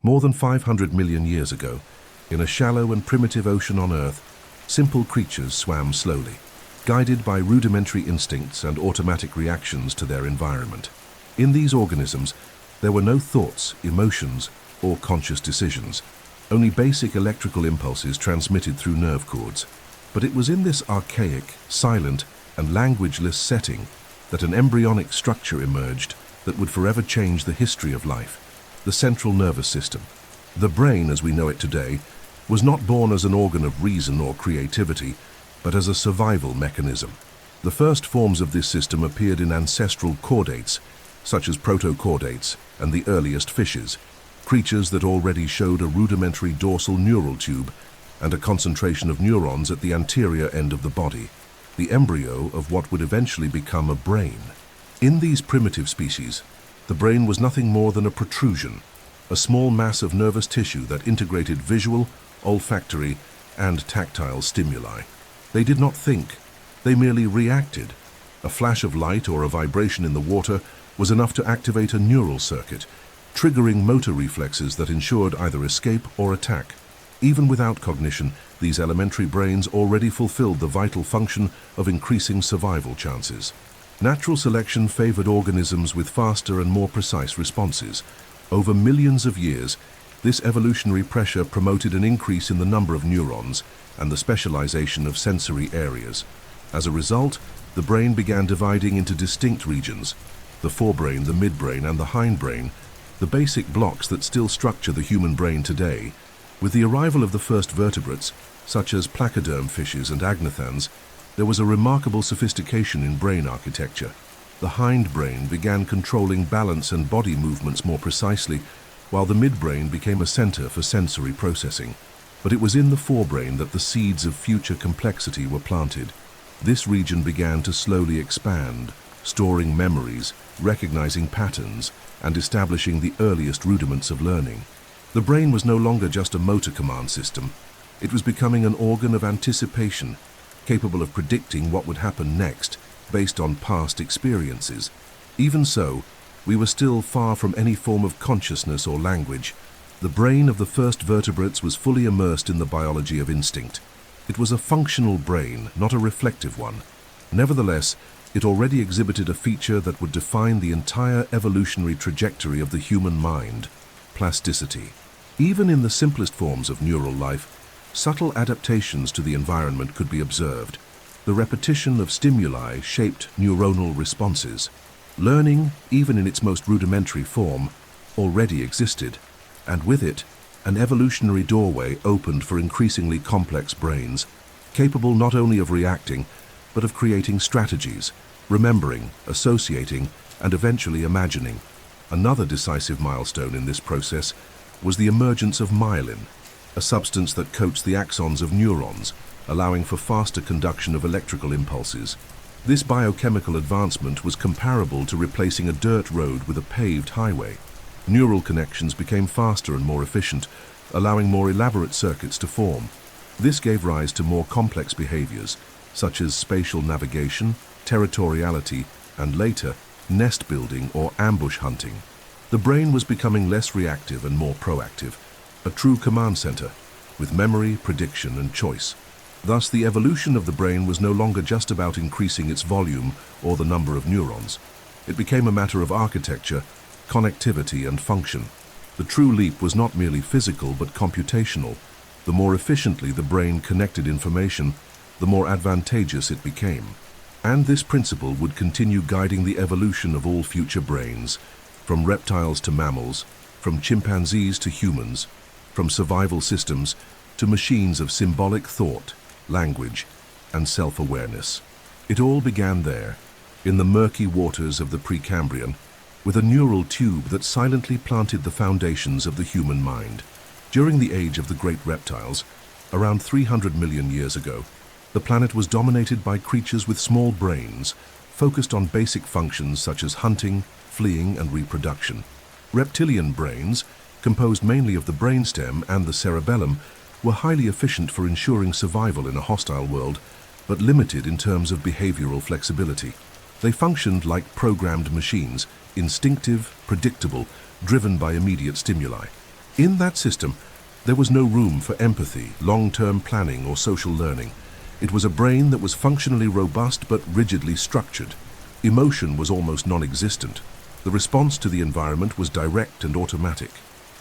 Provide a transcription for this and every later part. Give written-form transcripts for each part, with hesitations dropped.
More than 500 million years ago, in a shallow and primitive ocean on Earth, simple creatures swam slowly, guided by rudimentary instincts and automatic reactions to their environment. In these organisms, there were no thoughts, emotions, or conscious decisions, only basic electrical impulses transmitted through nerve cords. But it was in this archaic, silent, and languageless setting that an embryonic structure emerged that would forever change the history of life: the central nervous system. The brain, as we know it today, was not born as an organ of reason or creativity, but as a survival mechanism. The first forms of this system appeared in ancestral chordates, such as protochordates and the earliest fishes, creatures that already showed a rudimentary dorsal neural tube and a concentration of neurons at the anterior end of the body, the embryo of what would eventually become a brain. In these primitive species, the brain was nothing more than a protrusion, a small mass of nervous tissue that integrated visual, olfactory, and tactile stimuli. They did not think, they merely reacted. A flash of light or a vibration in the water was enough to activate a neural circuit, triggering motor reflexes that ensured either escape or attack. Even without cognition, these elementary brains already fulfilled the vital function of increasing survival chances. Natural selection favored organisms with faster and more precise responses. Over millions of years, this evolutionary pressure promoted an increase in the number of neurons and the specialization of sensory areas. As a result, the brain began dividing into distinct regions: the forebrain, the midbrain, and the hindbrain, the basic blocks that still structure the human brain today. With the arrival of the first vertebrates, such as placoderm fishes and agnathans, there was a remarkable sophistication in brain architecture. The hindbrain began controlling balance and body movements more precisely, while the midbrain became a center for sensory processing. But it was in the forebrain that the seeds of future complexity were planted. This region began to slowly expand, storing memories, recognizing patterns, and establishing the earliest rudiments of learning. The brain was no longer just a motor command system. It was becoming an organ of anticipation, capable of predicting what would happen next based on past experiences. Even so, we were still far from any form of consciousness or language. The brain of the first vertebrates was fully immersed in the biology of instinct. It was a functional brain, not a reflective one. Nevertheless, it already exhibited a feature that would define the entire evolutionary trajectory of the human mind: plasticity. Even in the simplest forms of neural life, subtle adaptations to the environment could be observed. The repetition of stimuli shaped neuronal responses. Learning, even in its most rudimentary form, already existed, and with it, an evolutionary doorway opened for increasingly complex brains, capable not only of reacting, but of creating strategies, remembering, associating, and eventually imagining. Another decisive milestone in this process was the emergence of myelin, a substance that coats the axons of neurons, allowing for faster conduction of electrical impulses. This biochemical advancement was comparable to replacing a dirt road with a paved highway. Neural connections became faster and more efficient, allowing more elaborate circuits to form. This gave rise to more complex behaviors, such as spatial navigation, territoriality, and later, nest building or ambush hunting. The brain was becoming less reactive and more proactive, a true command center, with memory, prediction, and choice. Thus, the evolution of the brain was no longer just about increasing its volume or the number of neurons. It became a matter of architecture, connectivity, and function. The true leap was not merely physical but computational. The more efficiently the brain connected information, the more advantageous it became. And this principle would continue guiding the evolution of all future brains, from reptiles to mammals, from chimpanzees to humans, from survival systems to machines of symbolic thought, language, and self-awareness. It all began there, in the murky waters of the Precambrian, with a neural tube that silently planted the foundations of the human mind. During the age of the great reptiles, around 300 million years ago, the planet was dominated by creatures with small brains, focused on basic functions such as hunting, fleeing, and reproduction. Reptilian brains, composed mainly of the brainstem and the cerebellum, were highly efficient for ensuring survival in a hostile world, but limited in terms of behavioral flexibility. They functioned like programmed machines, instinctive, predictable, driven by immediate stimuli. In that system, there was no room for empathy, long-term planning, or social learning. It was a brain that was functionally robust but rigidly structured. Emotion was almost non-existent. The response to the environment was direct and automatic.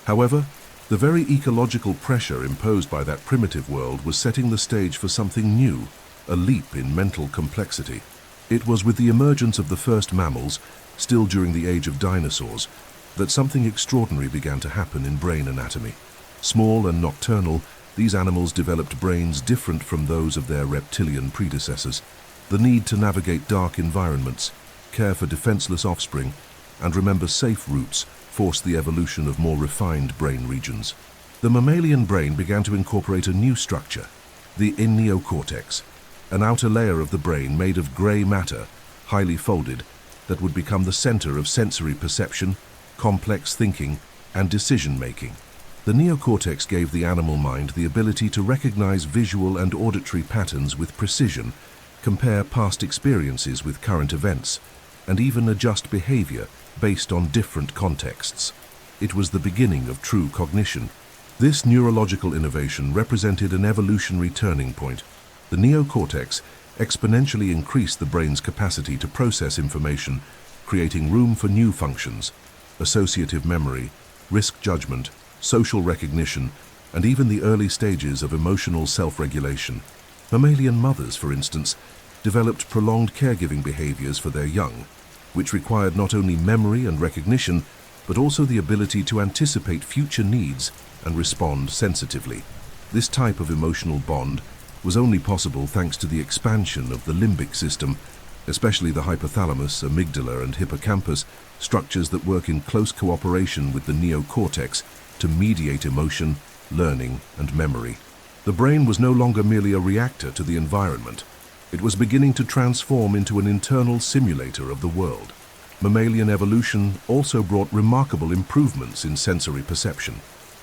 However, the very ecological pressure imposed by that primitive world was setting the stage for something new, a leap in mental complexity. It was with the emergence of the first mammals, still during the age of dinosaurs, that something extraordinary began to happen in brain anatomy. Small and nocturnal, these animals developed brains different from those of their reptilian predecessors. The need to navigate dark environments, care for defenseless offspring, and remember safe routes forced the evolution of more refined brain regions. The mammalian brain began to incorporate a new structure, the neocortex, an outer layer of the brain made of gray matter, highly folded, that would become the center of sensory perception, complex thinking, and decision-making. The neocortex gave the animal mind the ability to recognize visual and auditory patterns with precision, compare past experiences with current events, and even adjust behavior based on different contexts. It was the beginning of true cognition. This neurological innovation represented an evolutionary turning point. The neocortex exponentially increased the brain's capacity to process information, creating room for new functions: associative memory, risk judgment, social recognition, and even the early stages of emotional self-regulation. Mammalian mothers, for instance, developed prolonged caregiving behaviors for their young, which required not only memory and recognition, but also the ability to anticipate future needs and respond sensitively. This type of emotional bond was only possible thanks to the expansion of the limbic system, especially the hypothalamus, amygdala, and hippocampus, structures that work in close cooperation with the neocortex to mediate emotion, learning, and memory. The brain was no longer merely a reactor to the environment. It was beginning to transform into an internal simulator of the world. Mammalian evolution also brought remarkable improvements in sensory perception.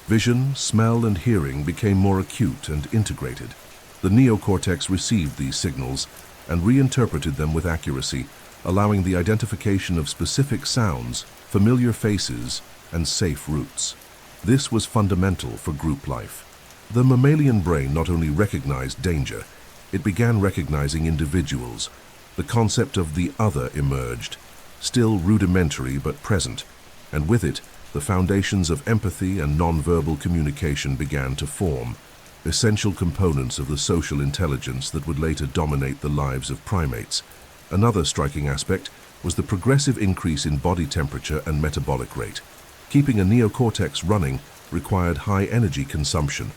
Vision, smell, and hearing became more acute and integrated. The neocortex received these signals and reinterpreted them with accuracy, allowing the identification of specific sounds, familiar faces, and safe routes. This was fundamental for group life. The mammalian brain not only recognized danger, it began recognizing individuals. The concept of the other emerged, still rudimentary but present, and with it, the foundations of empathy and nonverbal communication began to form, essential components of the social intelligence that would later dominate the lives of primates. Another striking aspect was the progressive increase in body temperature and metabolic rate. Keeping a neocortex running required high energy consumption.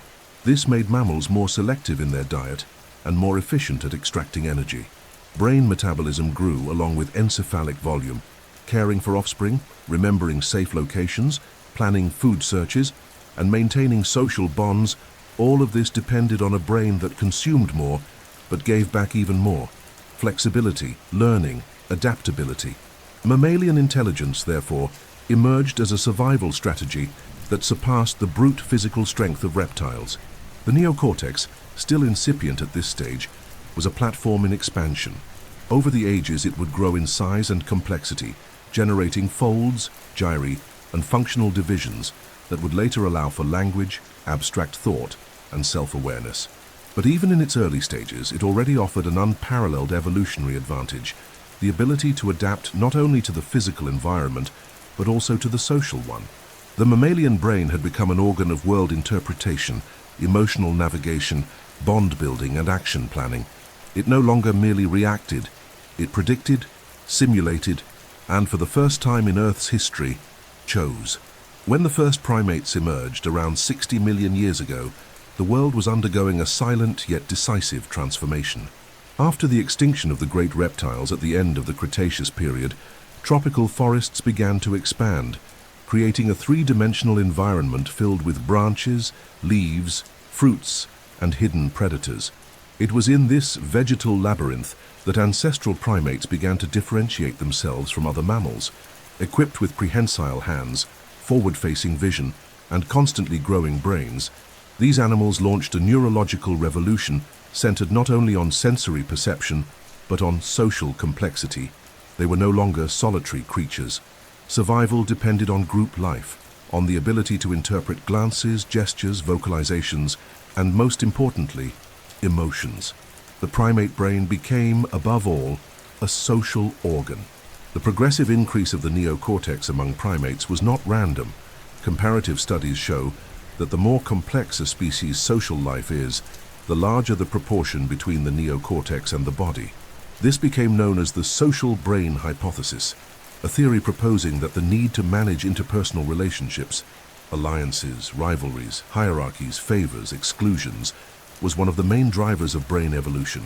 This made mammals more selective in their diet and more efficient at extracting energy. Brain metabolism grew along with encephalic volume, caring for offspring, remembering safe locations, planning food searches, and maintaining social bonds. All of this depended on a brain that consumed more, but gave back even more. Flexibility, learning, adaptability. Mammalian intelligence, therefore, emerged as a survival strategy that surpassed the brute physical strength of reptiles. The neocortex, still incipient at this stage, was a platform in expansion. Over the ages, it would grow in size and complexity, generating folds, gyri, and functional divisions that would later allow for language, abstract thought, and self-awareness. But even in its early stages, it already offered an unparalleled evolutionary advantage, the ability to adapt not only to the physical environment, but also to the social one. The mammalian brain had become an organ of world interpretation, emotional navigation, bond building, and action planning. It no longer merely reacted, it predicted, simulated, and for the first time in Earth's history, chose. When the first primates emerged around 60 million years ago, the world was undergoing a silent yet decisive transformation. After the extinction of the great reptiles at the end of the Cretaceous period, tropical forests began to expand, creating a three-dimensional environment filled with branches, leaves, fruits, and hidden predators. It was in this vegetal labyrinth that ancestral primates began to differentiate themselves from other mammals. Equipped with prehensile hands, forward-facing vision, and constantly growing brains, these animals launched a neurological revolution centered not only on sensory perception, but on social complexity. They were no longer solitary creatures. Survival depended on group life. on the ability to interpret glances, gestures, vocalizations, and most importantly, emotions. The primate brain became, above all, a social organ. The progressive increase of the neocortex among primates was not random. Comparative studies show that the more complex a species' social life is, the larger the proportion between the neocortex and the body. This became known as the social brain hypothesis, a theory proposing that the need to manage interpersonal relationships, alliances, rivalries, hierarchies, favors, exclusions, was one of the main drivers of brain evolution.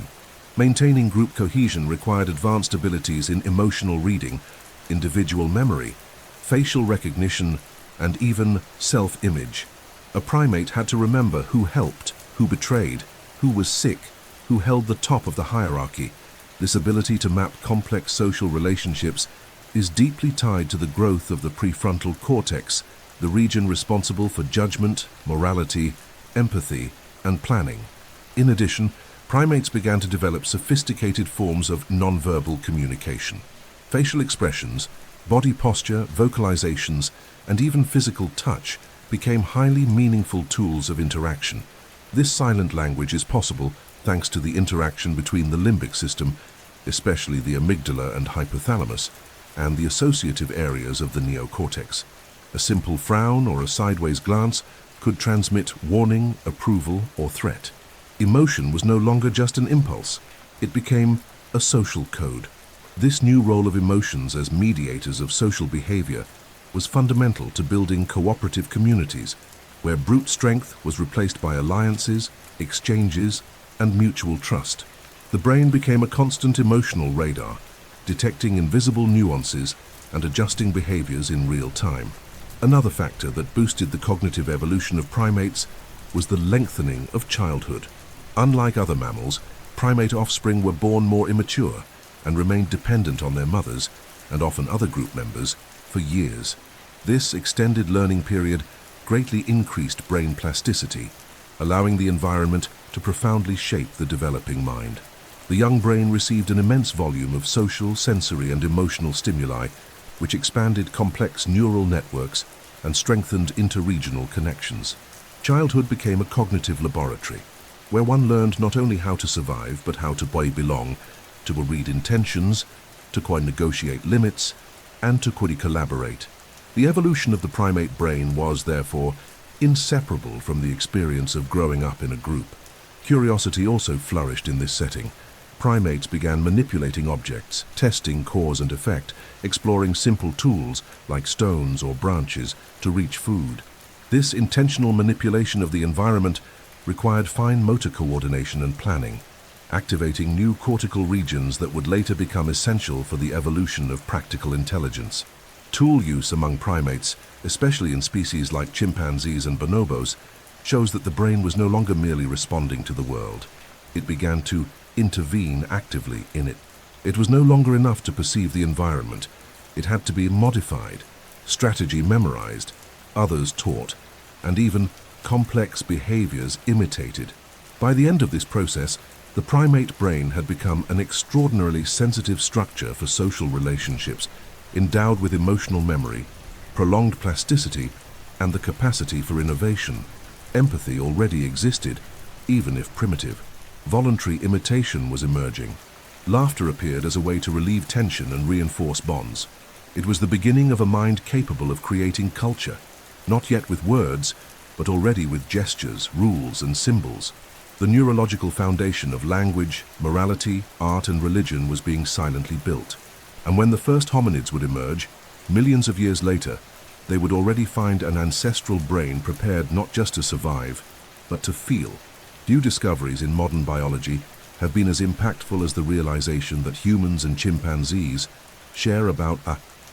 Maintaining group cohesion required advanced abilities in emotional reading, individual memory, facial recognition, and even self-image. A primate had to remember who helped, who betrayed, who was sick, who held the top of the hierarchy. This ability to map complex social relationships is deeply tied to the growth of the prefrontal cortex, the region responsible for judgment, morality, empathy, and planning. In addition, primates began to develop sophisticated forms of nonverbal communication. Facial expressions, body posture, vocalizations, and even physical touch became highly meaningful tools of interaction. This silent language is possible thanks to the interaction between the limbic system, especially the amygdala and hypothalamus, and the associative areas of the neocortex. A simple frown or a sideways glance could transmit warning, approval, or threat. Emotion was no longer just an impulse. It became a social code. This new role of emotions as mediators of social behavior was fundamental to building cooperative communities, where brute strength was replaced by alliances, exchanges, and mutual trust. The brain became a constant emotional radar, detecting invisible nuances and adjusting behaviors in real time. Another factor that boosted the cognitive evolution of primates was the lengthening of childhood. Unlike other mammals, primate offspring were born more immature and remained dependent on their mothers, and often other group members, for years. This extended learning period greatly increased brain plasticity, allowing the environment to profoundly shape the developing mind. The young brain received an immense volume of social, sensory, and emotional stimuli, which expanded complex neural networks and strengthened interregional connections. Childhood became a cognitive laboratory, where one learned not only how to survive, but how to belong, to read intentions, to negotiate limits, and to collaborate. The evolution of the primate brain was, therefore, inseparable from the experience of growing up in a group. Curiosity also flourished in this setting. Primates began manipulating objects, testing cause and effect, exploring simple tools like stones or branches to reach food. This intentional manipulation of the environment required fine motor coordination and planning, activating new cortical regions that would later become essential for the evolution of practical intelligence. Tool use among primates, especially in species like chimpanzees and bonobos, shows that the brain was no longer merely responding to the world. It began to intervene actively in it. It was no longer enough to perceive the environment. It had to be modified, strategy memorized, others taught, and even complex behaviors imitated. By the end of this process, the primate brain had become an extraordinarily sensitive structure for social relationships, endowed with emotional memory, prolonged plasticity, and the capacity for innovation. Empathy already existed, even if primitive. Voluntary imitation was emerging. Laughter appeared as a way to relieve tension and reinforce bonds. It was the beginning of a mind capable of creating culture, not yet with words, but already with gestures, rules, and symbols. The neurological foundation of language, morality, art, and religion was being silently built. And when the first hominids would emerge, millions of years later, they would already find an ancestral brain prepared not just to survive, but to feel. New discoveries in modern biology have been as impactful as the realization that humans and chimpanzees share about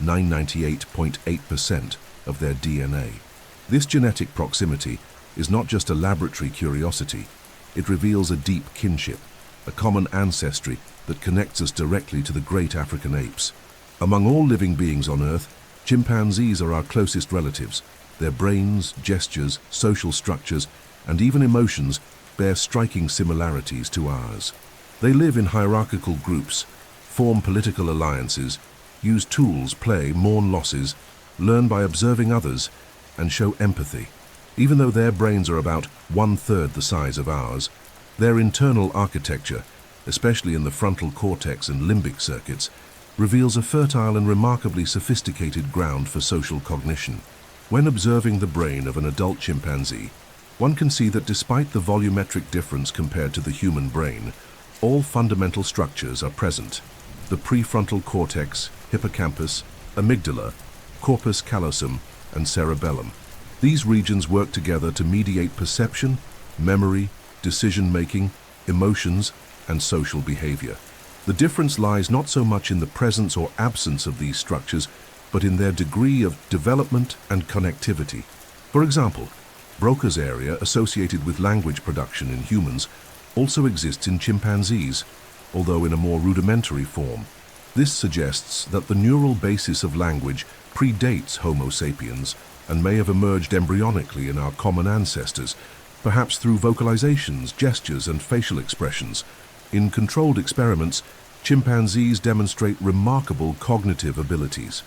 998.8% of their DNA. This genetic proximity is not just a laboratory curiosity, it reveals a deep kinship, a common ancestry that connects us directly to the great African apes. Among all living beings on Earth, chimpanzees are our closest relatives. Their brains, gestures, social structures, and even emotions bear striking similarities to ours. They live in hierarchical groups, form political alliances, use tools, play, mourn losses, learn by observing others, and show empathy. Even though their brains are about 1/3 the size of ours, their internal architecture, especially in the frontal cortex and limbic circuits, reveals a fertile and remarkably sophisticated ground for social cognition. When observing the brain of an adult chimpanzee, one can see that despite the volumetric difference compared to the human brain, all fundamental structures are present. The prefrontal cortex, hippocampus, amygdala, corpus callosum, and cerebellum. These regions work together to mediate perception, memory, decision-making, emotions, and social behavior. The difference lies not so much in the presence or absence of these structures, but in their degree of development and connectivity. For example, Broca's area associated with language production in humans also exists in chimpanzees, although in a more rudimentary form. This suggests that the neural basis of language predates Homo sapiens and may have emerged embryonically in our common ancestors, perhaps through vocalizations, gestures, and facial expressions. In controlled experiments, chimpanzees demonstrate remarkable cognitive abilities.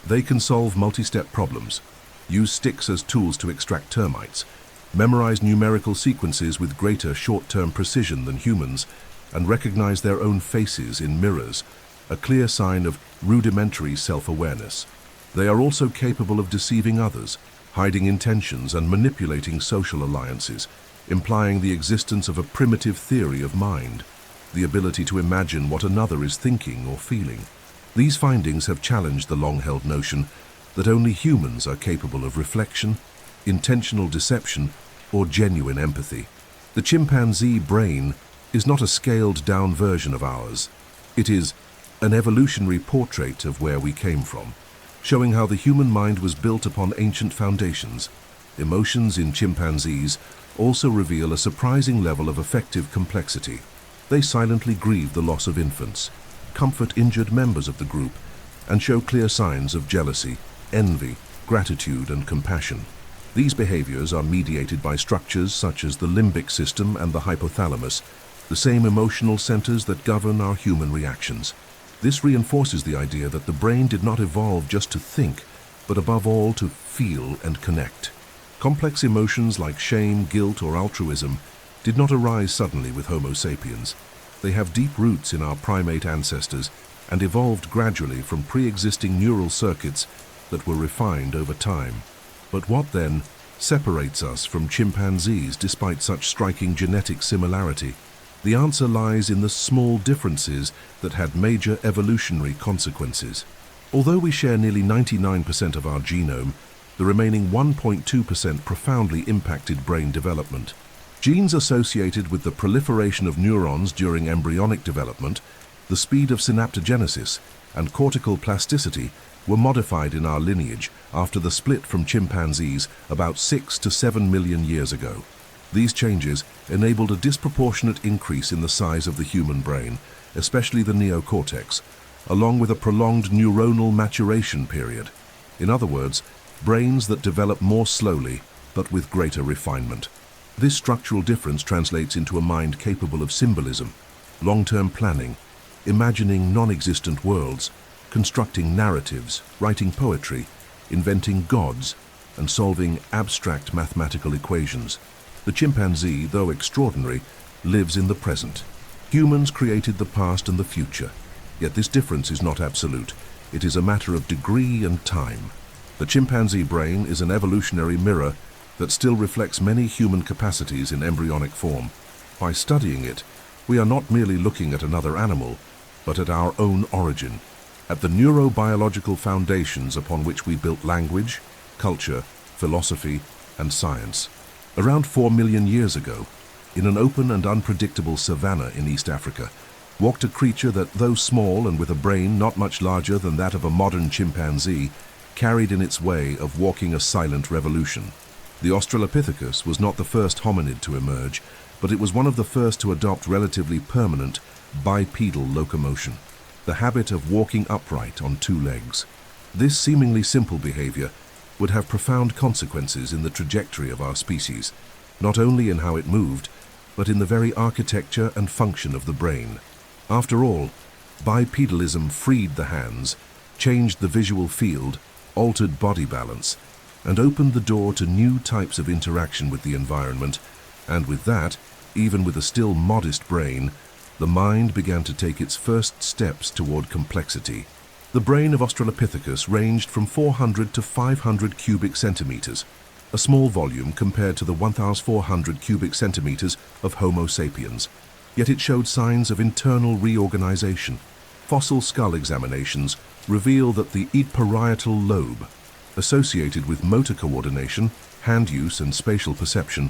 They can solve multi-step problems, use sticks as tools to extract termites, memorize numerical sequences with greater short-term precision than humans, and recognize their own faces in mirrors, a clear sign of rudimentary self-awareness. They are also capable of deceiving others, hiding intentions and manipulating social alliances, implying the existence of a primitive theory of mind, the ability to imagine what another is thinking or feeling. These findings have challenged the long-held notion that only humans are capable of reflection, intentional deception, or genuine empathy. The chimpanzee brain is not a scaled-down version of ours. It is an evolutionary portrait of where we came from, showing how the human mind was built upon ancient foundations. Emotions in chimpanzees also reveal a surprising level of affective complexity. They silently grieve the loss of infants, comfort injured members of the group, and show clear signs of jealousy, envy, gratitude, and compassion. These behaviors are mediated by structures such as the limbic system and the hypothalamus, the same emotional centers that govern our human reactions. This reinforces the idea that the brain did not evolve just to think, but above all to feel and connect. Complex emotions like shame, guilt, or altruism did not arise suddenly with Homo sapiens. They have deep roots in our primate ancestors and evolved gradually from pre-existing neural circuits that were refined over time. But what then separates us from chimpanzees despite such striking genetic similarity? The answer lies in the small differences that had major evolutionary consequences. Although we share nearly 99% of our genome, the remaining 1.2% profoundly impacted brain development. Genes associated with the proliferation of neurons during embryonic development, the speed of synaptogenesis, and cortical plasticity were modified in our lineage after the split from chimpanzees about 6 to 7 million years ago. These changes enabled a disproportionate increase in the size of the human brain, especially the neocortex, along with a prolonged neuronal maturation period. In other words, brains that develop more slowly, but with greater refinement. This structural difference translates into a mind capable of symbolism, long-term planning, imagining non-existent worlds, constructing narratives, writing poetry, inventing gods, and solving abstract mathematical equations. The chimpanzee, though extraordinary, lives in the present. Humans created the past and the future, yet this difference is not absolute. It is a matter of degree and time. The chimpanzee brain is an evolutionary mirror that still reflects many human capacities in embryonic form. By studying it, we are not merely looking at another animal, but at our own origin, at the neurobiological foundations upon which we built language, culture, philosophy, and science. Around 4 million years ago, in an open and unpredictable savanna in East Africa, walked a creature that, though small and with a brain not much larger than that of a modern chimpanzee, carried in its way of walking a silent revolution. The Australopithecus was not the first hominid to emerge, but it was one of the first to adopt relatively permanent bipedal locomotion, the habit of walking upright on two legs. This seemingly simple behavior would have profound consequences in the trajectory of our species, not only in how it moved, but in the very architecture and function of the brain. After all, bipedalism freed the hands, changed the visual field, altered body balance, and opened the door to new types of interaction with the environment, and with that, even with a still modest brain, the mind began to take its first steps toward complexity. The brain of Australopithecus ranged from 400 to 500 cubic centimeters, a small volume compared to the 1,400 cubic centimeters of Homo sapiens. Yet it showed signs of internal reorganization. Fossil skull examinations reveal that the parietal lobe, associated with motor coordination, hand use, and spatial perception,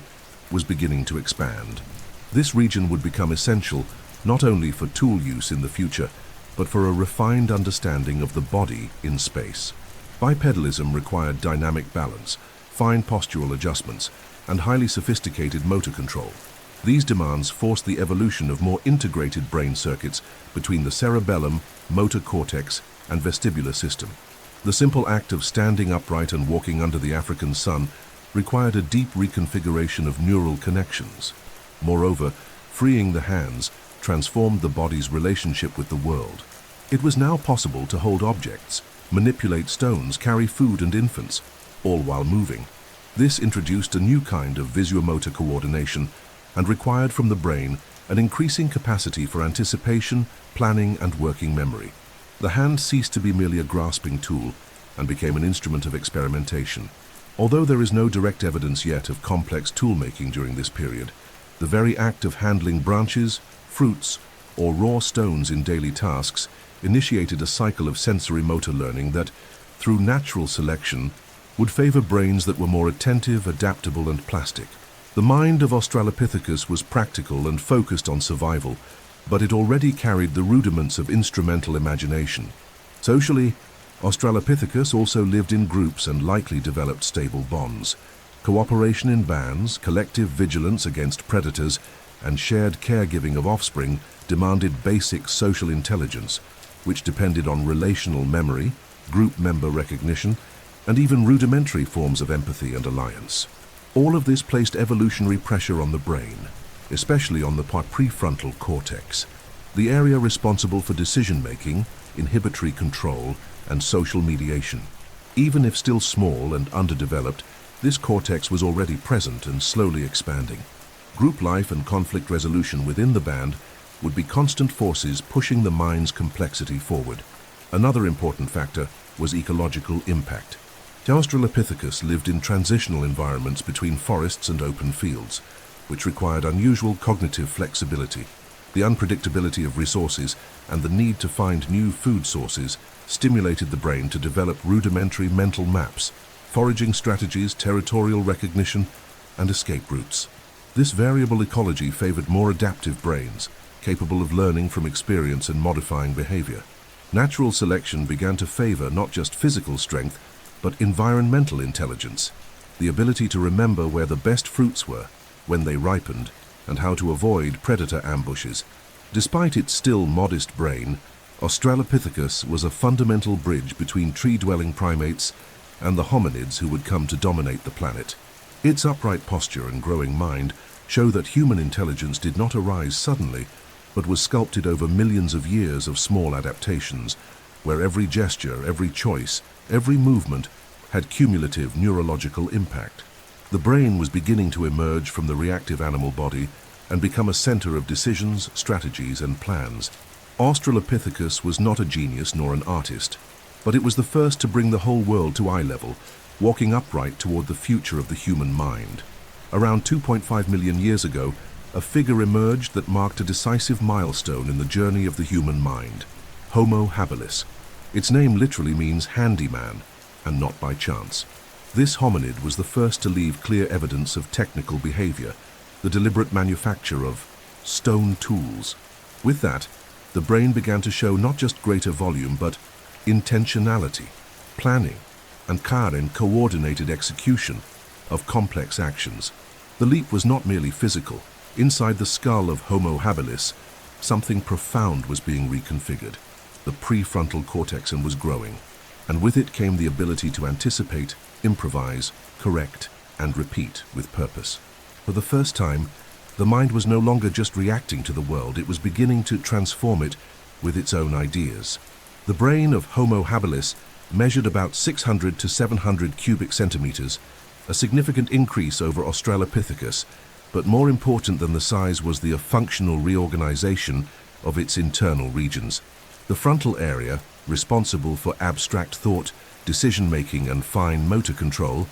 was beginning to expand. This region would become essential not only for tool use in the future, but for a refined understanding of the body in space. Bipedalism required dynamic balance, fine postural adjustments, and highly sophisticated motor control. These demands forced the evolution of more integrated brain circuits between the cerebellum, motor cortex, and vestibular system. The simple act of standing upright and walking under the African sun required a deep reconfiguration of neural connections. Moreover, freeing the hands transformed the body's relationship with the world. It was now possible to hold objects, manipulate stones, carry food and infants, all while moving. This introduced a new kind of visuomotor coordination and required from the brain an increasing capacity for anticipation, planning, and working memory. The hand ceased to be merely a grasping tool and became an instrument of experimentation. Although there is no direct evidence yet of complex tool-making during this period, the very act of handling branches, fruits, or raw stones in daily tasks initiated a cycle of sensory motor learning that, through natural selection, would favor brains that were more attentive, adaptable, and plastic. The mind of Australopithecus was practical and focused on survival, but it already carried the rudiments of instrumental imagination. Socially, Australopithecus also lived in groups and likely developed stable bonds. Cooperation in bands, collective vigilance against predators, and shared caregiving of offspring demanded basic social intelligence, which depended on relational memory, group member recognition, and even rudimentary forms of empathy and alliance. All of this placed evolutionary pressure on the brain, especially on the prefrontal cortex, the area responsible for decision-making, inhibitory control, and social mediation. Even if still small and underdeveloped, this cortex was already present and slowly expanding. Group life and conflict resolution within the band would be constant forces pushing the mind's complexity forward. Another important factor was ecological impact. Australopithecus lived in transitional environments between forests and open fields, which required unusual cognitive flexibility. The unpredictability of resources and the need to find new food sources stimulated the brain to develop rudimentary mental maps, foraging strategies, territorial recognition, and escape routes. This variable ecology favored more adaptive brains, capable of learning from experience and modifying behavior. Natural selection began to favor not just physical strength, but environmental intelligence, the ability to remember where the best fruits were, when they ripened, and how to avoid predator ambushes. Despite its still modest brain, Australopithecus was a fundamental bridge between tree-dwelling primates and the hominids who would come to dominate the planet. Its upright posture and growing mind show that human intelligence did not arise suddenly, but was sculpted over millions of years of small adaptations, where every gesture, every choice, every movement had cumulative neurological impact. The brain was beginning to emerge from the reactive animal body and become a center of decisions, strategies, and plans. Australopithecus was not a genius nor an artist, but it was the first to bring the whole world to eye level, walking upright toward the future of the human mind. Around 2.5 million years ago, a figure emerged that marked a decisive milestone in the journey of the human mind: Homo habilis. Its name literally means handyman, and not by chance. This hominid was the first to leave clear evidence of technical behavior, the deliberate manufacture of stone tools. With that, the brain began to show not just greater volume, but intentionality, planning, and coordinated execution of complex actions. The leap was not merely physical. Inside the skull of Homo habilis, something profound was being reconfigured. The prefrontal cortex was growing, and with it came the ability to anticipate, improvise, correct, and repeat with purpose. For the first time, the mind was no longer just reacting to the world, it was beginning to transform it with its own ideas. The brain of Homo habilis measured about 600 to 700 cubic centimeters, a significant increase over Australopithecus, but more important than the size was the functional reorganization of its internal regions. The frontal area, responsible for abstract thought, decision-making and fine motor control,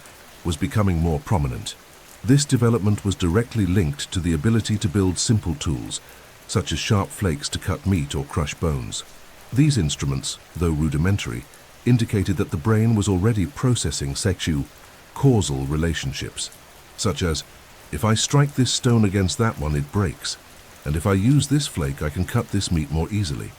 was becoming more prominent. This development was directly linked to the ability to build simple tools, such as sharp flakes to cut meat or crush bones. These instruments, though rudimentary, indicated that the brain was already processing causal relationships, such as, if I strike this stone against that one, it breaks, and if I use this flake, I can cut this meat more easily.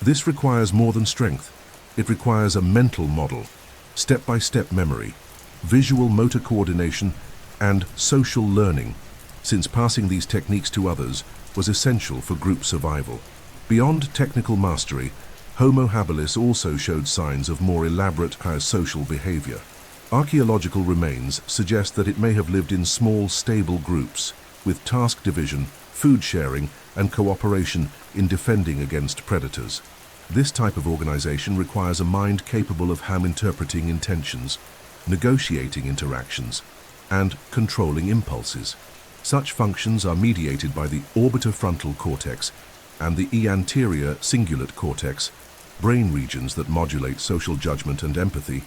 This requires more than strength. It requires a mental model, step-by-step memory, visual motor coordination, and social learning, since passing these techniques to others was essential for group survival. Beyond technical mastery, Homo habilis also showed signs of more elaborate social behavior. Archaeological remains suggest that it may have lived in small, stable groups, with task division, food sharing, and cooperation in defending against predators. This type of organization requires a mind capable of interpreting intentions, negotiating interactions, and controlling impulses. Such functions are mediated by the orbitofrontal cortex and the anterior cingulate cortex, brain regions that modulate social judgment and empathy.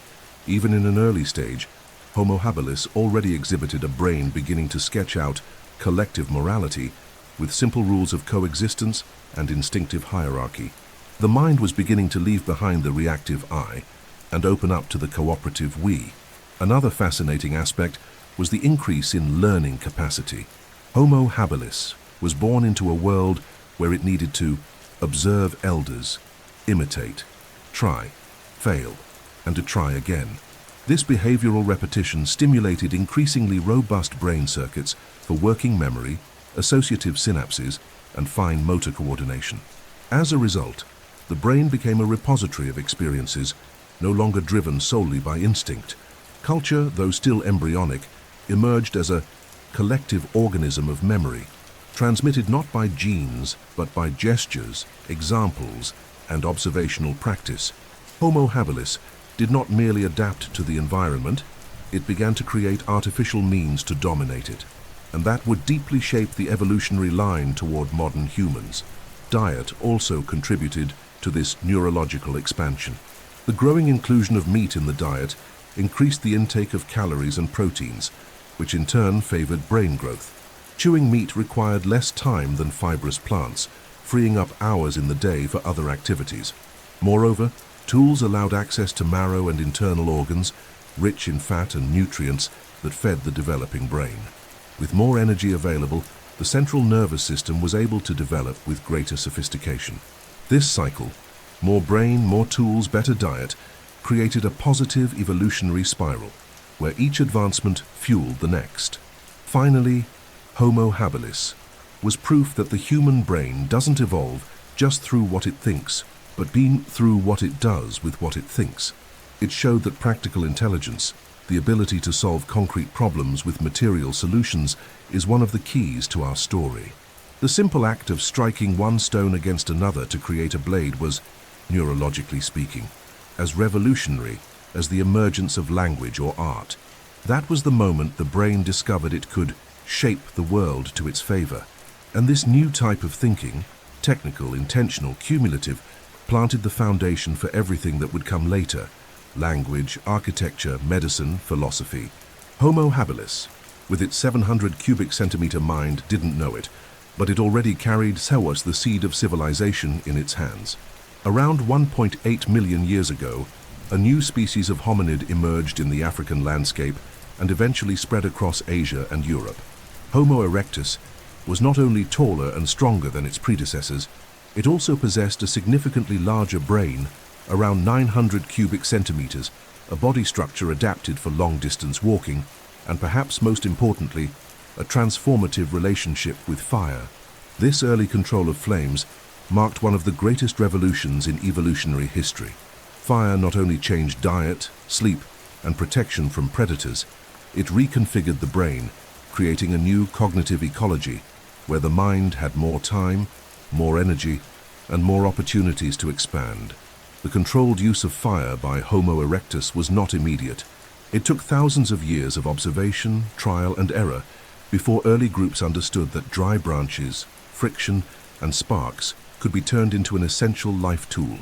Even in an early stage, Homo habilis already exhibited a brain beginning to sketch out collective morality with simple rules of coexistence and instinctive hierarchy. The mind was beginning to leave behind the reactive I and open up to the cooperative we. Another fascinating aspect was the increase in learning capacity. Homo habilis was born into a world where it needed to observe elders, imitate, try, fail, and to try again. This behavioral repetition stimulated increasingly robust brain circuits for working memory, associative synapses, and fine motor coordination. As a result, the brain became a repository of experiences, no longer driven solely by instinct. Culture, though still embryonic, emerged as a collective organism of memory, transmitted not by genes, but by gestures, examples, and observational practice. Homo habilis did not merely adapt to the environment, it began to create artificial means to dominate it, and that would deeply shape the evolutionary line toward modern humans. Diet also contributed to this neurological expansion. The growing inclusion of meat in the diet increased the intake of calories and proteins, which in turn favored brain growth. Chewing meat required less time than fibrous plants, freeing up hours in the day for other activities. Moreover, tools allowed access to marrow and internal organs, rich in fat and nutrients that fed the developing brain. With more energy available, the central nervous system was able to develop with greater sophistication. This cycle, more brain, more tools, better diet, created a positive evolutionary spiral, where each advancement fueled the next. Finally, Homo habilis was proof that the human brain doesn't evolve just through what it thinks, but through what it does with what it thinks. It showed that practical intelligence, the ability to solve concrete problems with material solutions, is one of the keys to our story. The simple act of striking one stone against another to create a blade was, neurologically speaking, as revolutionary as the emergence of language or art. That was the moment the brain discovered it could shape the world to its favor. And this new type of thinking, technical, intentional, cumulative, planted the foundation for everything that would come later: language, architecture, medicine, philosophy. Homo habilis, with its 700 cubic centimeter mind, didn't know it, but it already carried the seed of civilization in its hands. Around 1.8 million years ago, a new species of hominid emerged in the African landscape and eventually spread across Asia and Europe. Homo erectus was not only taller and stronger than its predecessors, it also possessed a significantly larger brain, around 900 cubic centimeters, a body structure adapted for long-distance walking, and perhaps most importantly, a transformative relationship with fire. This early control of flames marked one of the greatest revolutions in evolutionary history. Fire not only changed diet, sleep, and protection from predators, it reconfigured the brain, creating a new cognitive ecology where the mind had more time, more energy, and more opportunities to expand. The controlled use of fire by Homo erectus was not immediate. It took thousands of years of observation, trial and error before early groups understood that dry branches, friction and sparks could be turned into an essential life tool.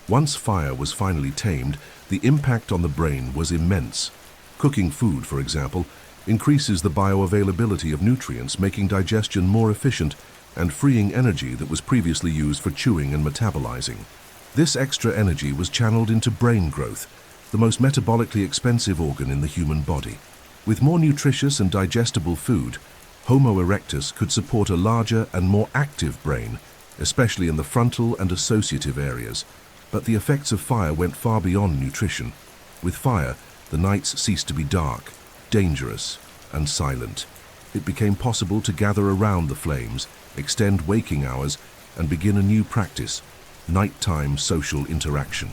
Once fire was finally tamed, the impact on the brain was immense. Cooking food, for example, increases the bioavailability of nutrients, making digestion more efficient and freeing energy that was previously used for chewing and metabolizing. This extra energy was channeled into brain growth, the most metabolically expensive organ in the human body. With more nutritious and digestible food, Homo erectus could support a larger and more active brain, especially in the frontal and associative areas. But the effects of fire went far beyond nutrition. With fire, the nights ceased to be dark, dangerous, and silent. It became possible to gather around the flames, extend waking hours, and begin a new practice: nighttime social interaction.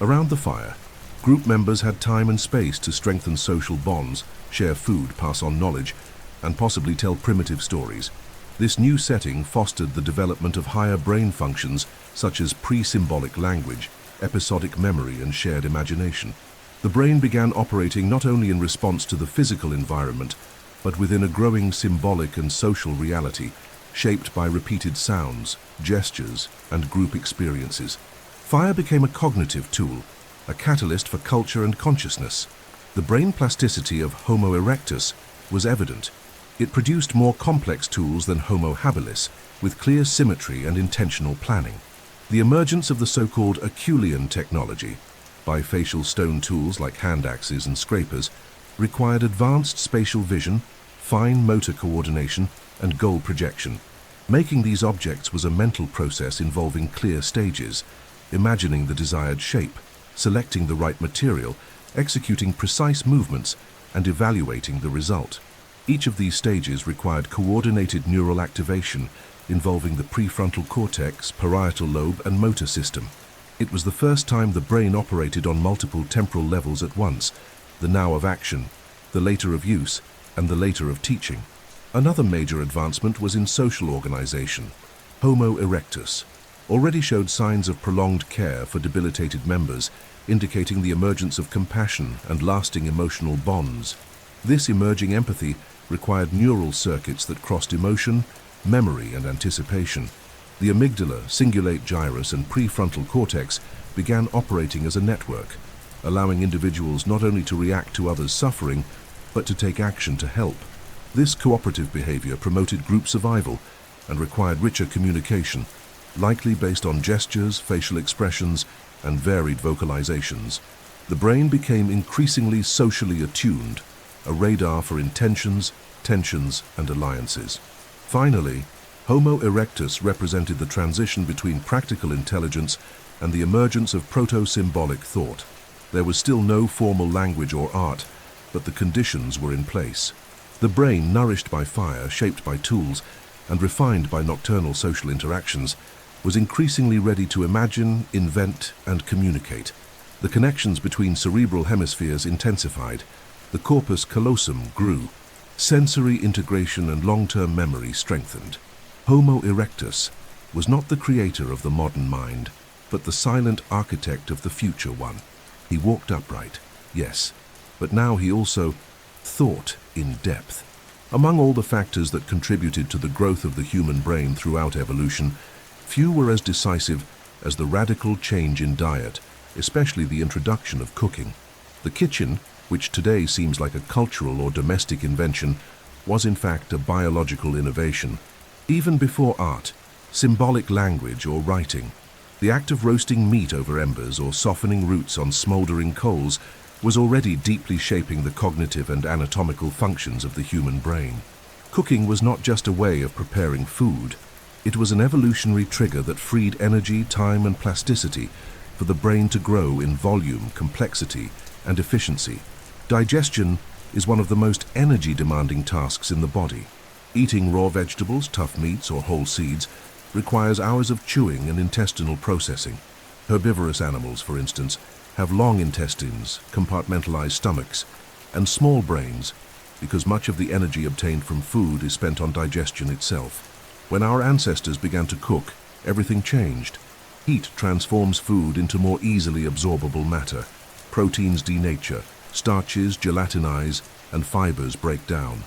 Around the fire, group members had time and space to strengthen social bonds, share food, pass on knowledge, and possibly tell primitive stories. This new setting fostered the development of higher brain functions such as pre-symbolic language, episodic memory, and shared imagination. The brain began operating not only in response to the physical environment, but within a growing symbolic and social reality, shaped by repeated sounds, gestures, and group experiences. Fire became a cognitive tool, a catalyst for culture and consciousness. The brain plasticity of Homo erectus was evident. It produced more complex tools than Homo habilis, with clear symmetry and intentional planning. The emergence of the so-called Acheulean technology, bifacial stone tools like hand axes and scrapers, required advanced spatial vision, fine motor coordination, and goal projection. Making these objects was a mental process involving clear stages: imagining the desired shape, selecting the right material, executing precise movements, and evaluating the result. Each of these stages required coordinated neural activation involving the prefrontal cortex, parietal lobe, and motor system. It was the first time the brain operated on multiple temporal levels at once: the now of action, the later of use, and the later of teaching. Another major advancement was in social organization. Homo erectus already showed signs of prolonged care for debilitated members, indicating the emergence of compassion and lasting emotional bonds. This emerging empathy required neural circuits that crossed emotion, memory, and anticipation. The amygdala, cingulate gyrus, and prefrontal cortex began operating as a network, allowing individuals not only to react to others' suffering, but to take action to help. This cooperative behavior promoted group survival and required richer communication, likely based on gestures, facial expressions, and varied vocalizations. The brain became increasingly socially attuned, a radar for intentions, tensions, and alliances. Finally, Homo erectus represented the transition between practical intelligence and the emergence of proto-symbolic thought. There was still no formal language or art, but the conditions were in place. The brain, nourished by fire, shaped by tools, and refined by nocturnal social interactions, was increasingly ready to imagine, invent, and communicate. The connections between cerebral hemispheres intensified. The corpus callosum grew. Sensory integration and long-term memory strengthened. Homo erectus was not the creator of the modern mind, but the silent architect of the future one. He walked upright, yes, but now he also thought in depth. Among all the factors that contributed to the growth of the human brain throughout evolution, few were as decisive as the radical change in diet, especially the introduction of cooking. The kitchen, which today seems like a cultural or domestic invention, was in fact a biological innovation. Even before art, symbolic language, or writing, the act of roasting meat over embers or softening roots on smoldering coals was already deeply shaping the cognitive and anatomical functions of the human brain. Cooking was not just a way of preparing food. It was an evolutionary trigger that freed energy, time, and plasticity for the brain to grow in volume, complexity, and efficiency. Digestion is one of the most energy-demanding tasks in the body. Eating raw vegetables, tough meats, or whole seeds requires hours of chewing and intestinal processing. Herbivorous animals, for instance, have long intestines, compartmentalized stomachs, and small brains because much of the energy obtained from food is spent on digestion itself. When our ancestors began to cook, everything changed. Heat transforms food into more easily absorbable matter. Proteins denature, starches gelatinize, and fibers break down.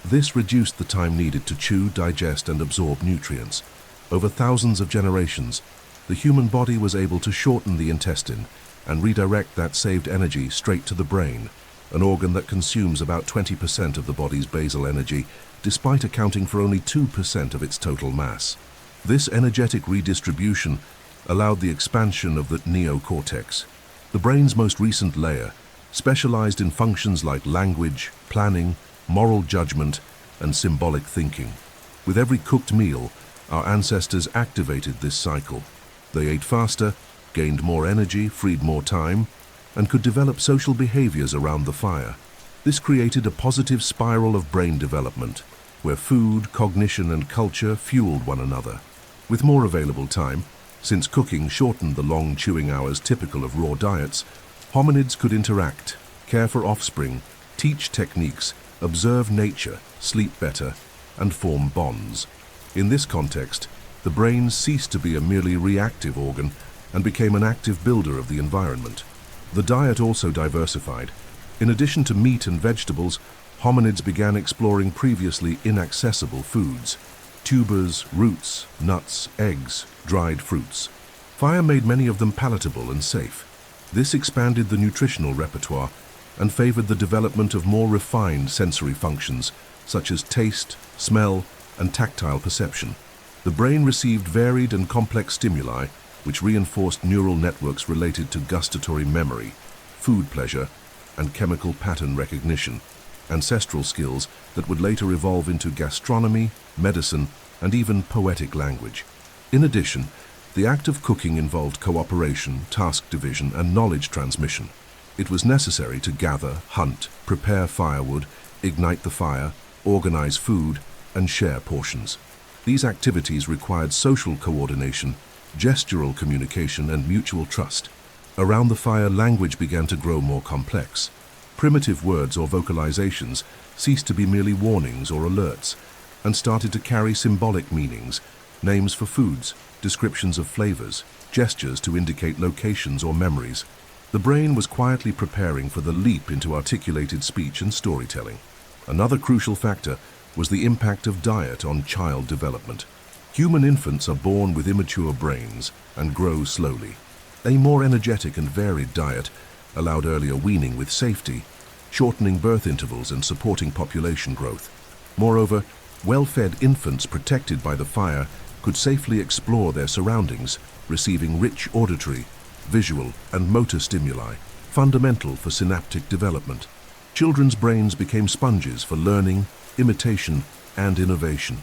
This reduced the time needed to chew, digest, and absorb nutrients. Over thousands of generations, the human body was able to shorten the intestine and redirect that saved energy straight to the brain, an organ that consumes about 20% of the body's basal energy, despite accounting for only 2% of its total mass. This energetic redistribution allowed the expansion of the neocortex, the brain's most recent layer, specialized in functions like language, planning, moral judgment, and symbolic thinking. With every cooked meal, our ancestors activated this cycle. They ate faster, gained more energy, freed more time, and could develop social behaviors around the fire. This created a positive spiral of brain development, where food, cognition, and culture fueled one another. With more available time, since cooking shortened the long chewing hours typical of raw diets, hominids could interact, care for offspring, teach techniques, observe nature, sleep better, and form bonds. In this context, the brain ceased to be a merely reactive organ and became an active builder of the environment. The diet also diversified. In addition to meat and vegetables, hominids began exploring previously inaccessible foods: tubers, roots, nuts, eggs, dried fruits. Fire made many of them palatable and safe. This expanded the nutritional repertoire and favored the development of more refined sensory functions, such as taste, smell, and tactile perception. The brain received varied and complex stimuli, which reinforced neural networks related to gustatory memory, food pleasure, and chemical pattern recognition, ancestral skills that would later evolve into gastronomy, medicine, and even poetic language. In addition, the act of cooking involved cooperation, task division, and knowledge transmission. It was necessary to gather, hunt, prepare firewood, ignite the fire, organize food, and share portions. These activities required social coordination, gestural communication, and mutual trust. Around the fire, language began to grow more complex. Primitive words or vocalizations ceased to be merely warnings or alerts and started to carry symbolic meanings, names for foods, descriptions of flavors, gestures to indicate locations or memories. The brain was quietly preparing for the leap into articulated speech and storytelling. Another crucial factor was the impact of diet on child development. Human infants are born with immature brains and grow slowly. A more energetic and varied diet allowed earlier weaning with safety, shortening birth intervals and supporting population growth. Moreover, well-fed infants protected by the fire could safely explore their surroundings, receiving rich auditory, visual, and motor stimuli, fundamental for synaptic development. Children's brains became sponges for learning, imitation, and innovation.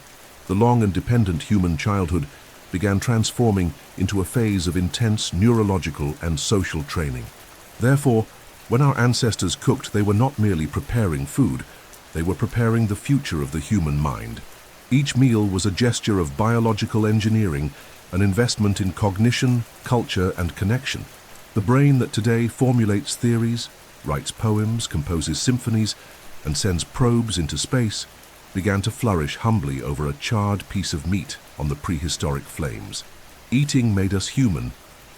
The long and dependent human childhood began transforming into a phase of intense neurological and social training. Therefore, when our ancestors cooked, they were not merely preparing food, they were preparing the future of the human mind. Each meal was a gesture of biological engineering, an investment in cognition, culture, and connection. The brain that today formulates theories, writes poems, composes symphonies, and sends probes into space began to flourish humbly over a charred piece of meat on the prehistoric flames. Eating made us human,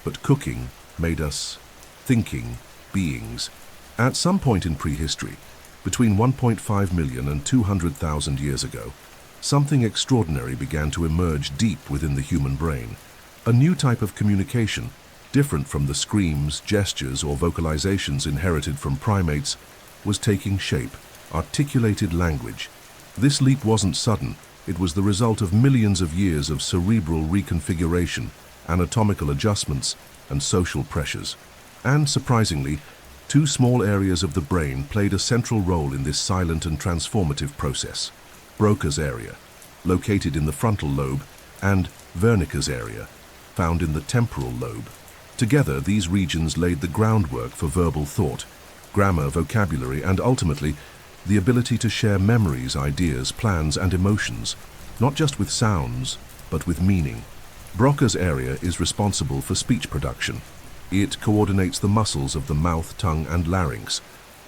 but cooking made us thinking beings. At some point in prehistory, between 1.5 million and 200,000 years ago, something extraordinary began to emerge deep within the human brain. A new type of communication, different from the screams, gestures, or vocalizations inherited from primates, was taking shape: articulated language. This leap wasn't sudden. It was the result of millions of years of cerebral reconfiguration, anatomical adjustments, and social pressures. And surprisingly, two small areas of the brain played a central role in this silent and transformative process: Broca's area, located in the frontal lobe, and Wernicke's area, found in the temporal lobe. Together, these regions laid the groundwork for verbal thought, grammar, vocabulary, and ultimately, the ability to share memories, ideas, plans, and emotions, not just with sounds, but with meaning. Broca's area is responsible for speech production. It coordinates the muscles of the mouth, tongue, and larynx,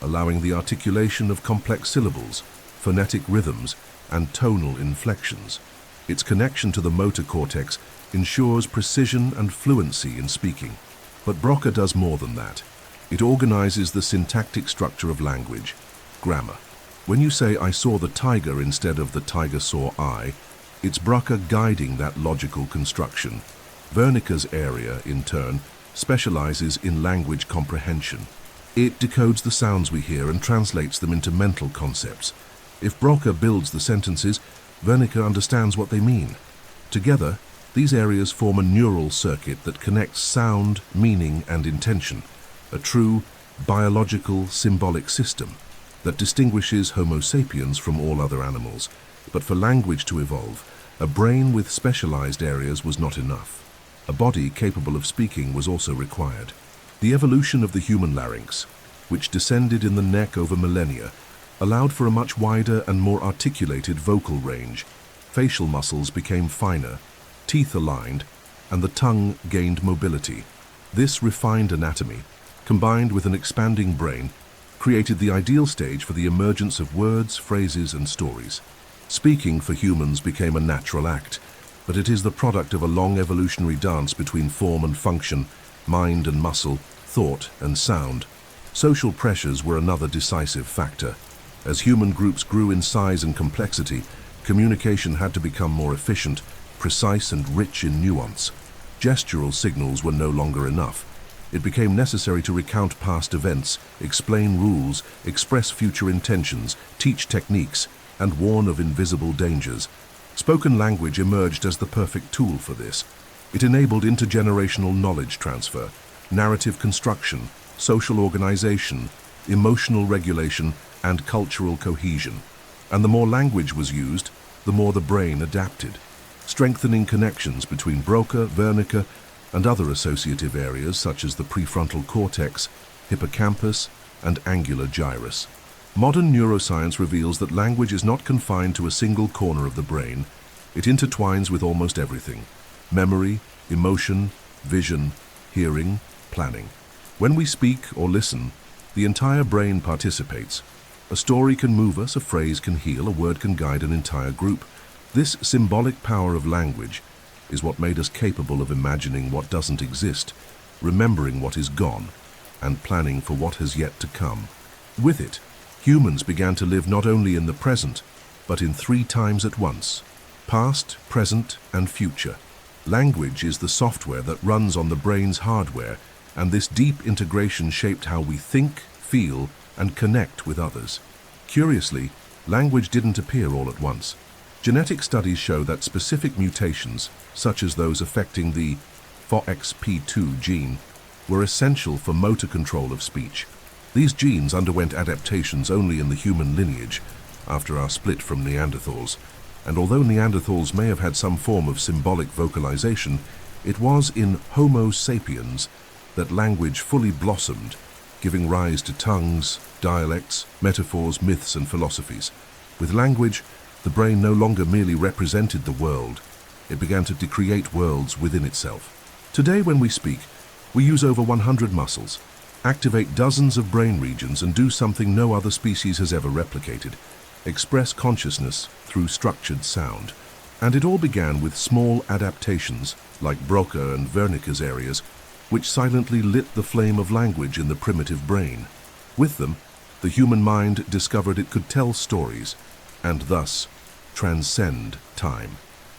allowing the articulation of complex syllables, phonetic rhythms, and tonal inflections. Its connection to the motor cortex ensures precision and fluency in speaking. But Broca does more than that. It organizes the syntactic structure of language, grammar. When you say, "I saw the tiger" instead of "the tiger saw I," it's Broca guiding that logical construction. Wernicke's area, in turn, specializes in language comprehension. It decodes the sounds we hear and translates them into mental concepts. If Broca builds the sentences, Wernicke understands what they mean. Together, these areas form a neural circuit that connects sound, meaning, and intention, a true biological symbolic system that distinguishes Homo sapiens from all other animals. But for language to evolve, a brain with specialized areas was not enough. A body capable of speaking was also required. The evolution of the human larynx, which descended in the neck over millennia, allowed for a much wider and more articulated vocal range. Facial muscles became finer, teeth aligned, and the tongue gained mobility. This refined anatomy, combined with an expanding brain, created the ideal stage for the emergence of words, phrases, and stories. Speaking for humans became a natural act, but it is the product of a long evolutionary dance between form and function, mind and muscle, thought and sound. Social pressures were another decisive factor. As human groups grew in size and complexity, communication had to become more efficient, precise, and rich in nuance. Gestural signals were no longer enough. It became necessary to recount past events, explain rules, express future intentions, teach techniques, and warn of invisible dangers. Spoken language emerged as the perfect tool for this. It enabled intergenerational knowledge transfer, narrative construction, social organization, emotional regulation, and cultural cohesion. And the more language was used, the more the brain adapted, strengthening connections between Broca, Wernicke, and other associative areas such as the prefrontal cortex, hippocampus, and angular gyrus. Modern neuroscience reveals that language is not confined to a single corner of the brain. It intertwines with almost everything: memory, emotion, vision, hearing, planning. When we speak or listen, the entire brain participates. A story can move us, a phrase can heal, a word can guide an entire group. This symbolic power of language is what made us capable of imagining what doesn't exist, remembering what is gone, and planning for what has yet to come. With it, humans began to live not only in the present, but in 3 times at once: past, present, and future. Language is the software that runs on the brain's hardware, and this deep integration shaped how we think, feel, and connect with others. Curiously, language didn't appear all at once. Genetic studies show that specific mutations, such as those affecting the FOXP2 gene, were essential for motor control of speech. These genes underwent adaptations only in the human lineage after our split from Neanderthals, and although Neanderthals may have had some form of symbolic vocalization, it was in Homo sapiens that language fully blossomed, giving rise to tongues, dialects, metaphors, myths, and philosophies. With language, the brain no longer merely represented the world, it began to create worlds within itself. Today, when we speak, we use over 100 muscles, activate dozens of brain regions, and do something no other species has ever replicated: express consciousness through structured sound. And it all began with small adaptations, like Broca and Wernicke's areas, which silently lit the flame of language in the primitive brain. With them, the human mind discovered it could tell stories, and thus transcend time.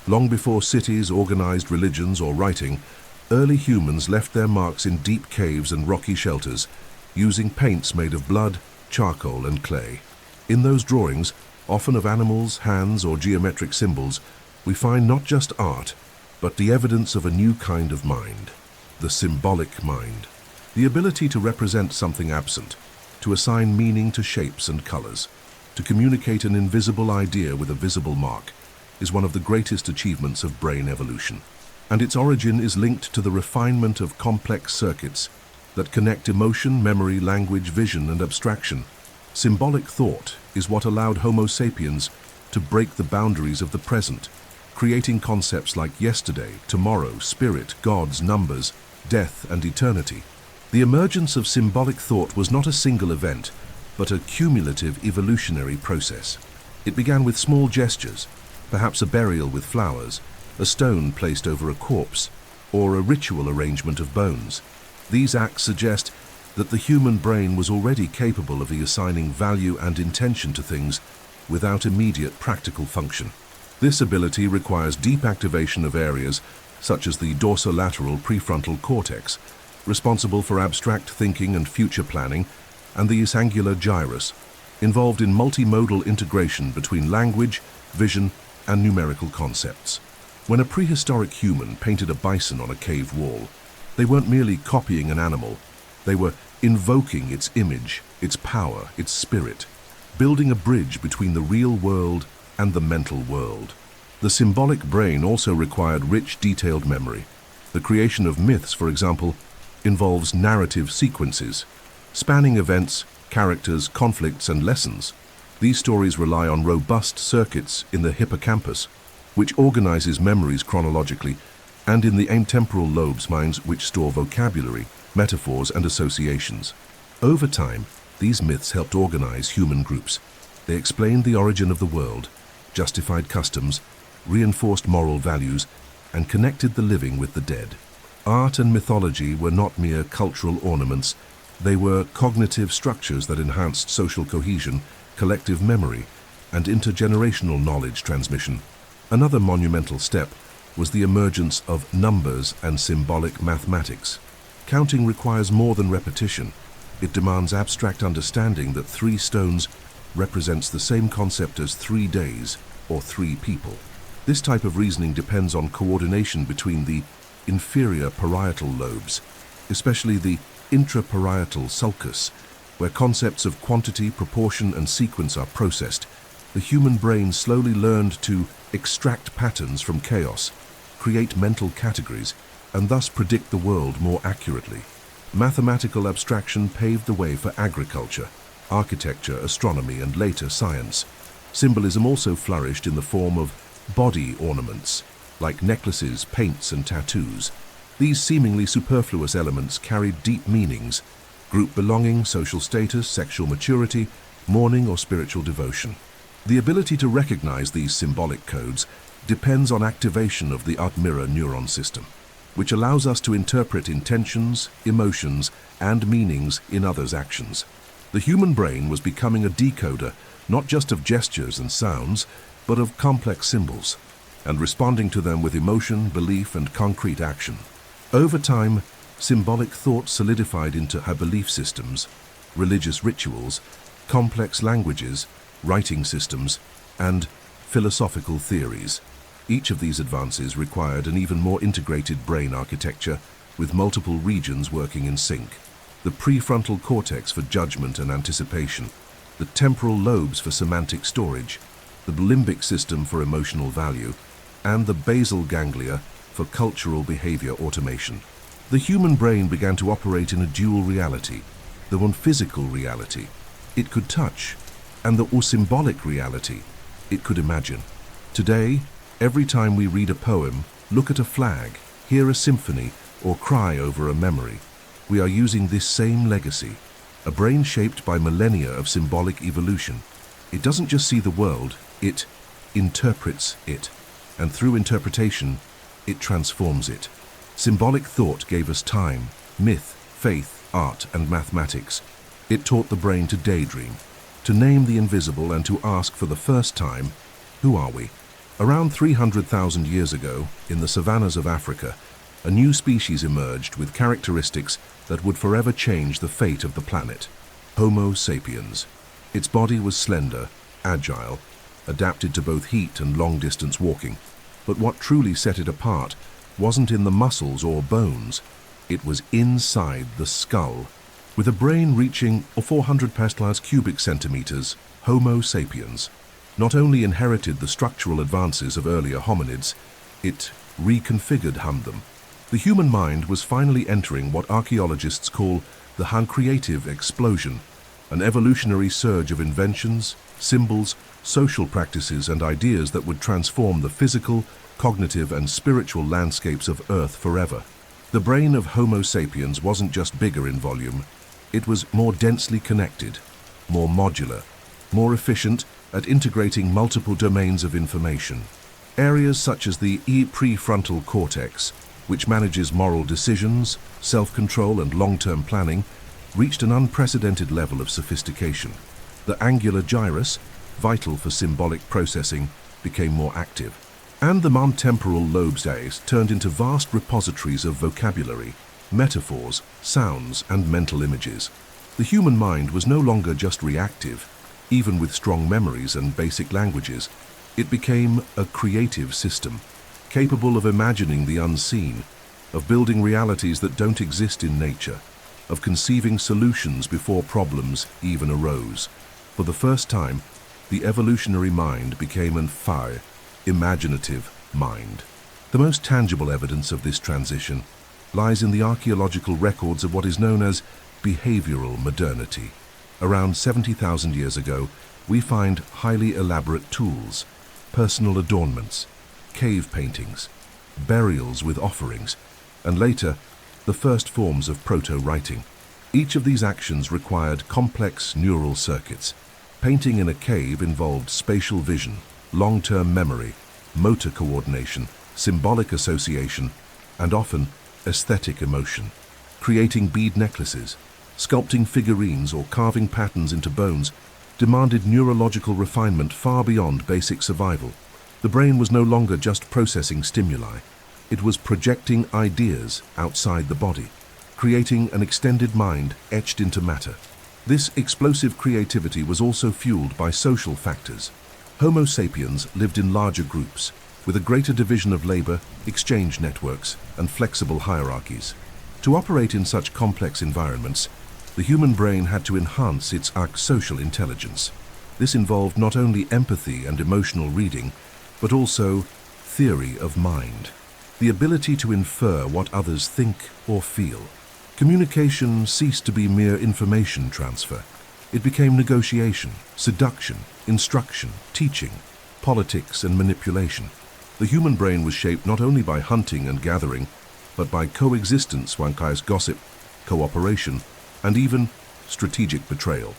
Long before cities, organized religions, or writing, early humans left their marks in deep caves and rocky shelters, using paints made of blood, charcoal, and clay. In those drawings, often of animals, hands, or geometric symbols, we find not just art, but the evidence of a new kind of mind: the symbolic mind. The ability to represent something absent, to assign meaning to shapes and colors, to communicate an invisible idea with a visible mark, is one of the greatest achievements of brain evolution. And its origin is linked to the refinement of complex circuits that connect emotion, memory, language, vision, and abstraction. Symbolic thought is what allowed Homo sapiens to break the boundaries of the present, creating concepts like yesterday, tomorrow, spirit, gods, numbers, death, and eternity. The emergence of symbolic thought was not a single event, but a cumulative evolutionary process. It began with small gestures, perhaps a burial with flowers, a stone placed over a corpse, or a ritual arrangement of bones. These acts suggest that the human brain was already capable of assigning value and intention to things without immediate practical function. This ability requires deep activation of areas such as the dorsolateral prefrontal cortex, responsible for abstract thinking and future planning, and the angular gyrus, involved in multimodal integration between language, vision, and numerical concepts. When a prehistoric human painted a bison on a cave wall, they weren't merely copying an animal, they were invoking its image, its power, its spirit, building a bridge between the real world and the mental world. The symbolic brain also required rich, detailed memory. The creation of myths, for example, involves narrative sequences, spanning events, characters, conflicts, and lessons. These stories rely on robust circuits in the hippocampus, which organizes memories chronologically, and in the temporal lobes minds, which store vocabulary, metaphors, and associations. Over time, these myths helped organize human groups. They explained the origin of the world, justified customs, reinforced moral values, and connected the living with the dead. Art and mythology were not mere cultural ornaments. They were cognitive structures that enhanced social cohesion, collective memory, and intergenerational knowledge transmission. Another monumental step was the emergence of numbers and symbolic mathematics. Counting requires more than repetition. It demands abstract understanding that 3 stones represents the same concept as 3 days or 3 people. This type of reasoning depends on coordination between the inferior parietal lobes, especially the intraparietal sulcus, where concepts of quantity, proportion, and sequence are processed. The human brain slowly learned to extract patterns from chaos, create mental categories, and thus predict the world more accurately. Mathematical abstraction paved the way for agriculture, architecture, astronomy, and later science. Symbolism also flourished in the form of body ornaments, like necklaces, paints, and tattoos. These seemingly superfluous elements carried deep meanings: group belonging, social status, sexual maturity, mourning, or spiritual devotion. The ability to recognize these symbolic codes depends on activation of the mirror neuron system, which allows us to interpret intentions, emotions, and meanings in others' actions. The human brain was becoming a decoder not just of gestures and sounds, but of complex symbols, and responding to them with emotion, belief, and concrete action. Over time, symbolic thought solidified into belief systems, religious rituals, complex languages, writing systems, and philosophical theories. Each of these advances required an even more integrated brain architecture, with multiple regions working in sync. The prefrontal cortex for judgment and anticipation, the temporal lobes for semantic storage, the limbic system for emotional value, and the basal ganglia for cultural behavior automation. The human brain began to operate in a dual reality: the one physical reality it could touch, and the symbolic reality it could imagine. Today, every time we read a poem, look at a flag, hear a symphony, or cry over a memory, we are using this same legacy, a brain shaped by millennia of symbolic evolution. It doesn't just see the world, it interprets it, and through interpretation, it transforms it. Symbolic thought gave us time, myth, faith, art, and mathematics. It taught the brain to daydream, to name the invisible, and to ask for the first time, who are we? Around 300,000 years ago, in the savannas of Africa, a new species emerged with characteristics that would forever change the fate of the planet: Homo sapiens. Its body was slender, agile, adapted to both heat and long-distance walking. But what truly set it apart wasn't in the muscles or bones, it was inside the skull. With a brain reaching 400 pascals cubic centimeters, Homo sapiens not only inherited the structural advances of earlier hominids, it reconfigured them. The human mind was finally entering what archaeologists call the creative explosion, an evolutionary surge of inventions, symbols, social practices, and ideas that would transform the physical, cognitive, and spiritual landscapes of Earth forever. The brain of Homo sapiens wasn't just bigger in volume, it was more densely connected, more modular, more efficient at integrating multiple domains of information. Areas such as the prefrontal cortex, which manages moral decisions, self-control and long-term planning, reached an unprecedented level of sophistication. The angular gyrus, vital for symbolic processing, became more active, and the temporal lobes turned into vast repositories of vocabulary, metaphors, sounds, and mental images. The human mind was no longer just reactive. Even with strong memories and basic languages, it became a creative system, capable of imagining the unseen, of building realities that don't exist in nature, of conceiving solutions before problems even arose. For the first time, the evolutionary mind became an imaginative mind. The most tangible evidence of this transition lies in the archaeological records of what is known as behavioral modernity. Around 70,000 years ago, we find highly elaborate tools, personal adornments, cave paintings, burials with offerings, and later, the first forms of proto-writing. Each of these actions required complex neural circuits. Painting in a cave involved spatial vision, long-term memory, motor coordination, symbolic association, and often aesthetic emotion. Creating bead necklaces, sculpting figurines, or carving patterns into bones demanded neurological refinement far beyond basic survival. The brain was no longer just processing stimuli. It was projecting ideas outside the body, creating an extended mind etched into matter. This explosive creativity was also fueled by social factors. Homo sapiens lived in larger groups, with a greater division of labor, exchange networks, and flexible hierarchies. To operate in such complex environments, the human brain had to enhance its social intelligence. This involved not only empathy and emotional reading, but also theory of mind, the ability to infer what others think or feel. Communication ceased to be mere information transfer. It became negotiation, seduction, instruction, teaching, politics, and manipulation. The human brain was shaped not only by hunting and gathering, but by coexistence, gossip, cooperation, and even strategic betrayal.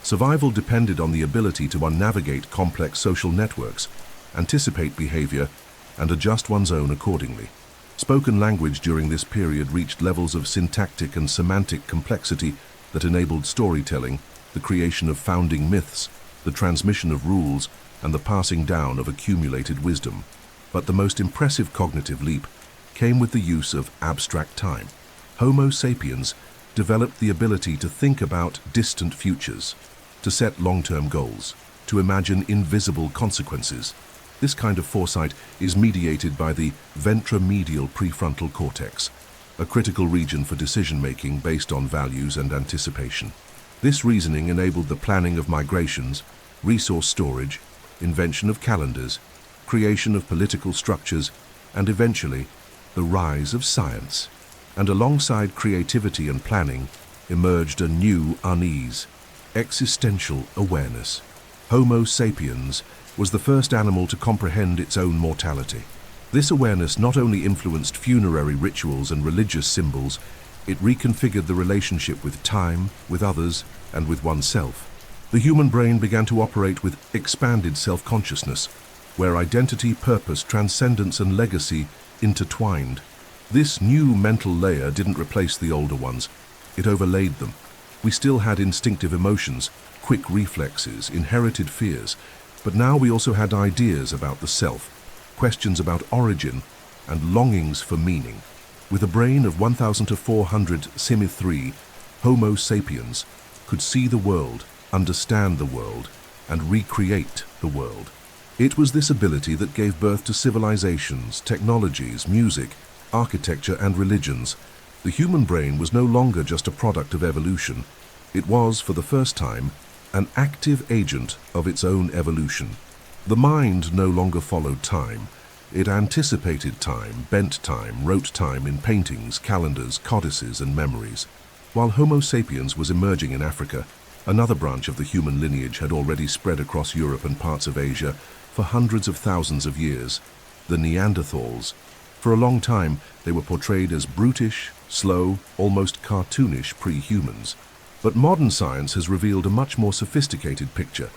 Survival depended on the ability to navigate complex social networks, anticipate behavior, and adjust one's own accordingly. Spoken language during this period reached levels of syntactic and semantic complexity that enabled storytelling, the creation of founding myths, the transmission of rules, and the passing down of accumulated wisdom. But the most impressive cognitive leap came with the use of abstract time. Homo sapiens developed the ability to think about distant futures, to set long-term goals, to imagine invisible consequences. This kind of foresight is mediated by the ventromedial prefrontal cortex, a critical region for decision-making based on values and anticipation. This reasoning enabled the planning of migrations, resource storage, invention of calendars, creation of political structures, and eventually, the rise of science. And alongside creativity and planning emerged a new unease, existential awareness. Homo sapiens was the first animal to comprehend its own mortality. This awareness not only influenced funerary rituals and religious symbols, it reconfigured the relationship with time, with others, and with oneself. The human brain began to operate with expanded self-consciousness, where identity, purpose, transcendence, and legacy intertwined. This new mental layer didn't replace the older ones, it overlaid them. We still had instinctive emotions, quick reflexes, inherited fears, but now we also had ideas about the self, questions about origin, and longings for meaning. With a brain of 1,400 Simi3, Homo sapiens could see the world, understand the world, and recreate the world. It was this ability that gave birth to civilizations, technologies, music, architecture, and religions. The human brain was no longer just a product of evolution. It was, for the first time, an active agent of its own evolution. The mind no longer followed time. It anticipated time, bent time, wrote time in paintings, calendars, codices, and memories. While Homo sapiens was emerging in Africa, another branch of the human lineage had already spread across Europe and parts of Asia for hundreds of thousands of years, the Neanderthals. For a long time, they were portrayed as brutish, slow, almost cartoonish pre-humans. But modern science has revealed a much more sophisticated picture.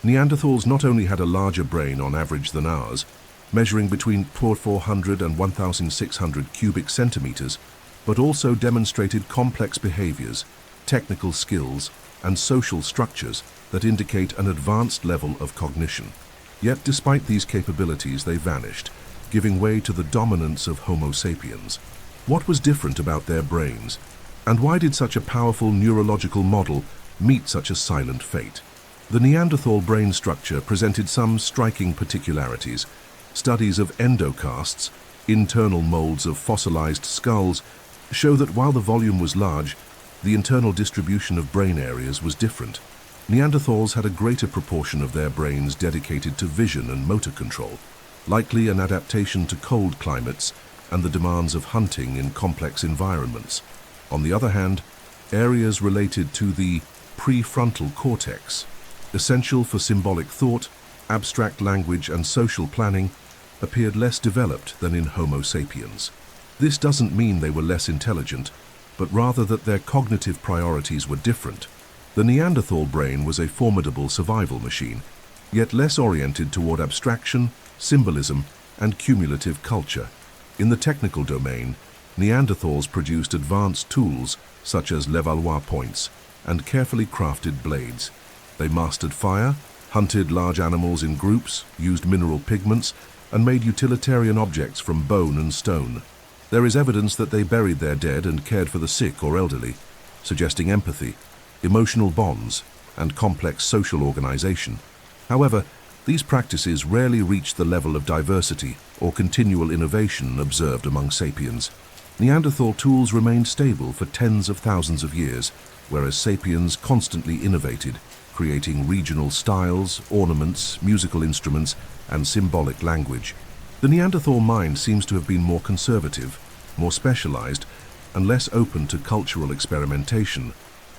Neanderthals not only had a larger brain on average than ours, measuring between 400 and 1,600 cubic centimeters, but also demonstrated complex behaviors, technical skills, and social structures that indicate an advanced level of cognition. Yet despite these capabilities, they vanished, giving way to the dominance of Homo sapiens. What was different about their brains? And why did such a powerful neurological model meet such a silent fate? The Neanderthal brain structure presented some striking particularities. Studies of endocasts, internal molds of fossilized skulls, show that while the volume was large, the internal distribution of brain areas was different. Neanderthals had a greater proportion of their brains dedicated to vision and motor control, likely an adaptation to cold climates and the demands of hunting in complex environments. On the other hand, areas related to the prefrontal cortex, essential for symbolic thought, abstract language, and social planning, appeared less developed than in Homo sapiens. This doesn't mean they were less intelligent, but rather that their cognitive priorities were different. The Neanderthal brain was a formidable survival machine, yet less oriented toward abstraction, symbolism, and cumulative culture. In the technical domain, Neanderthals produced advanced tools such as Levallois points and carefully crafted blades. They mastered fire, hunted large animals in groups, used mineral pigments, and made utilitarian objects from bone and stone. There is evidence that they buried their dead and cared for the sick or elderly, suggesting empathy, emotional bonds, and complex social organization. However, these practices rarely reached the level of diversity or continual innovation observed among sapiens. Neanderthal tools remained stable for tens of thousands of years, whereas sapiens constantly innovated, creating regional styles, ornaments, musical instruments, and symbolic language. The Neanderthal mind seems to have been more conservative, more specialized, and less open to cultural experimentation.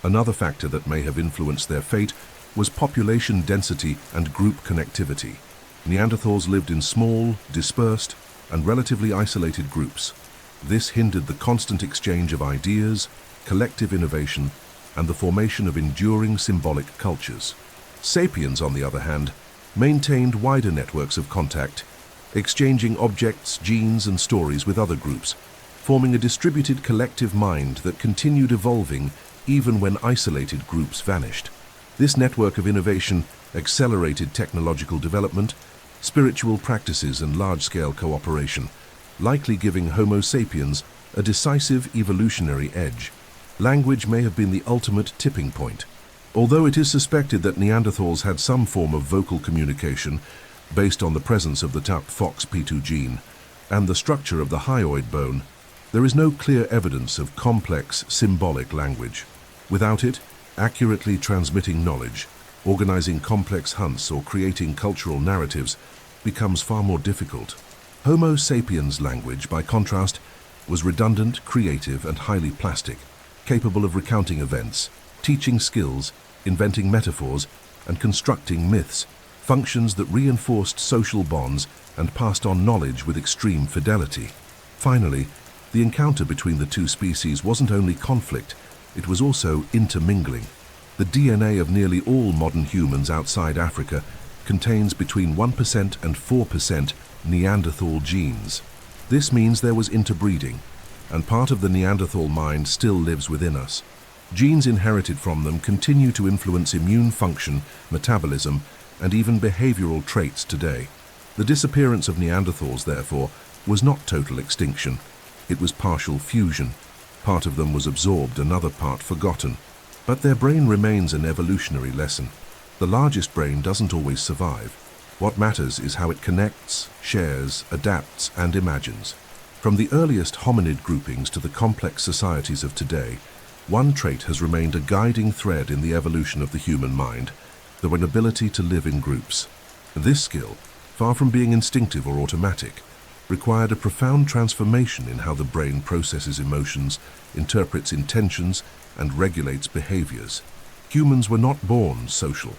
Another factor that may have influenced their fate was population density and group connectivity. Neanderthals lived in small, dispersed, and relatively isolated groups. This hindered the constant exchange of ideas, collective innovation, and the formation of enduring symbolic cultures. Sapiens, on the other hand, maintained wider networks of contact, exchanging objects, genes, and stories with other groups, forming a distributed collective mind that continued evolving even when isolated groups vanished. This network of innovation accelerated technological development, spiritual practices, and large-scale cooperation, likely giving Homo sapiens a decisive evolutionary edge. Language may have been the ultimate tipping point. Although it is suspected that Neanderthals had some form of vocal communication based on the presence of the TAP-FOXP2 gene and the structure of the hyoid bone, there is no clear evidence of complex symbolic language. Without it, accurately transmitting knowledge, organizing complex hunts, or creating cultural narratives becomes far more difficult. Homo sapiens' language, by contrast, was redundant, creative, and highly plastic, capable of recounting events, teaching skills, inventing metaphors, and constructing myths, functions that reinforced social bonds and passed on knowledge with extreme fidelity. Finally, the encounter between the two species wasn't only conflict, it was also intermingling. The DNA of nearly all modern humans outside Africa contains between 1% and 4% Neanderthal genes. This means there was interbreeding, and part of the Neanderthal mind still lives within us. Genes inherited from them continue to influence immune function, metabolism, and even behavioral traits today. The disappearance of Neanderthals, therefore, was not total extinction. It was partial fusion. Part of them was absorbed, another part forgotten. But their brain remains an evolutionary lesson. The largest brain doesn't always survive. What matters is how it connects, shares, adapts, and imagines. From the earliest hominid groupings to the complex societies of today, one trait has remained a guiding thread in the evolution of the human mind: the ability to live in groups. This skill, far from being instinctive or automatic, required a profound transformation in how the brain processes emotions, interprets intentions, and regulates behaviors. Humans were not born social.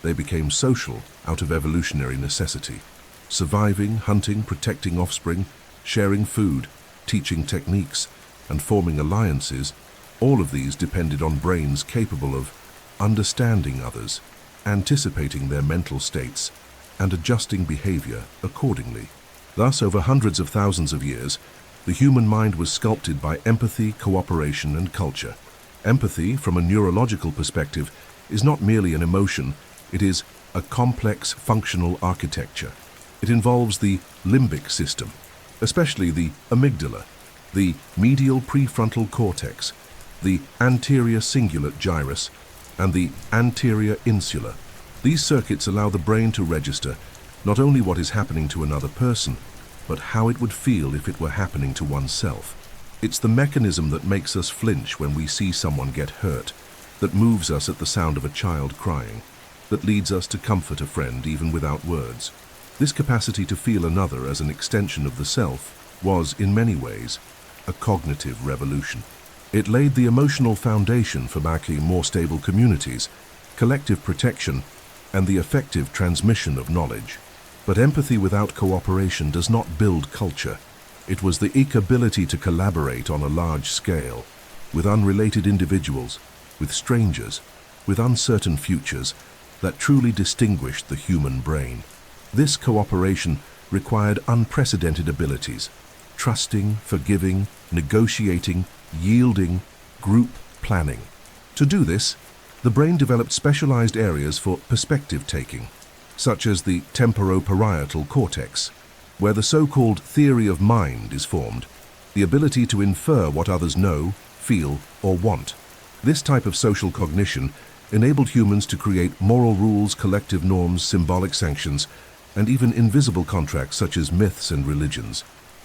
They became social out of evolutionary necessity. Surviving, hunting, protecting offspring, sharing food, teaching techniques, and forming alliances, all of these depended on brains capable of understanding others, anticipating their mental states, and adjusting behavior accordingly. Thus, over hundreds of thousands of years, the human mind was sculpted by empathy, cooperation, and culture. Empathy, from a neurological perspective, is not merely an emotion, it is a complex functional architecture. It involves the limbic system, especially the amygdala, the medial prefrontal cortex, the anterior cingulate gyrus, and the anterior insula. These circuits allow the brain to register not only what is happening to another person, but how it would feel if it were happening to oneself. It's the mechanism that makes us flinch when we see someone get hurt, that moves us at the sound of a child crying, that leads us to comfort a friend even without words. This capacity to feel another as an extension of the self was, in many ways, a cognitive revolution. It laid the emotional foundation for making more stable communities, collective protection, and the effective transmission of knowledge. But empathy without cooperation does not build culture. It was the ability to collaborate on a large scale, with unrelated individuals, with strangers, with uncertain futures, that truly distinguished the human brain. This cooperation required unprecedented abilities: trusting, forgiving, negotiating, yielding, group planning. To do this, the brain developed specialized areas for perspective taking, such as the temporoparietal cortex, where the so-called theory of mind is formed, the ability to infer what others know, feel, or want. This type of social cognition enabled humans to create moral rules, collective norms, symbolic sanctions, and even invisible contracts such as myths and religions.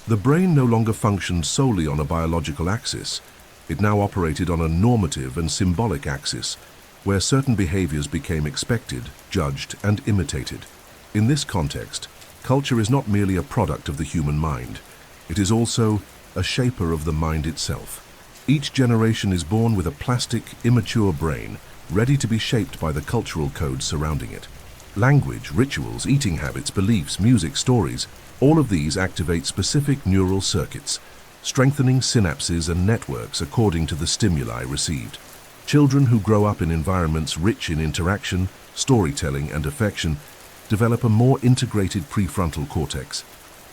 The brain no longer functioned solely on a biological axis. It now operated on a normative and symbolic axis, where certain behaviors became expected, judged, and imitated. In this context, culture is not merely a product of the human mind. It is also a shaper of the mind itself. Each generation is born with a plastic, immature brain, ready to be shaped by the cultural codes surrounding it. Language, rituals, eating habits, beliefs, music, stories, all of these activate specific neural circuits, strengthening synapses and networks according to the stimuli received. Children who grow up in environments rich in interaction, storytelling, and affection develop a more integrated prefrontal cortex,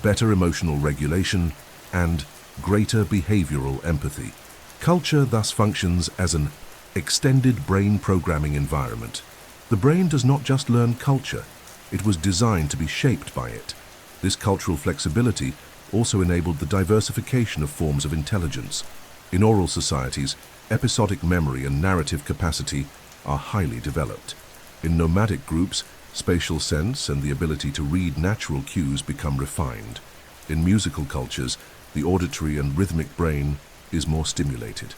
better emotional regulation, and greater behavioral empathy. Culture thus functions as an extended brain programming environment. The brain does not just learn culture, it was designed to be shaped by it. This cultural flexibility also enabled the diversification of forms of intelligence. In oral societies, episodic memory and narrative capacity are highly developed. In nomadic groups, spatial sense and the ability to read natural cues become refined. In musical cultures, the auditory and rhythmic brain is more stimulated.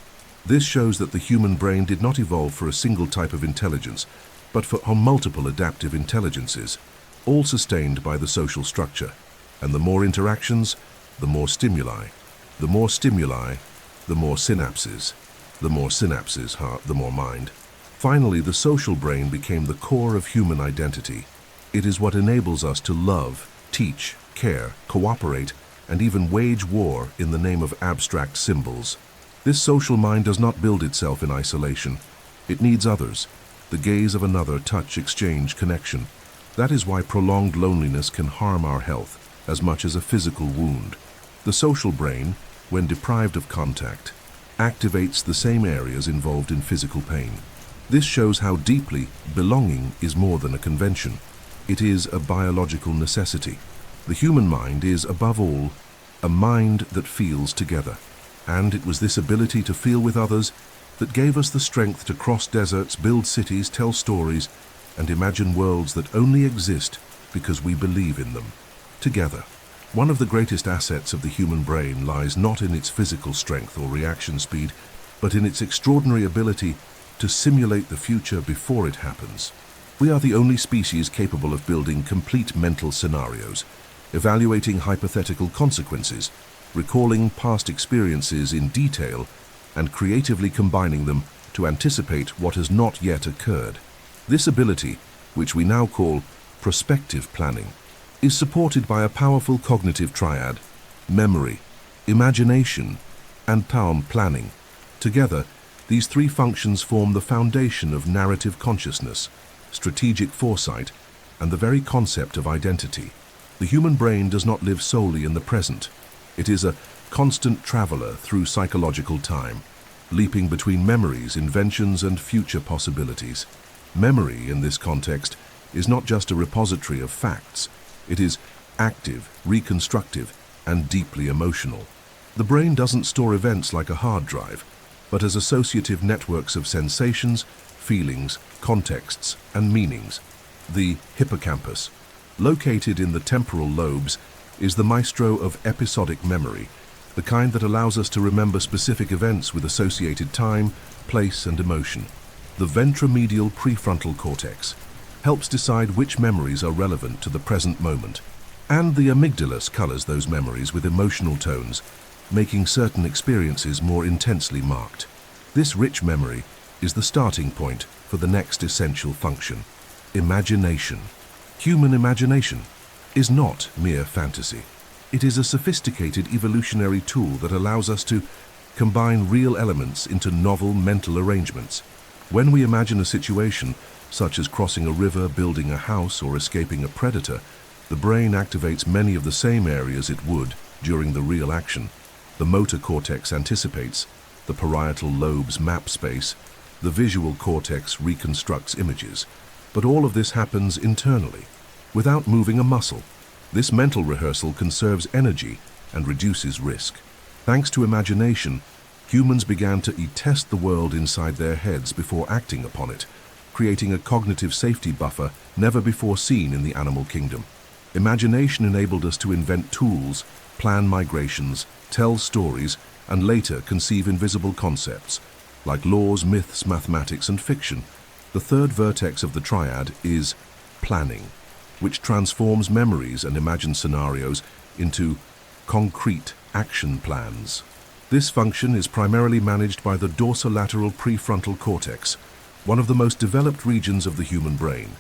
This shows that the human brain did not evolve for a single type of intelligence, but for multiple adaptive intelligences, all sustained by the social structure. And the more interactions, the more stimuli. The more stimuli, the more synapses. The more synapses, heart, the more mind. Finally, the social brain became the core of human identity. It is what enables us to love, teach, care, cooperate, and even wage war in the name of abstract symbols. This social mind does not build itself in isolation. It needs others, the gaze of another, touch, exchange, connection. That is why prolonged loneliness can harm our health as much as a physical wound. The social brain, when deprived of contact, activates the same areas involved in physical pain. This shows how deeply belonging is more than a convention. It is a biological necessity. The human mind is, above all, a mind that feels together. And it was this ability to feel with others that gave us the strength to cross deserts, build cities, tell stories, and imagine worlds that only exist because we believe in them. Together. One of the greatest assets of the human brain lies not in its physical strength or reaction speed, but in its extraordinary ability to simulate the future before it happens. We are the only species capable of building complete mental scenarios, evaluating hypothetical consequences, recalling past experiences in detail, and creatively combining them to anticipate what has not yet occurred. This ability, which we now call prospective planning, is supported by a powerful cognitive triad: memory, imagination, and palm planning. Together, these three functions form the foundation of narrative consciousness, strategic foresight, and the very concept of identity. The human brain does not live solely in the present. It is a constant traveler through psychological time, leaping between memories, inventions, and future possibilities. Memory, in this context, is not just a repository of facts. It is active, reconstructive, and deeply emotional. The brain doesn't store events like a hard drive, but as associative networks of sensations, feelings, contexts, and meanings. The hippocampus, located in the temporal lobes, is the maestro of episodic memory, the kind that allows us to remember specific events with associated time, place, and emotion. The ventromedial prefrontal cortex helps decide which memories are relevant to the present moment, and the amygdala colors those memories with emotional tones, making certain experiences more intensely marked. This rich memory is the starting point for the next essential function: imagination. Human imagination is not mere fantasy. It is a sophisticated evolutionary tool that allows us to combine real elements into novel mental arrangements. When we imagine a situation, such as crossing a river, building a house, or escaping a predator, the brain activates many of the same areas it would during the real action. The motor cortex anticipates, the parietal lobes map space, the visual cortex reconstructs images. But all of this happens internally, without moving a muscle. This mental rehearsal conserves energy and reduces risk. Thanks to imagination, humans began to test the world inside their heads before acting upon it, creating a cognitive safety buffer never before seen in the animal kingdom. Imagination enabled us to invent tools, plan migrations, tell stories, and later conceive invisible concepts, like laws, myths, mathematics, and fiction. The third vertex of the triad is planning, which transforms memories and imagined scenarios into concrete action plans. This function is primarily managed by the dorsolateral prefrontal cortex, one of the most developed regions of the human brain.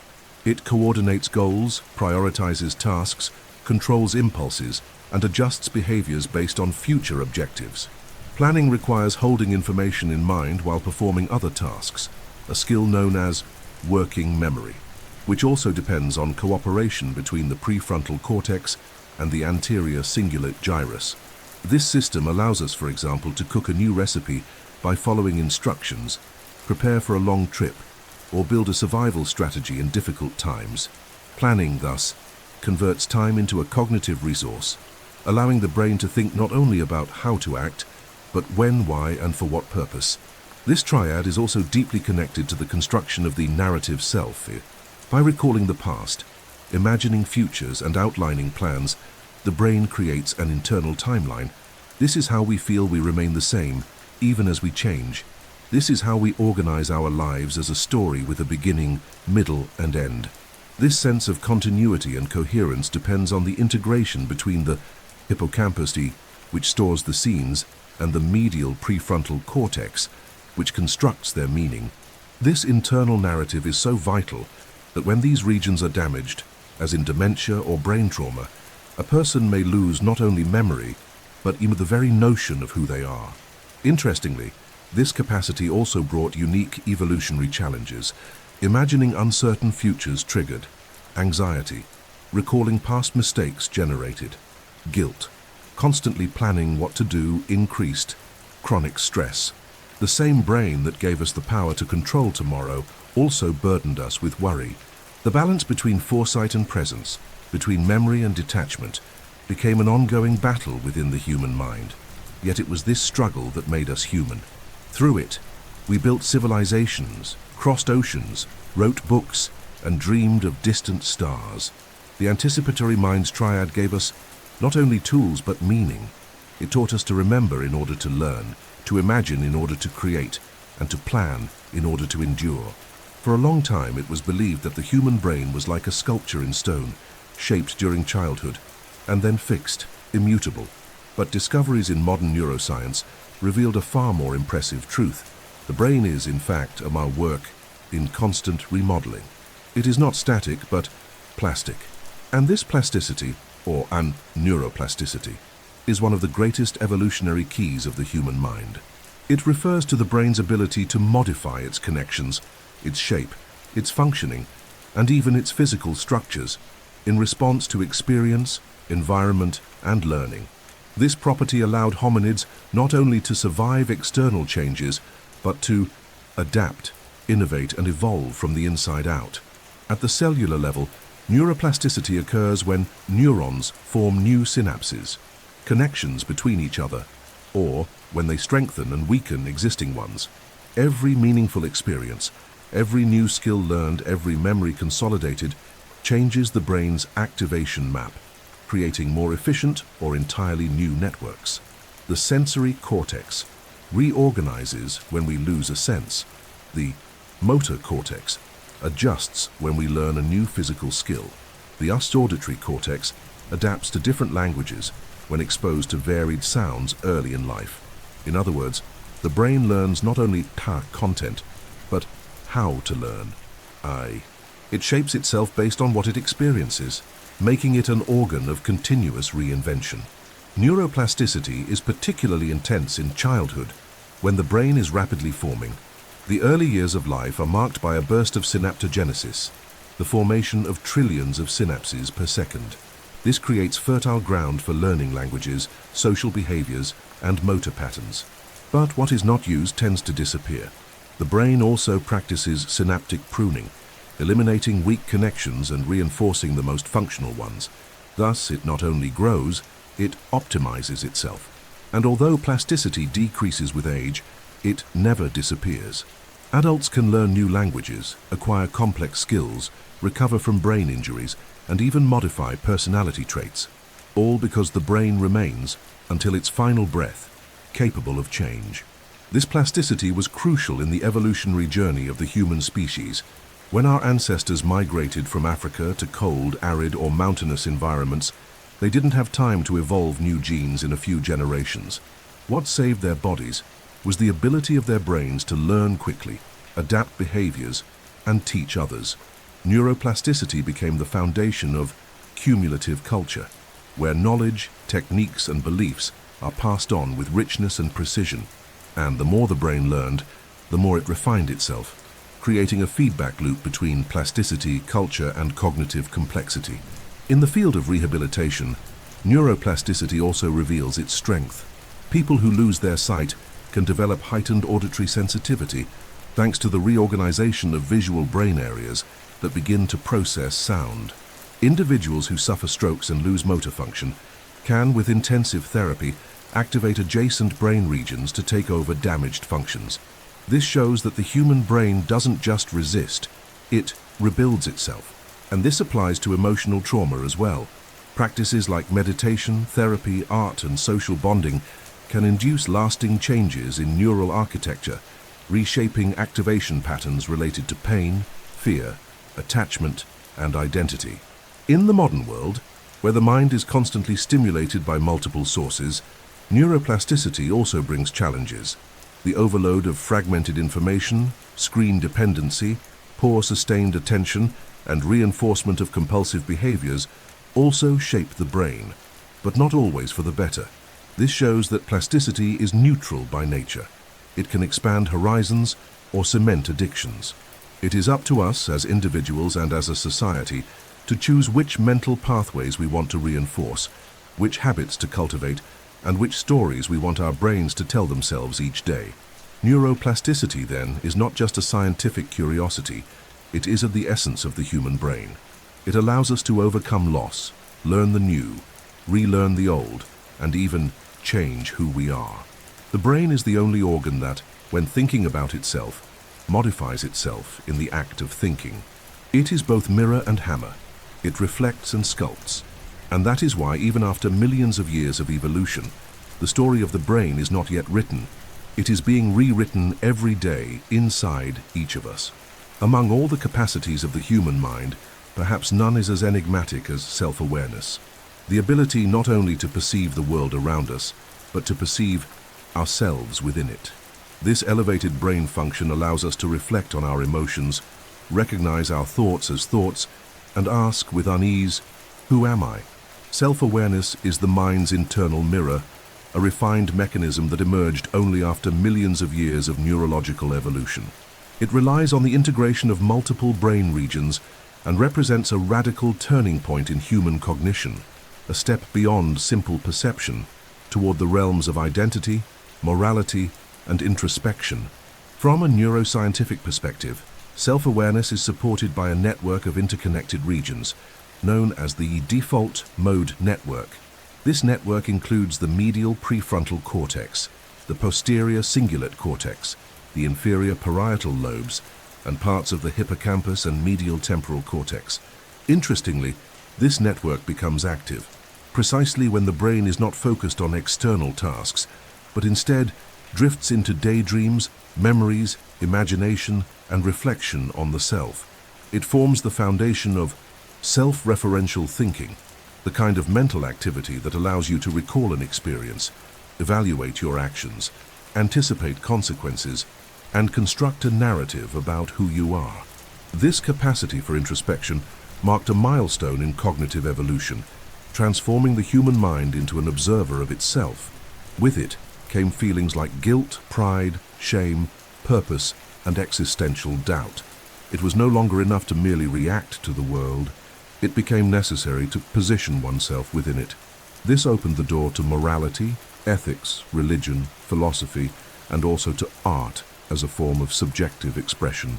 It coordinates goals, prioritizes tasks, controls impulses, and adjusts behaviors based on future objectives. Planning requires holding information in mind while performing other tasks, a skill known as working memory, which also depends on cooperation between the prefrontal cortex and the anterior cingulate gyrus. This system allows us, for example, to cook a new recipe by following instructions, prepare for a long trip, or build a survival strategy in difficult times. Planning, thus, converts time into a cognitive resource, allowing the brain to think not only about how to act, but when, why, and for what purpose. This triad is also deeply connected to the construction of the narrative self. By recalling the past, imagining futures, and outlining plans, the brain creates an internal timeline. This is how we feel we remain the same, even as we change. This is how we organize our lives as a story with a beginning, middle, and end. This sense of continuity and coherence depends on the integration between the hippocampus, which stores the scenes, and the medial prefrontal cortex, which constructs their meaning. This internal narrative is so vital that when these regions are damaged, as in dementia or brain trauma, a person may lose not only memory, but even the very notion of who they are. Interestingly, this capacity also brought unique evolutionary challenges. Imagining uncertain futures triggered anxiety, recalling past mistakes generated guilt, constantly planning what to do increased chronic stress. The same brain that gave us the power to control tomorrow also burdened us with worry. The balance between foresight and presence, between memory and detachment, became an ongoing battle within the human mind. Yet it was this struggle that made us human. Through it, we built civilizations, crossed oceans, wrote books, and dreamed of distant stars. The anticipatory mind's triad gave us not only tools but meaning. It taught us to remember in order to learn, to imagine in order to create, and to plan in order to endure. For a long time, it was believed that the human brain was like a sculpture in stone, shaped during childhood, and then fixed, immutable. But discoveries in modern neuroscience revealed a far more impressive truth. The brain is, in fact, a work in constant remodeling. It is not static, but plastic. And this plasticity, or neuroplasticity, is one of the greatest evolutionary keys of the human mind. It refers to the brain's ability to modify its connections, its shape, its functioning, and even its physical structures, in response to experience, environment, and learning. This property allowed hominids not only to survive external changes, but to adapt, innovate, and evolve from the inside out. At the cellular level, neuroplasticity occurs when neurons form new synapses, connections between each other, or when they strengthen and weaken existing ones. Every meaningful experience, every new skill learned, every memory consolidated, changes the brain's activation map, creating more efficient or entirely new networks. The sensory cortex reorganizes when we lose a sense. The motor cortex adjusts when we learn a new physical skill. The auditory cortex adapts to different languages when exposed to varied sounds early in life. In other words, the brain learns not only content, but how to learn. It shapes itself based on what it experiences, making it an organ of continuous reinvention. Neuroplasticity is particularly intense in childhood, when the brain is rapidly forming. The early years of life are marked by a burst of synaptogenesis, the formation of trillions of synapses per second. This creates fertile ground for learning languages, social behaviors, and motor patterns. But what is not used tends to disappear. The brain also practices synaptic pruning, eliminating weak connections and reinforcing the most functional ones. Thus, it not only grows, it optimizes itself. And although plasticity decreases with age, it never disappears. Adults can learn new languages, acquire complex skills, recover from brain injuries, and even modify personality traits, all because the brain remains, until its final breath, capable of change. This plasticity was crucial in the evolutionary journey of the human species. When our ancestors migrated from Africa to cold, arid, or mountainous environments, they didn't have time to evolve new genes in a few generations. What saved their bodies was the ability of their brains to learn quickly, adapt behaviors, and teach others. Neuroplasticity became the foundation of cumulative culture, where knowledge, techniques, and beliefs are passed on with richness and precision. And the more the brain learned, the more it refined itself, creating a feedback loop between plasticity, culture, and cognitive complexity. In the field of rehabilitation, neuroplasticity also reveals its strength. People who lose their sight can develop heightened auditory sensitivity thanks to the reorganization of visual brain areas that begin to process sound. Individuals who suffer strokes and lose motor function can, with intensive therapy, activate adjacent brain regions to take over damaged functions. This shows that the human brain doesn't just resist, it rebuilds itself. And this applies to emotional trauma as well. Practices like meditation, therapy, art, and social bonding can induce lasting changes in neural architecture, reshaping activation patterns related to pain, fear, attachment, and identity. In the modern world, where the mind is constantly stimulated by multiple sources, neuroplasticity also brings challenges. The overload of fragmented information, screen dependency, poor sustained attention, and reinforcement of compulsive behaviors also shape the brain, but not always for the better. This shows that plasticity is neutral by nature. It can expand horizons or cement addictions. It is up to us as individuals and as a society to choose which mental pathways we want to reinforce, which habits to cultivate, and which stories we want our brains to tell themselves each day. Neuroplasticity, then, is not just a scientific curiosity, it is of the essence of the human brain. It allows us to overcome loss, learn the new, relearn the old, and even change who we are. The brain is the only organ that, when thinking about itself, modifies itself in the act of thinking. It is both mirror and hammer. It reflects and sculpts. And that is why, even after millions of years of evolution, the story of the brain is not yet written. It is being rewritten every day inside each of us. Among all the capacities of the human mind, perhaps none is as enigmatic as self-awareness. The ability not only to perceive the world around us, but to perceive ourselves within it. This elevated brain function allows us to reflect on our emotions, recognize our thoughts as thoughts, and ask with unease, who am I? Self-awareness is the mind's internal mirror, a refined mechanism that emerged only after millions of years of neurological evolution. It relies on the integration of multiple brain regions and represents a radical turning point in human cognition, a step beyond simple perception toward the realms of identity, morality, and introspection. From a neuroscientific perspective, self-awareness is supported by a network of interconnected regions, known as the default mode network. This network includes the medial prefrontal cortex, the posterior cingulate cortex, the inferior parietal lobes, and parts of the hippocampus and medial temporal cortex. Interestingly, this network becomes active precisely when the brain is not focused on external tasks, but instead drifts into daydreams, memories, imagination, and reflection on the self. It forms the foundation of self-referential thinking, the kind of mental activity that allows you to recall an experience, evaluate your actions, anticipate consequences, and construct a narrative about who you are. This capacity for introspection marked a milestone in cognitive evolution, transforming the human mind into an observer of itself. With it came feelings like guilt, pride, shame, purpose, and existential doubt. It was no longer enough to merely react to the world. It became necessary to position oneself within it. This opened the door to morality, ethics, religion, philosophy, and also to art as a form of subjective expression.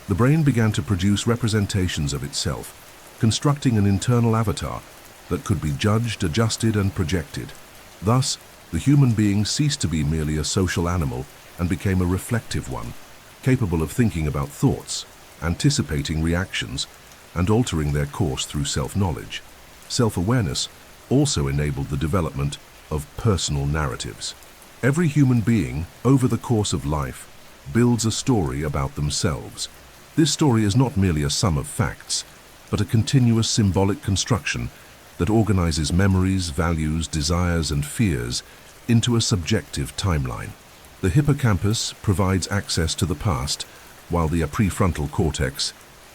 The brain began to produce representations of itself, constructing an internal avatar that could be judged, adjusted, and projected. Thus, the human being ceased to be merely a social animal and became a reflective one, capable of thinking about thoughts, anticipating reactions, and altering their course through self-knowledge. Self-awareness also enabled the development of personal narratives. Every human being, over the course of life, builds a story about themselves. This story is not merely a sum of facts, but a continuous symbolic construction that organizes memories, values, desires, and fears into a subjective timeline. The hippocampus provides access to the past, while the prefrontal cortex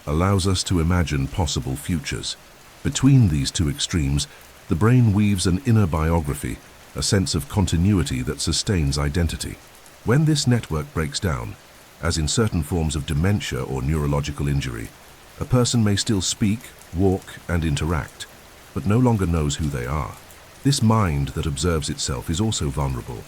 allows us to imagine possible futures. Between these two extremes, the brain weaves an inner biography, a sense of continuity that sustains identity. When this network breaks down, as in certain forms of dementia or neurological injury, a person may still speak, walk, and interact, but no longer knows who they are. This mind that observes itself is also vulnerable.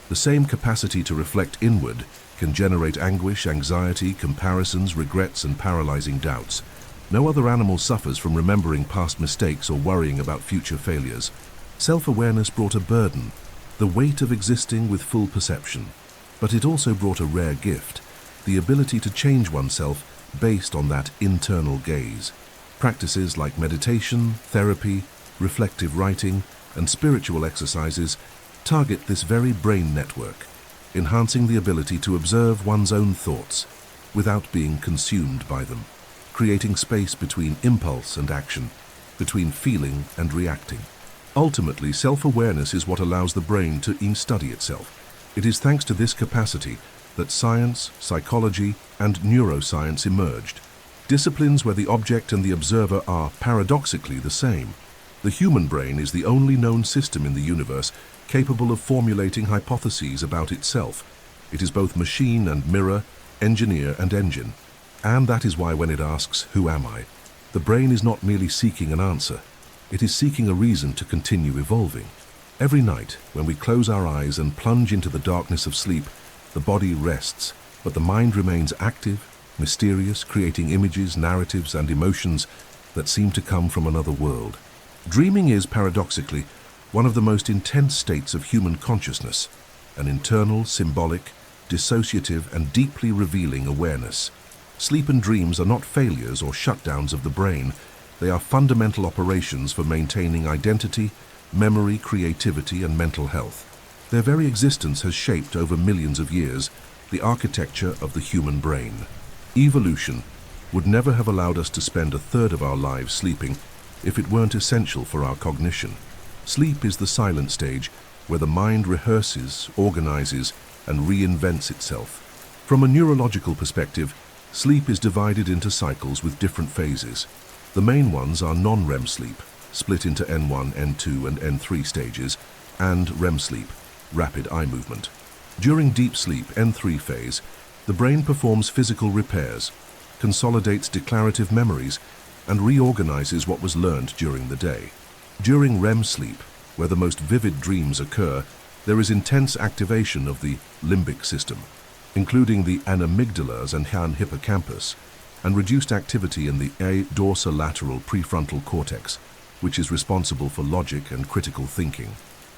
The same capacity to reflect inward can generate anguish, anxiety, comparisons, regrets, and paralyzing doubts. No other animal suffers from remembering past mistakes or worrying about future failures. Self-awareness brought a burden, the weight of existing with full perception. But it also brought a rare gift, the ability to change oneself based on that internal gaze. Practices like meditation, therapy, reflective writing, and spiritual exercises target this very brain network, enhancing the ability to observe one's own thoughts without being consumed by them, creating space between impulse and action, between feeling and reacting. Ultimately, self-awareness is what allows the brain to study itself. It is thanks to this capacity that science, psychology, and neuroscience emerged, disciplines where the object and the observer are paradoxically the same. The human brain is the only known system in the universe capable of formulating hypotheses about itself. It is both machine and mirror, engineer and engine. And that is why when it asks, "Who am I?" the brain is not merely seeking an answer. It is seeking a reason to continue evolving. Every night, when we close our eyes and plunge into the darkness of sleep, the body rests, but the mind remains active, mysterious, creating images, narratives, and emotions that seem to come from another world. Dreaming is, paradoxically, one of the most intense states of human consciousness, an internal, symbolic, dissociative, and deeply revealing awareness. Sleep and dreams are not failures or shutdowns of the brain. They are fundamental operations for maintaining identity, memory, creativity, and mental health. Their very existence has shaped, over millions of years, the architecture of the human brain. Evolution would never have allowed us to spend a third of our lives sleeping if it weren't essential for our cognition. Sleep is the silent stage where the mind rehearses, organizes, and reinvents itself. From a neurological perspective, sleep is divided into cycles with different phases. The main ones are non-REM sleep, split into N1, N2, and N3 stages, and REM sleep, rapid eye movement. During deep sleep, N3 phase, the brain performs physical repairs, consolidates declarative memories, and reorganizes what was learned during the day. During REM sleep, where the most vivid dreams occur, there is intense activation of the limbic system, including the amygdalas and hippocampus, and reduced activity in the dorsolateral prefrontal cortex, which is responsible for logic and critical thinking.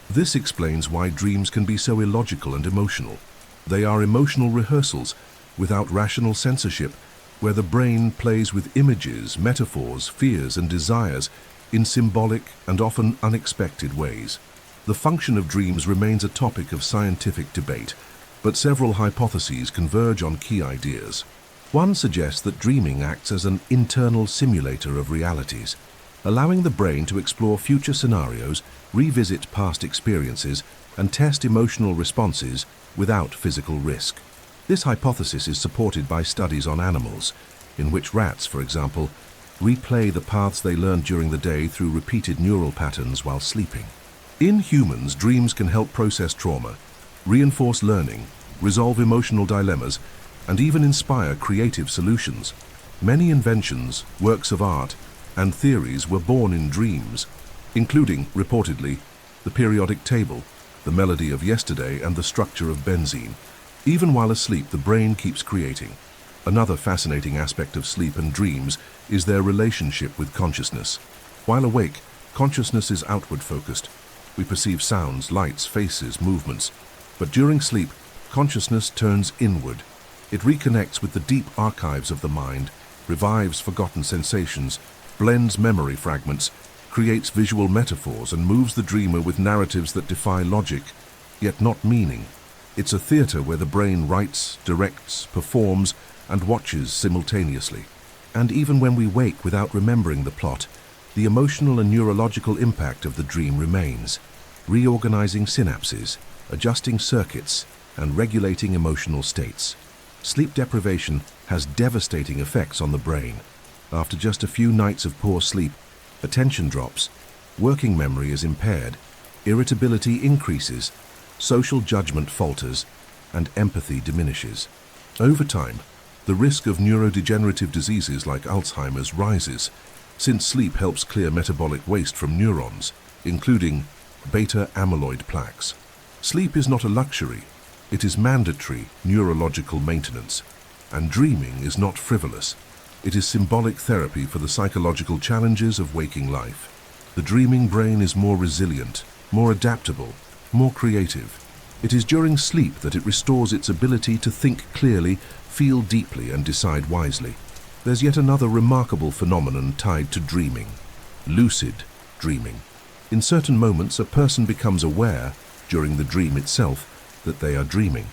This explains why dreams can be so illogical and emotional. They are emotional rehearsals without rational censorship, where the brain plays with images, metaphors, fears, and desires in symbolic and often unexpected ways. The function of dreams remains a topic of scientific debate, but several hypotheses converge on key ideas. One suggests that dreaming acts as an internal simulator of realities, allowing the brain to explore future scenarios, revisit past experiences, and test emotional responses without physical risk. This hypothesis is supported by studies on animals, in which rats, for example, replay the paths they learned during the day through repeated neural patterns while sleeping. In humans, dreams can help process trauma, reinforce learning, resolve emotional dilemmas, and even inspire creative solutions. Many inventions, works of art, and theories were born in dreams, including, reportedly, the periodic table, the melody of yesterday, and the structure of benzene. Even while asleep, the brain keeps creating. Another fascinating aspect of sleep and dreams is their relationship with consciousness. While awake, consciousness is outward-focused. We perceive sounds, lights, faces, movements. But during sleep, consciousness turns inward. It reconnects with the deep archives of the mind, revives forgotten sensations, blends memory fragments, creates visual metaphors, and moves the dreamer with narratives that defy logic, yet not meaning. It's a theater where the brain writes, directs, performs, and watches simultaneously. And even when we wake without remembering the plot, the emotional and neurological impact of the dream remains, reorganizing synapses, adjusting circuits, and regulating emotional states. Sleep deprivation has devastating effects on the brain. After just a few nights of poor sleep, attention drops, working memory is impaired, irritability increases, social judgment falters, and empathy diminishes. Over time, the risk of neurodegenerative diseases like Alzheimer's rises, since sleep helps clear metabolic waste from neurons, including beta amyloid plaques. Sleep is not a luxury, it is mandatory neurological maintenance. And dreaming is not frivolous. It is symbolic therapy for the psychological challenges of waking life. The dreaming brain is more resilient, more adaptable, more creative. It is during sleep that it restores its ability to think clearly, feel deeply, and decide wisely. There's yet another remarkable phenomenon tied to dreaming: lucid dreaming. In certain moments, a person becomes aware, during the dream itself, that they are dreaming.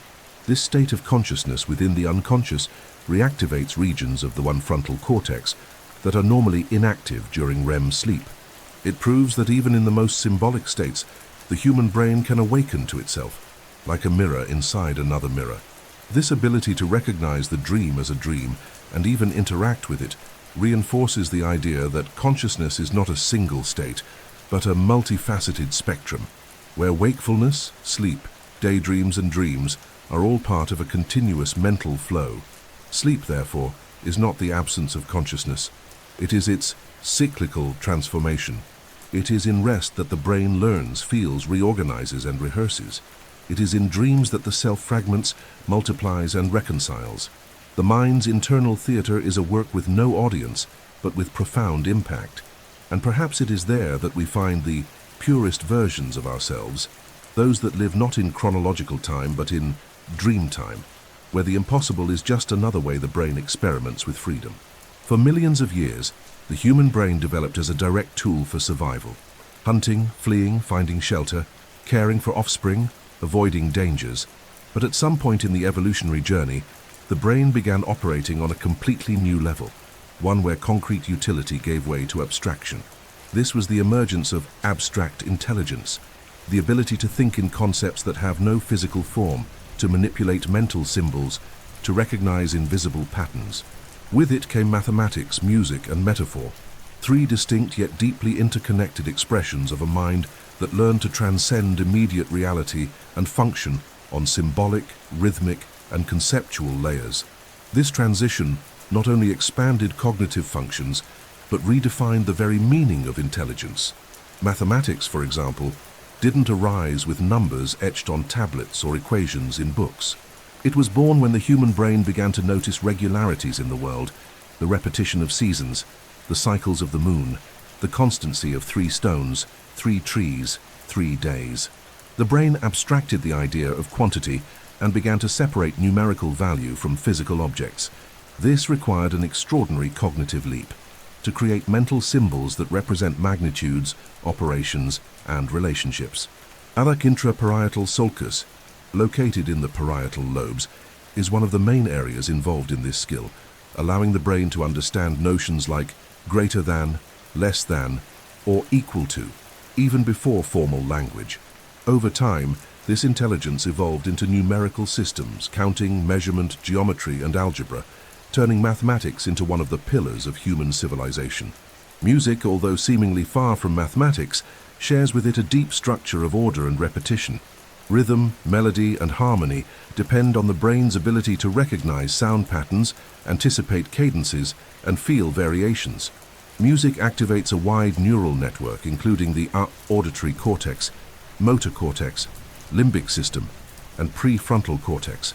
This state of consciousness within the unconscious reactivates regions of the frontal cortex that are normally inactive during REM sleep. It proves that even in the most symbolic states, the human brain can awaken to itself, like a mirror inside another mirror. This ability to recognize the dream as a dream and even interact with it reinforces the idea that consciousness is not a single state, but a multifaceted spectrum, where wakefulness, sleep, daydreams, and dreams are all part of a continuous mental flow. Sleep, therefore, is not the absence of consciousness. It is its cyclical transformation. It is in rest that the brain learns, feels, reorganizes, and rehearses. It is in dreams that the self fragments, multiplies, and reconciles. The mind's internal theater is a work with no audience, but with profound impact. And perhaps it is there that we find the purest versions of ourselves, those that live not in chronological time, but in dream time, where the impossible is just another way the brain experiments with freedom. For millions of years, the human brain developed as a direct tool for survival. Hunting, fleeing, finding shelter, caring for offspring, avoiding dangers. But at some point in the evolutionary journey, the brain began operating on a completely new level, one where concrete utility gave way to abstraction. This was the emergence of abstract intelligence, the ability to think in concepts that have no physical form, to manipulate mental symbols, to recognize invisible patterns. With it came mathematics, music, and metaphor, three distinct yet deeply interconnected expressions of a mind that learned to transcend immediate reality and function on symbolic, rhythmic, and conceptual layers. This transition not only expanded cognitive functions, but redefined the very meaning of intelligence. Mathematics, for example, didn't arise with numbers etched on tablets or equations in books. It was born when the human brain began to notice regularities in the world, the repetition of seasons, the cycles of the moon, the constancy of 3 stones, 3 trees, 3 days. The brain abstracted the idea of quantity and began to separate numerical value from physical objects. This required an extraordinary cognitive leap to create mental symbols that represent magnitudes, operations, and relationships. Alak intraparietal sulcus, located in the parietal lobes, is one of the main areas involved in this skill, allowing the brain to understand notions like greater than, less than, or equal to, even before formal language. Over time, this intelligence evolved into numerical systems, counting, measurement, geometry, and algebra, turning mathematics into one of the pillars of human civilization. Music, although seemingly far from mathematics, shares with it a deep structure of order and repetition. Rhythm, melody, and harmony depend on the brain's ability to recognize sound patterns, anticipate cadences, and feel variations. Music activates a wide neural network, including the auditory cortex, motor cortex, limbic system, and prefrontal cortex.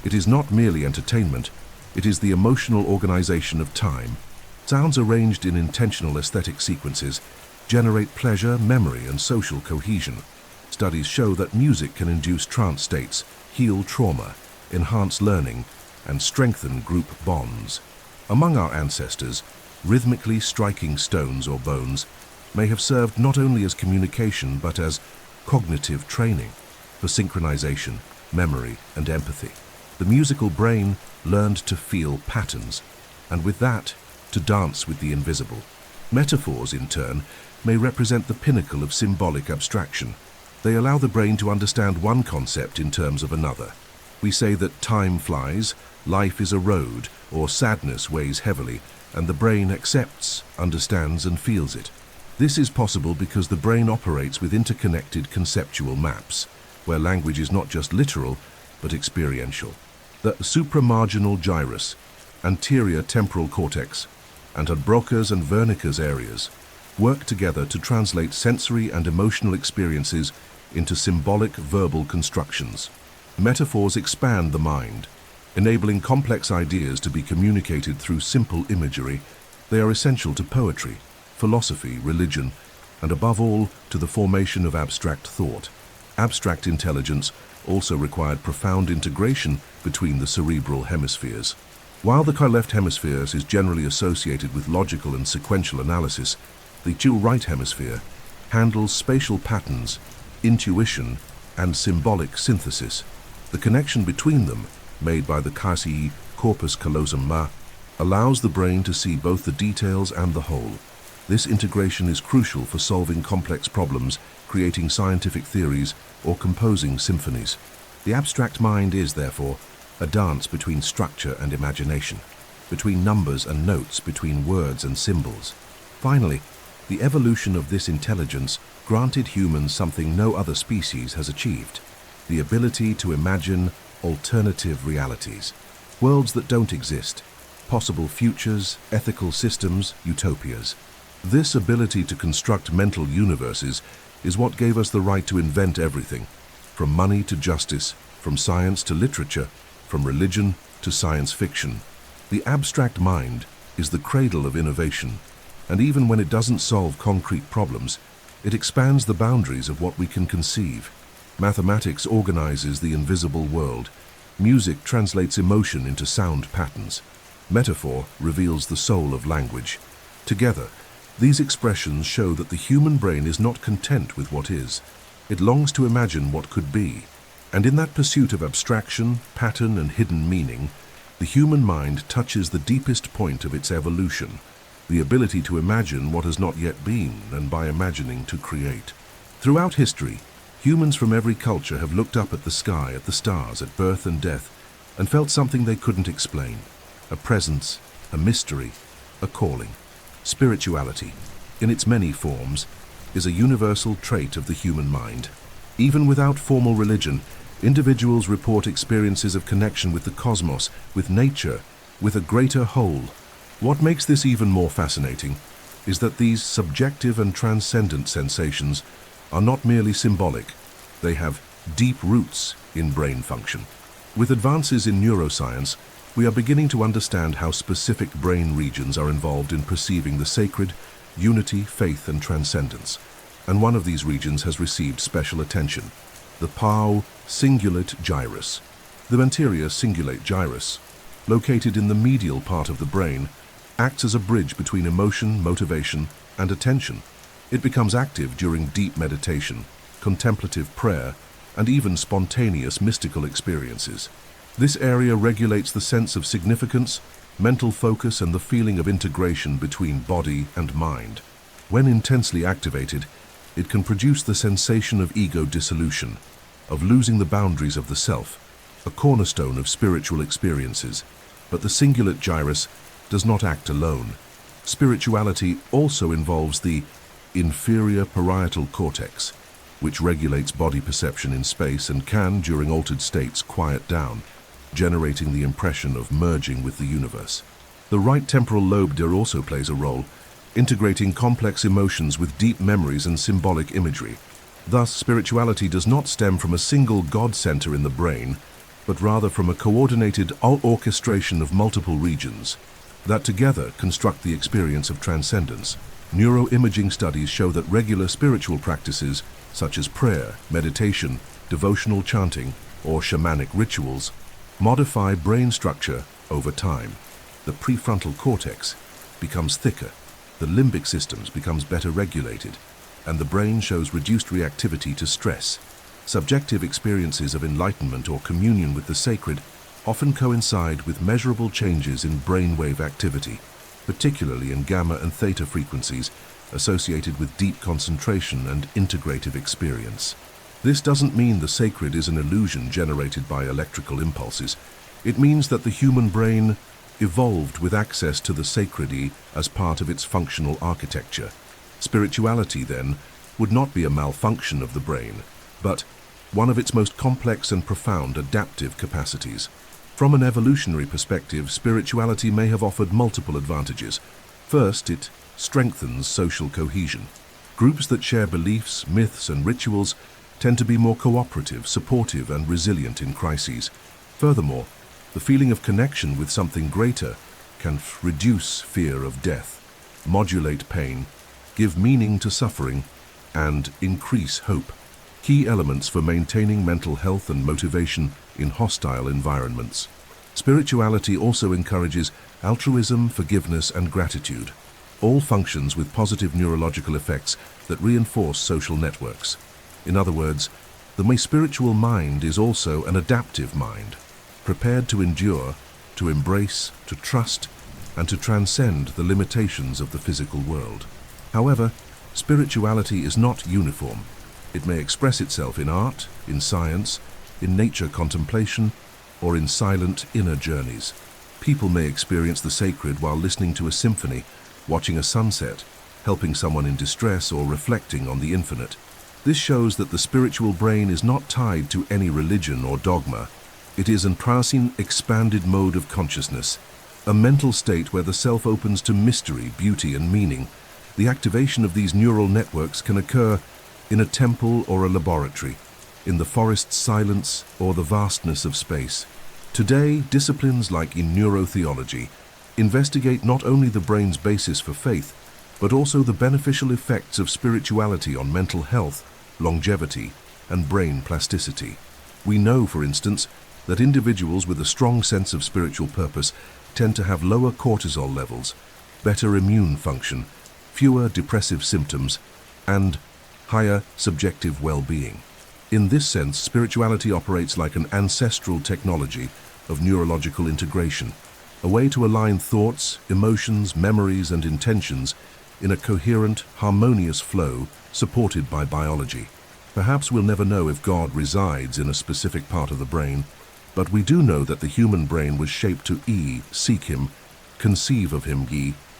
It is not merely entertainment, it is the emotional organization of time. Sounds arranged in intentional aesthetic sequences generate pleasure, memory, and social cohesion. Studies show that music can induce trance states, heal trauma, enhance learning, and strengthen group bonds. Among our ancestors, rhythmically striking stones or bones may have served not only as communication but as cognitive training for synchronization, memory, and empathy. The musical brain learned to feel patterns, and with that, to dance with the invisible. Metaphors, in turn, may represent the pinnacle of symbolic abstraction. They allow the brain to understand one concept in terms of another. We say that time flies, life is a road, or sadness weighs heavily, and the brain accepts, understands, and feels it. This is possible because the brain operates with interconnected conceptual maps, where language is not just literal, but experiential. The supramarginal gyrus, anterior temporal cortex, and Broca's and Wernicke's areas work together to translate sensory and emotional experiences into symbolic verbal constructions. Metaphors expand the mind, enabling complex ideas to be communicated through simple imagery. They are essential to poetry, philosophy, religion, and above all, to the formation of abstract thought. Abstract intelligence also required profound integration between the cerebral hemispheres. While the left hemisphere is generally associated with logical and sequential analysis, the right hemisphere handles spatial patterns, intuition, and symbolic synthesis. The connection between them, made by the corpus callosum, allows the brain to see both the details and the whole. This integration is crucial for solving complex problems, creating scientific theories, or composing symphonies. The abstract mind is, therefore, a dance between structure and imagination, between numbers and notes, between words and symbols. Finally, the evolution of this intelligence granted humans something no other species has achieved: the ability to imagine alternative realities, worlds that don't exist, possible futures, ethical systems, utopias. This ability to construct mental universes is what gave us the right to invent everything, from money to justice, from science to literature, from religion to science fiction. The abstract mind is the cradle of innovation, and even when it doesn't solve concrete problems, it expands the boundaries of what we can conceive. Mathematics organizes the invisible world. Music translates emotion into sound patterns. Metaphor reveals the soul of language. Together, these expressions show that the human brain is not content with what is. It longs to imagine what could be. And in that pursuit of abstraction, pattern, and hidden meaning, the human mind touches the deepest point of its evolution, the ability to imagine what has not yet been, and by imagining to create. Throughout history, humans from every culture have looked up at the sky, at the stars, at birth and death, and felt something they couldn't explain: a presence, a mystery, a calling. Spirituality, in its many forms, is a universal trait of the human mind. Even without formal religion, individuals report experiences of connection with the cosmos, with nature, with a greater whole. What makes this even more fascinating is that these subjective and transcendent sensations are not merely symbolic, they have deep roots in brain function. With advances in neuroscience, we are beginning to understand how specific brain regions are involved in perceiving the sacred, unity, faith, and transcendence. And one of these regions has received special attention, the pau cingulate gyrus. The anterior cingulate gyrus, located in the medial part of the brain, acts as a bridge between emotion, motivation, and attention. It becomes active during deep meditation, contemplative prayer, and even spontaneous mystical experiences. This area regulates the sense of significance, mental focus, and the feeling of integration between body and mind. When intensely activated, it can produce the sensation of ego dissolution, of losing the boundaries of the self, a cornerstone of spiritual experiences. But the cingulate gyrus does not act alone. Spirituality also involves the inferior parietal cortex, which regulates body perception in space and can, during altered states, quiet down, generating the impression of merging with the universe. The right temporal lobe also plays a role, integrating complex emotions with deep memories and symbolic imagery. Thus, spirituality does not stem from a single God center in the brain, but rather from a coordinated orchestration of multiple regions that together construct the experience of transcendence. Neuroimaging studies show that regular spiritual practices, such as prayer, meditation, devotional chanting, or shamanic rituals, modify brain structure over time. The prefrontal cortex becomes thicker, the limbic systems becomes better regulated, and the brain shows reduced reactivity to stress. Subjective experiences of enlightenment or communion with the sacred often coincide with measurable changes in brainwave activity, particularly in gamma and theta frequencies associated with deep concentration and integrative experience. This doesn't mean the sacred is an illusion generated by electrical impulses. It means that the human brain evolved with access to the sacred as part of its functional architecture. Spirituality, then, would not be a malfunction of the brain, but one of its most complex and profound adaptive capacities. From an evolutionary perspective, spirituality may have offered multiple advantages. First, it strengthens social cohesion. Groups that share beliefs, myths, and rituals tend to be more cooperative, supportive, and resilient in crises. Furthermore, the feeling of connection with something greater can reduce fear of death, modulate pain, give meaning to suffering, and increase hope. Key elements for maintaining mental health and motivation in hostile environments. Spirituality also encourages altruism, forgiveness, and gratitude, all functions with positive neurological effects that reinforce social networks. In other words, the spiritual mind is also an adaptive mind, prepared to endure, to embrace, to trust, and to transcend the limitations of the physical world. However, spirituality is not uniform. It may express itself in art, in science, in nature contemplation, or in silent inner journeys. People may experience the sacred while listening to a symphony, watching a sunset, helping someone in distress, or reflecting on the infinite. This shows that the spiritual brain is not tied to any religion or dogma. It is an expanded mode of consciousness, a mental state where the self opens to mystery, beauty, and meaning. The activation of these neural networks can occur in a temple or a laboratory, in the forest's silence or the vastness of space. Today, disciplines like in neurotheology investigate not only the brain's basis for faith, but also the beneficial effects of spirituality on mental health, longevity, and brain plasticity. We know, for instance, that individuals with a strong sense of spiritual purpose tend to have lower cortisol levels, better immune function, fewer depressive symptoms, and higher subjective well-being. In this sense, spirituality operates like an ancestral technology of neurological integration, a way to align thoughts, emotions, memories, and intentions in a coherent, harmonious flow supported by biology. Perhaps we'll never know if God resides in a specific part of the brain, but we do know that the human brain was shaped to seek Him, conceive of Him,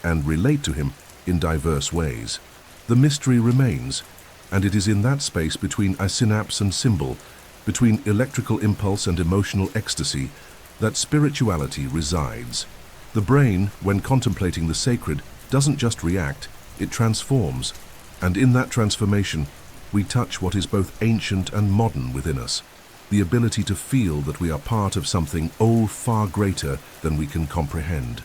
and relate to Him in diverse ways. The mystery remains, and it is in that space between a synapse and symbol, between electrical impulse and emotional ecstasy, that spirituality resides. The brain, when contemplating the sacred, doesn't just react, It transforms, and in that transformation, we touch what is both ancient and modern within us, the ability to feel that we are part of something far greater than we can comprehend.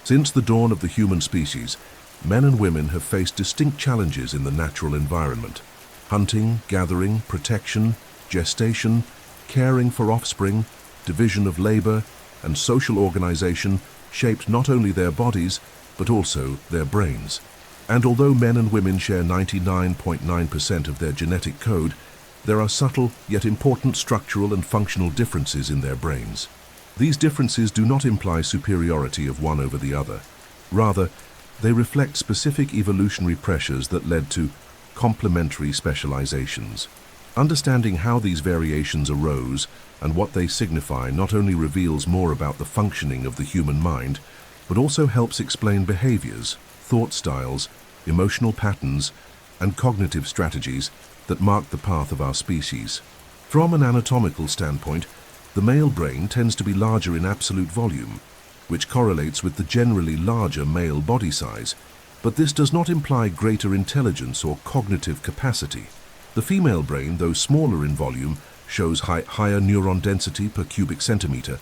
Since the dawn of the human species, men and women have faced distinct challenges in the natural environment. Hunting, gathering, protection, gestation, caring for offspring, division of labor, and social organization shaped not only their bodies, but also their brains. And although men and women share 99.9% of their genetic code, there are subtle yet important structural and functional differences in their brains. These differences do not imply superiority of one over the other. Rather, they reflect specific evolutionary pressures that led to complementary specializations. Understanding how these variations arose and what they signify not only reveals more about the functioning of the human mind, but also helps explain behaviors, thought styles, emotional patterns, and cognitive strategies that mark the path of our species. From an anatomical standpoint, the male brain tends to be larger in absolute volume, which correlates with the generally larger male body size, but this does not imply greater intelligence or cognitive capacity. The female brain, though smaller in volume, shows higher neuron density per cubic centimeter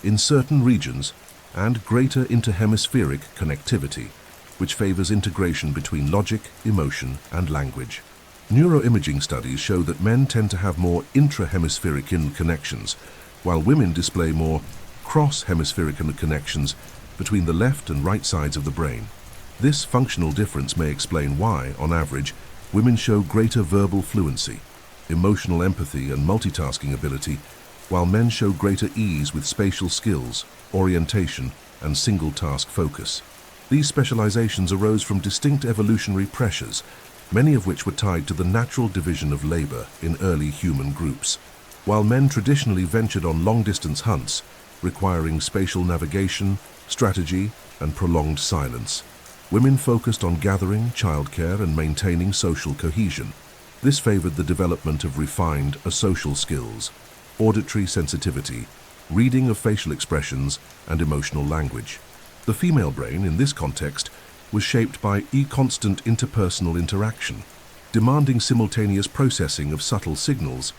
in certain regions and greater interhemispheric connectivity, which favors integration between logic, emotion, and language. Neuroimaging studies show that men tend to have more intrahemispheric connections, while women display more cross-hemispheric connections between the left and right sides of the brain. This functional difference may explain why, on average, women show greater verbal fluency, emotional empathy, and multitasking ability, while men show greater ease with spatial skills, orientation, and single-task focus. These specializations arose from distinct evolutionary pressures, many of which were tied to the natural division of labor in early human groups. While men traditionally ventured on long-distance hunts, requiring spatial navigation, strategy, and prolonged silence, women focused on gathering, childcare, and maintaining social cohesion. This favored the development of refined social skills, auditory sensitivity, reading of facial expressions, and emotional language. The female brain, in this context, was shaped by constant interpersonal interaction, demanding simultaneous processing of subtle signals.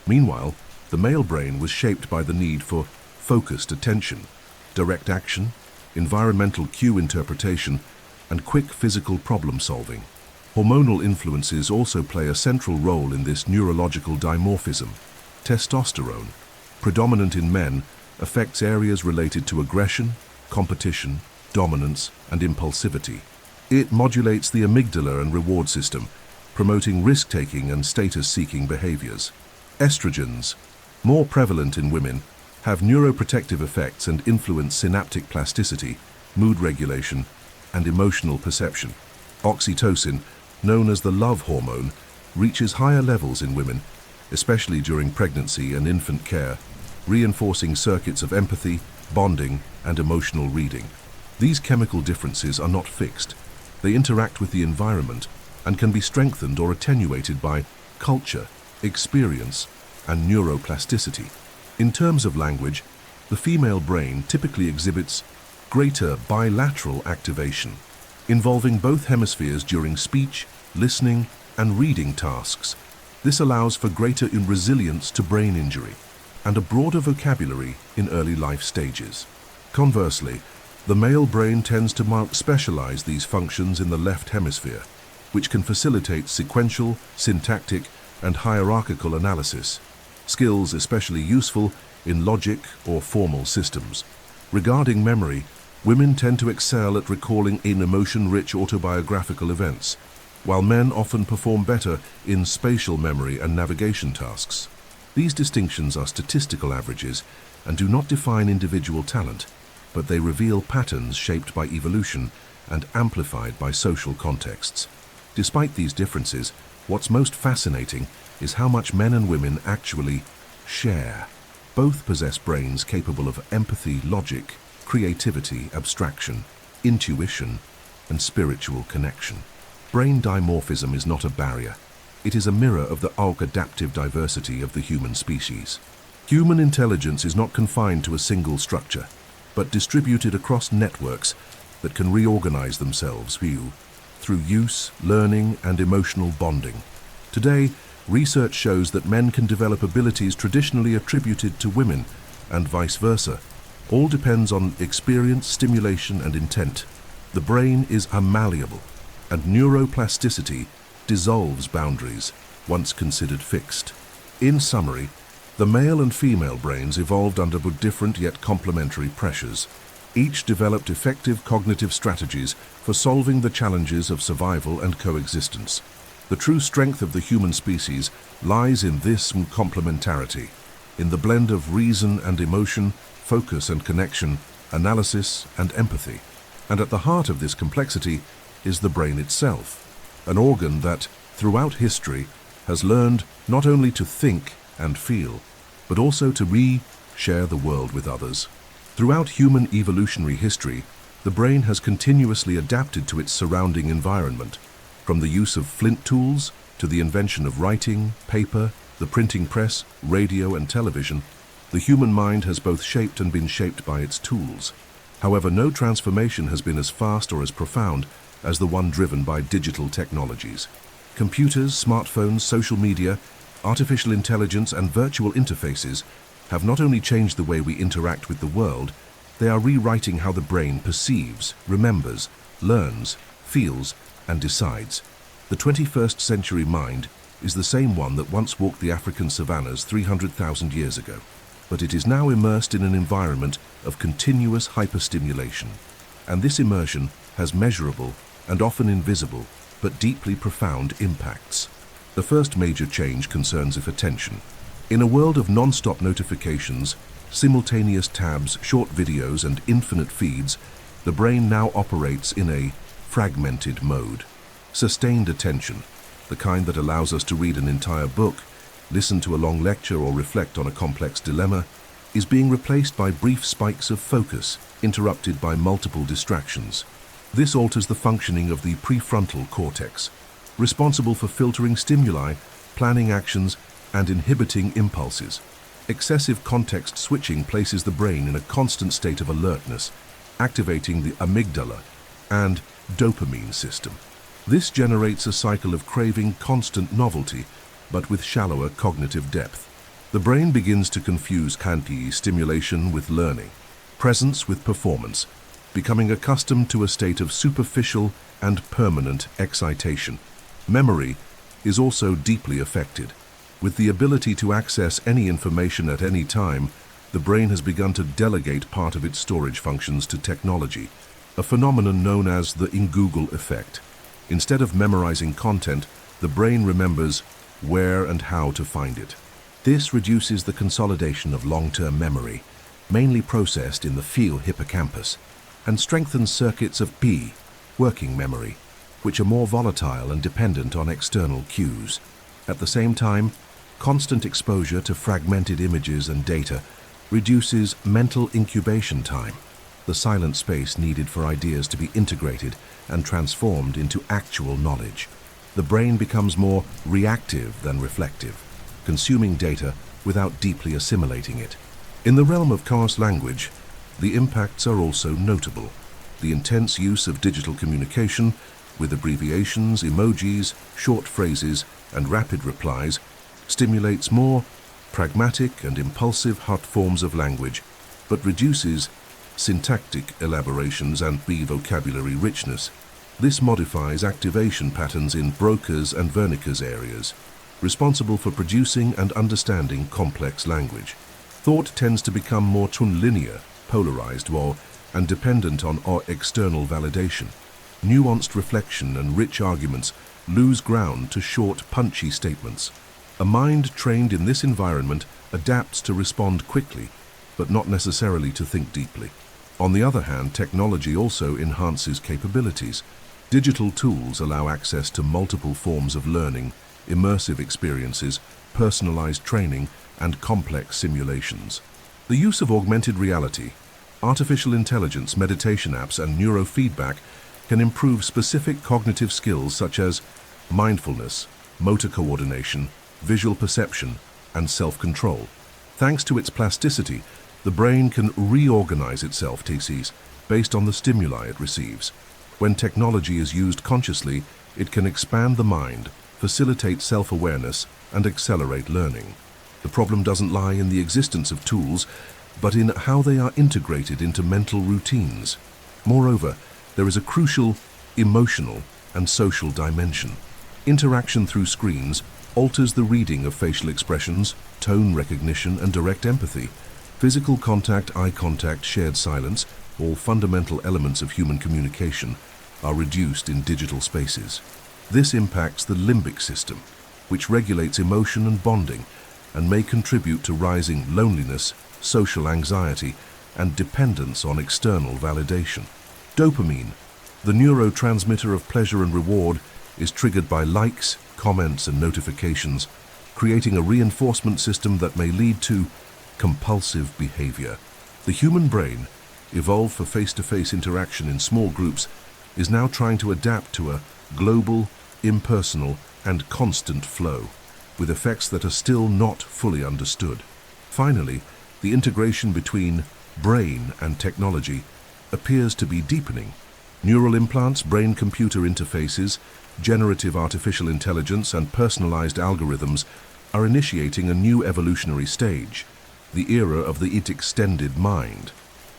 Meanwhile, the male brain was shaped by the need for focused attention, direct action, environmental cue interpretation, and quick physical problem solving. Hormonal influences also play a central role in this neurological dimorphism. Testosterone, predominant in men, affects areas related to aggression, competition, dominance, and impulsivity. It modulates the amygdala and reward system, promoting risk-taking and status-seeking behaviors. Estrogens, more prevalent in women, have neuroprotective effects and influence synaptic plasticity, mood regulation, and emotional perception. Oxytocin, known as the love hormone, reaches higher levels in women, especially during pregnancy and infant care, reinforcing circuits of empathy, bonding, and emotional reading. These chemical differences are not fixed. They interact with the environment and can be strengthened or attenuated by culture, experience, and neuroplasticity. In terms of language, the female brain typically exhibits greater bilateral activation, involving both hemispheres during speech, listening, and reading tasks. This allows for greater resilience to brain injury and a broader vocabulary in early life stages. Conversely, the male brain tends to specialize these functions in the left hemisphere, which can facilitate sequential, syntactic, and hierarchical analysis, skills especially useful in logic or formal systems. Regarding memory, women tend to excel at recalling emotion-rich autobiographical events, while men often perform better in spatial memory and navigation tasks. These distinctions are statistical averages and do not define individual talent, but they reveal patterns shaped by evolution and amplified by social contexts. Despite these differences, what's most fascinating is how much men and women actually share. Both possess brains capable of empathy, logic, creativity, abstraction, intuition, and spiritual connection. Brain dimorphism is not a barrier. It is a mirror of the adaptive diversity of the human species. Human intelligence is not confined to a single structure, but distributed across networks that can reorganize themselves. through use, learning, and emotional bonding. Today, research shows that men can develop abilities traditionally attributed to women, and vice versa. All depends on experience, stimulation, and intent. The brain is malleable, and neuroplasticity dissolves boundaries once considered fixed. In summary, the male and female brains evolved under different yet complementary pressures. Each developed effective cognitive strategies for solving the challenges of survival and coexistence. The true strength of the human species lies in this complementarity, in the blend of reason and emotion, focus and connection, analysis and empathy. And at the heart of this complexity is the brain itself, an organ that, throughout history, has learned not only to think and feel, but also to share the world with others. Throughout human evolutionary history, the brain has continuously adapted to its surrounding environment, from the use of flint tools to the invention of writing, paper, the printing press, radio, and television. The human mind has both shaped and been shaped by its tools. However, no transformation has been as fast or as profound as the one driven by digital technologies. Computers, smartphones, social media, artificial intelligence, and virtual interfaces have not only changed the way we interact with the world, they are rewriting how the brain perceives, remembers, learns, feels, and decides. The 21st century mind is the same one that once walked the African savannas 300,000 years ago, but it is now immersed in an environment of continuous hyperstimulation. And this immersion has measurable and often invisible, but deeply profound impacts. The first major change concerns attention. In a world of non-stop notifications, simultaneous tabs, short videos, and infinite feeds, the brain now operates in a fragmented mode. Sustained attention, the kind that allows us to read an entire book, listen to a long lecture, or reflect on a complex dilemma, is being replaced by brief spikes of focus, interrupted by multiple distractions. This alters the functioning of the prefrontal cortex, responsible for filtering stimuli, planning actions, and inhibiting impulses. Excessive context switching places the brain in a constant state of alertness, activating the amygdala and dopamine system. This generates a cycle of craving constant novelty, but with shallower cognitive depth. The brain begins to confuse kanti stimulation with learning, presence with performance, becoming accustomed to a state of superficial and permanent excitation. Memory is also deeply affected. With the ability to access any information at any time, the brain has begun to delegate part of its storage functions to technology, a phenomenon known as the Google effect. Instead of memorizing content, the brain remembers where and how to find it. This reduces the consolidation of long-term memory, mainly processed in the feel hippocampus, and strengthens circuits of working memory, which are more volatile and dependent on external cues. At the same time, constant exposure to fragmented images and data reduces mental incubation time, the silent space needed for ideas to be integrated and transformed into actual knowledge. The brain becomes more reactive than reflective, consuming data without deeply assimilating it. In the realm of coarse language, the impacts are also notable. The intense use of digital communication, with abbreviations, emojis, short phrases, and rapid replies, stimulates more pragmatic and impulsive hot forms of language, but reduces syntactic elaborations and vocabulary richness. This modifies activation patterns in Broca's and Wernicke's areas, responsible for producing and understanding complex language. Thought tends to become more linear, polarized, and dependent on external validation. Nuanced reflection and rich arguments lose ground to short, punchy statements. A mind trained in this environment adapts to respond quickly, but not necessarily to think deeply. On the other hand, technology also enhances capabilities. Digital tools allow access to multiple forms of learning, immersive experiences, personalized training, and complex simulations. The use of augmented reality, artificial intelligence, meditation apps, and neurofeedback can improve specific cognitive skills such as mindfulness, motor coordination, visual perception, and self-control. Thanks to its plasticity, the brain can reorganize itself based on the stimuli it receives, When technology is used consciously, it can expand the mind, facilitate self-awareness, and accelerate learning. The problem doesn't lie in the existence of tools, but in how they are integrated into mental routines. Moreover, there is a crucial emotional and social dimension. Interaction through screens alters the reading of facial expressions, tone recognition, and direct empathy. Physical contact, eye contact, shared silence, all fundamental elements of human communication, are reduced in digital spaces. This impacts the limbic system, which regulates emotion and bonding, and may contribute to rising loneliness, social anxiety, and dependence on external validation. Dopamine, the neurotransmitter of pleasure and reward, is triggered by likes, comments, and notifications, creating a reinforcement system that may lead to compulsive behavior. The human brain, evolved for face-to-face interaction in small groups, is now trying to adapt to a global, impersonal, and constant flow, with effects that are still not fully understood. Finally, the integration between brain and technology appears to be deepening. Neural implants, brain-computer interfaces, generative artificial intelligence, and personalized algorithms are initiating a new evolutionary stage, the era of the extended mind,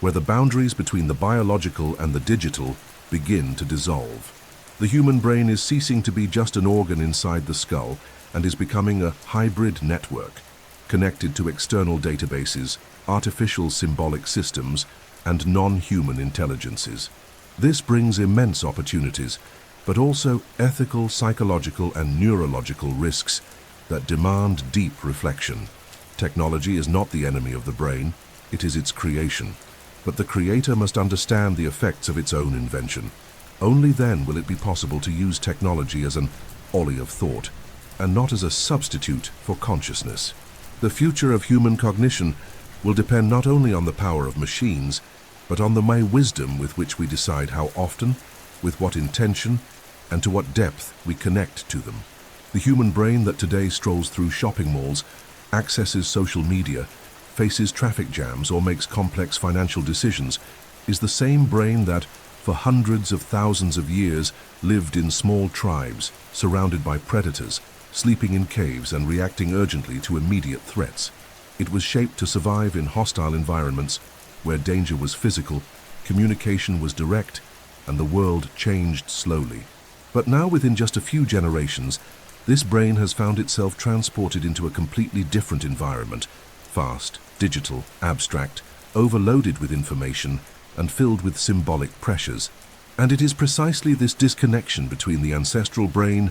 where the boundaries between the biological and the digital begin to dissolve. The human brain is ceasing to be just an organ inside the skull and is becoming a hybrid network, connected to external databases, artificial symbolic systems, and non-human intelligences. This brings immense opportunities, but also ethical, psychological, and neurological risks that demand deep reflection. Technology is not the enemy of the brain, it is its creation. But the creator must understand the effects of its own invention. Only then will it be possible to use technology as an ollie of thought, and not as a substitute for consciousness. The future of human cognition will depend not only on the power of machines, but on the wisdom with which we decide how often, with what intention, and to what depth we connect to them. The human brain that today strolls through shopping malls, accesses social media, faces traffic jams, or makes complex financial decisions is the same brain that, for hundreds of thousands of years, lived in small tribes, surrounded by predators, sleeping in caves and reacting urgently to immediate threats. It was shaped to survive in hostile environments where danger was physical, communication was direct, and the world changed slowly. But now, within just a few generations, this brain has found itself transported into a completely different environment, fast, digital, abstract, overloaded with information, and filled with symbolic pressures. And it is precisely this disconnection between the ancestral brain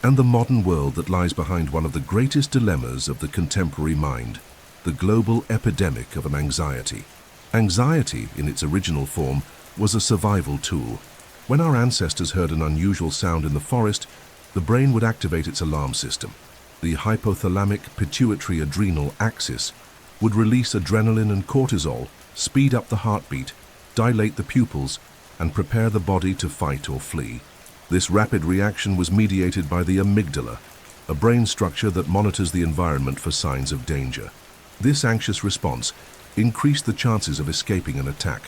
and the modern world that lies behind one of the greatest dilemmas of the contemporary mind, the global epidemic of anxiety. Anxiety, in its original form, was a survival tool. When our ancestors heard an unusual sound in the forest, the brain would activate its alarm system. The hypothalamic pituitary adrenal axis would release adrenaline and cortisol, speed up the heartbeat, dilate the pupils, and prepare the body to fight or flee. This rapid reaction was mediated by the amygdala, a brain structure that monitors the environment for signs of danger. This anxious response increased the chances of escaping an attack,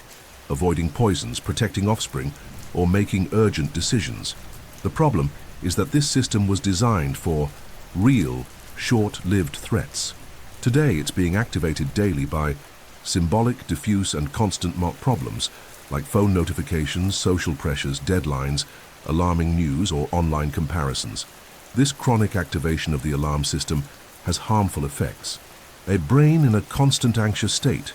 avoiding poisons, protecting offspring, or making urgent decisions. The problem is that this system was designed for real, short-lived threats. Today, it's being activated daily by symbolic, diffuse, and constant problems like phone notifications, social pressures, deadlines, alarming news, or online comparisons. This chronic activation of the alarm system has harmful effects. A brain in a constant anxious state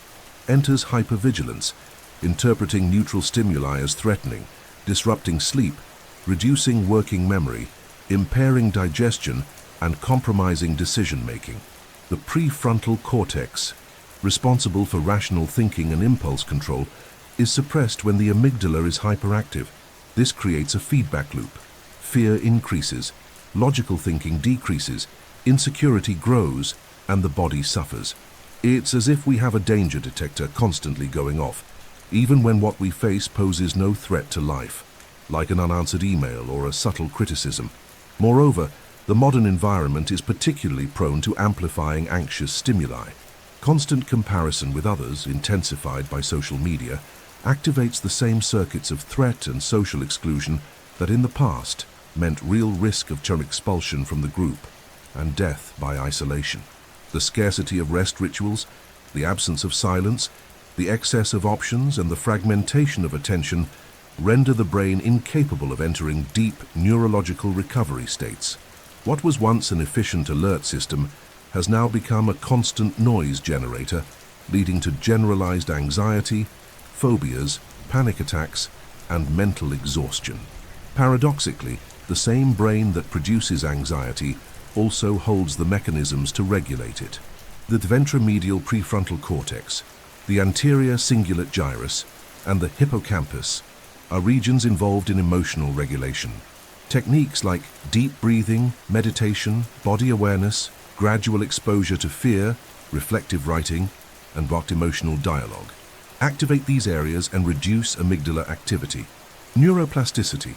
enters hypervigilance, interpreting neutral stimuli as threatening, disrupting sleep, reducing working memory, impairing digestion, and compromising decision-making. The prefrontal cortex, responsible for rational thinking and impulse control, is suppressed when the amygdala is hyperactive. This creates a feedback loop. Fear increases, logical thinking decreases, insecurity grows, and the body suffers. It's as if we have a danger detector constantly going off, even when what we face poses no threat to life, like an unanswered email or a subtle criticism. Moreover, the modern environment is particularly prone to amplifying anxious stimuli. Constant comparison with others, intensified by social media, activates the same circuits of threat and social exclusion that in the past meant real risk of expulsion from the group and death by isolation. The scarcity of rest rituals, the absence of silence, the excess of options, and the fragmentation of attention render the brain incapable of entering deep neurological recovery states. What was once an efficient alert system has now become a constant noise generator, leading to generalized anxiety, phobias, panic attacks, and mental exhaustion. Paradoxically, the same brain that produces anxiety also holds the mechanisms to regulate it. The ventromedial prefrontal cortex, the anterior cingulate gyrus, and the hippocampus are regions involved in emotional regulation. Techniques like deep breathing, meditation, body awareness, gradual exposure to fear, reflective writing, and blocked emotional dialogue activate these areas and reduce amygdala activity. Neuroplasticity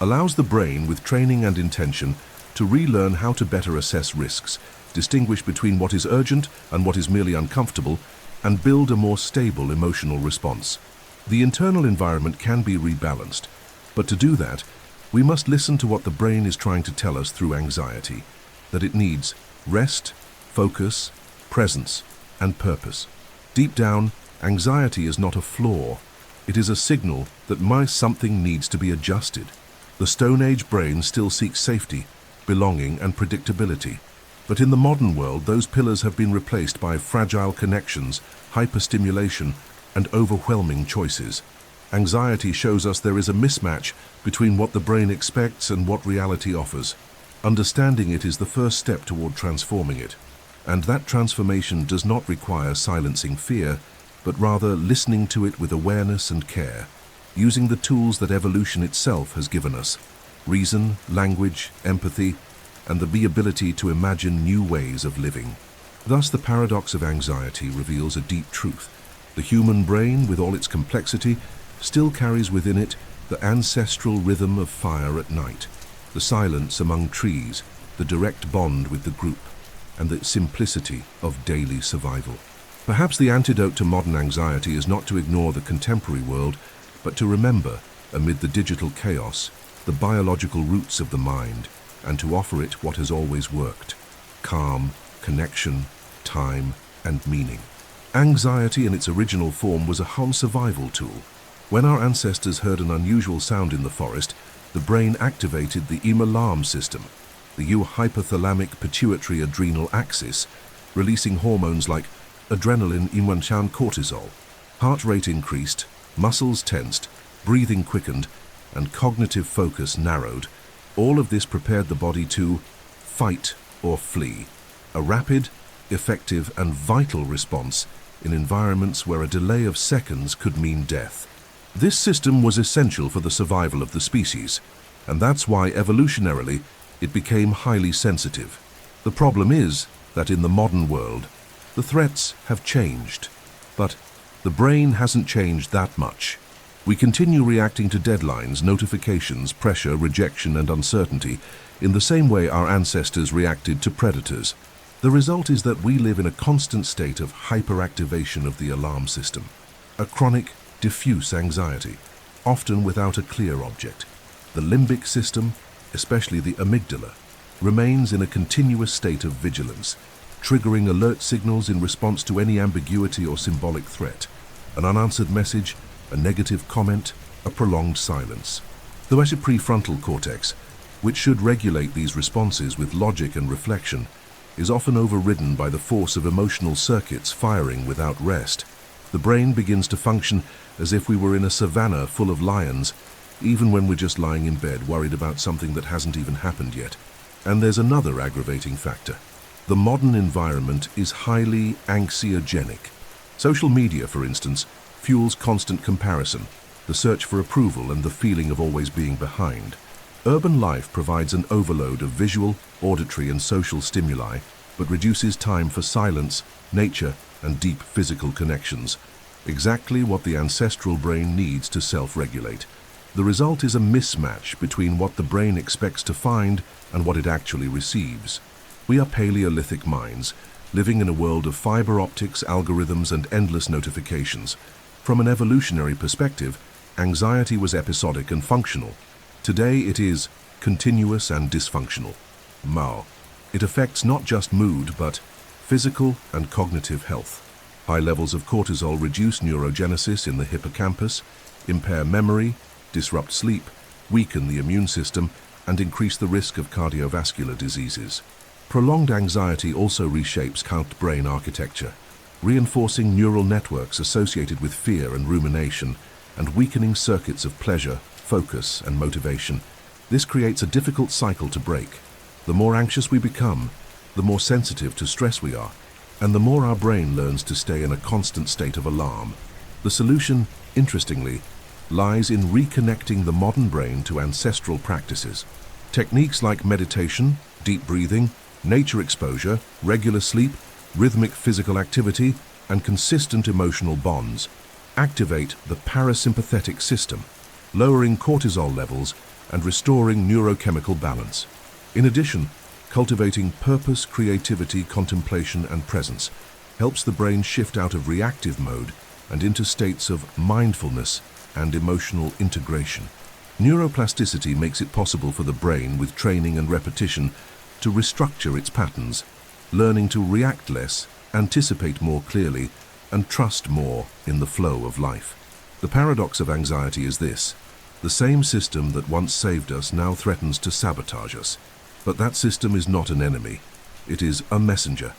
allows the brain, with training and intention, to relearn how to better assess risks, distinguish between what is urgent and what is merely uncomfortable, and build a more stable emotional response. The internal environment can be rebalanced, but to do that, we must listen to what the brain is trying to tell us through anxiety, that it needs rest, focus, presence, and purpose. Deep down, anxiety is not a flaw. It is a signal that something needs to be adjusted. The Stone Age brain still seeks safety, belonging, and predictability. But in the modern world, those pillars have been replaced by fragile connections, hyperstimulation, and overwhelming choices. Anxiety shows us there is a mismatch between what the brain expects and what reality offers. Understanding it is the first step toward transforming it. And that transformation does not require silencing fear, but rather listening to it with awareness and care, using the tools that evolution itself has given us: reason, language, empathy, and the ability to imagine new ways of living. Thus, the paradox of anxiety reveals a deep truth. The human brain, with all its complexity, still carries within it the ancestral rhythm of fire at night, the silence among trees, the direct bond with the group, and the simplicity of daily survival. Perhaps the antidote to modern anxiety is not to ignore the contemporary world, but to remember, amid the digital chaos, the biological roots of the mind, and to offer it what has always worked: calm, connection, time, and meaning. Anxiety in its original form was a whole survival tool. When our ancestors heard an unusual sound in the forest, the brain activated the alarm system, the hypothalamic pituitary adrenal axis, releasing hormones like adrenaline, invention, cortisol. Heart rate increased, muscles tensed, breathing quickened, and cognitive focus narrowed. All of this prepared the body to fight or flee, a rapid, effective, and vital response in environments where a delay of seconds could mean death. This system was essential for the survival of the species, and that's why evolutionarily it became highly sensitive. The problem is that in the modern world, the threats have changed, but the brain hasn't changed that much. We continue reacting to deadlines, notifications, pressure, rejection, and uncertainty in the same way our ancestors reacted to predators. The result is that we live in a constant state of hyperactivation of the alarm system, a chronic, diffuse anxiety, often without a clear object. The limbic system, especially the amygdala, remains in a continuous state of vigilance, triggering alert signals in response to any ambiguity or symbolic threat: an unanswered message, a negative comment, a prolonged silence. The prefrontal cortex, which should regulate these responses with logic and reflection, is often overridden by the force of emotional circuits firing without rest. The brain begins to function as if we were in a savanna full of lions, even when we're just lying in bed worried about something that hasn't even happened yet. And there's another aggravating factor. The modern environment is highly anxiogenic. Social media, for instance, fuels constant comparison, the search for approval, and the feeling of always being behind. Urban life provides an overload of visual, auditory, and social stimuli, but reduces time for silence, nature, and deep physical connections, exactly what the ancestral brain needs to self-regulate. The result is a mismatch between what the brain expects to find and what it actually receives. We are Paleolithic minds, living in a world of fiber optics, algorithms, and endless notifications. From an evolutionary perspective, anxiety was episodic and functional. Today it is continuous and dysfunctional. Mao. It affects not just mood, but physical and cognitive health. High levels of cortisol reduce neurogenesis in the hippocampus, impair memory, disrupt sleep, weaken the immune system, and increase the risk of cardiovascular diseases. Prolonged anxiety also reshapes brain architecture, reinforcing neural networks associated with fear and rumination, and weakening circuits of pleasure, focus, and motivation. This creates a difficult cycle to break. The more anxious we become, the more sensitive to stress we are, and the more our brain learns to stay in a constant state of alarm. The solution, interestingly, lies in reconnecting the modern brain to ancestral practices. Techniques like meditation, deep breathing, nature exposure, regular sleep, rhythmic physical activity, and consistent emotional bonds activate the parasympathetic system, lowering cortisol levels and restoring neurochemical balance. In addition, cultivating purpose, creativity, contemplation, and presence helps the brain shift out of reactive mode and into states of mindfulness and emotional integration. Neuroplasticity makes it possible for the brain, with training and repetition, to restructure its patterns, learning to react less, anticipate more clearly, and trust more in the flow of life. The paradox of anxiety is this: the same system that once saved us now threatens to sabotage us. But that system is not an enemy. It is a messenger.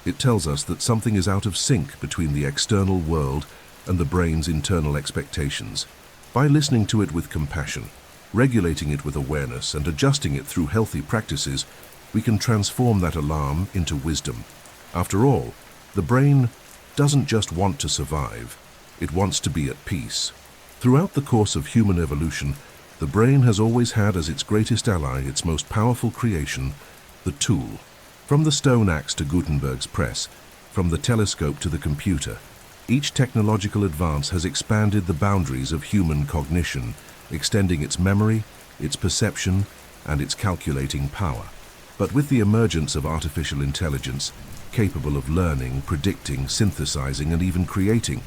It tells us that something is out of sync between the external world and the brain's internal expectations. By listening to it with compassion, regulating it with awareness, and adjusting it through healthy practices, we can transform that alarm into wisdom. After all, the brain doesn't just want to survive, it wants to be at peace. Throughout the course of human evolution, the brain has always had as its greatest ally, its most powerful creation, the tool. From the stone axe to Gutenberg's press, from the telescope to the computer, each technological advance has expanded the boundaries of human cognition, extending its memory, its perception, and its calculating power. But with the emergence of artificial intelligence, capable of learning, predicting, synthesizing, and even creating,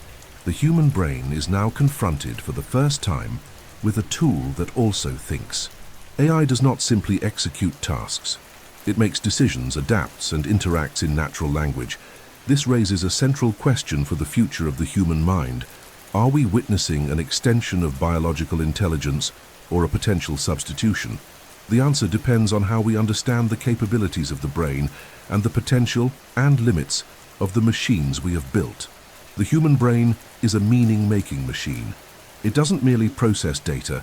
the human brain is now confronted for the first time with a tool that also thinks. AI does not simply execute tasks. It makes decisions, adapts, and interacts in natural language. This raises a central question for the future of the human mind. Are we witnessing an extension of biological intelligence or a potential substitution? The answer depends on how we understand the capabilities of the brain and the potential and limits of the machines we have built. The human brain is a meaning-making machine. It doesn't merely process data,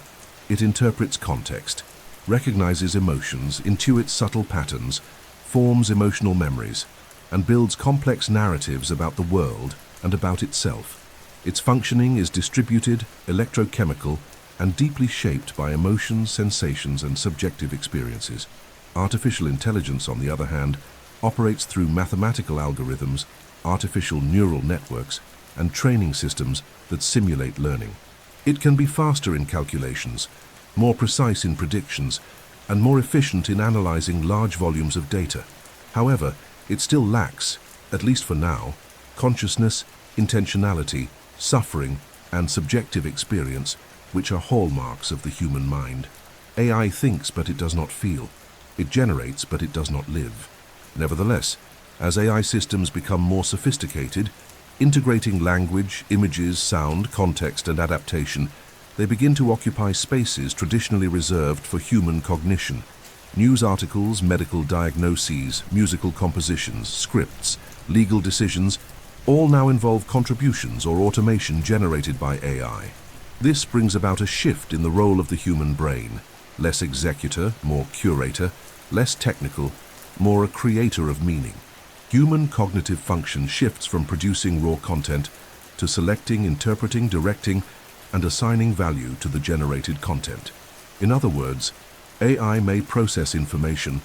it interprets context, recognizes emotions, intuits subtle patterns, forms emotional memories, and builds complex narratives about the world and about itself. Its functioning is distributed, electrochemical, and deeply shaped by emotions, sensations, and subjective experiences. Artificial intelligence, on the other hand, operates through mathematical algorithms, artificial neural networks, and training systems that simulate learning. It can be faster in calculations, more precise in predictions, and more efficient in analyzing large volumes of data. However, it still lacks, at least for now, consciousness, intentionality, suffering, and subjective experience, which are hallmarks of the human mind. AI thinks, but it does not feel. It generates, but it does not live. Nevertheless, as AI systems become more sophisticated, integrating language, images, sound, context, and adaptation, they begin to occupy spaces traditionally reserved for human cognition. News articles, medical diagnoses, musical compositions, scripts, legal decisions, all now involve contributions or automation generated by AI. This brings about a shift in the role of the human brain: less executor, more curator, less technical, more a creator of meaning. Human cognitive function shifts from producing raw content to selecting, interpreting, directing, and assigning value to the generated content. In other words, AI may process information,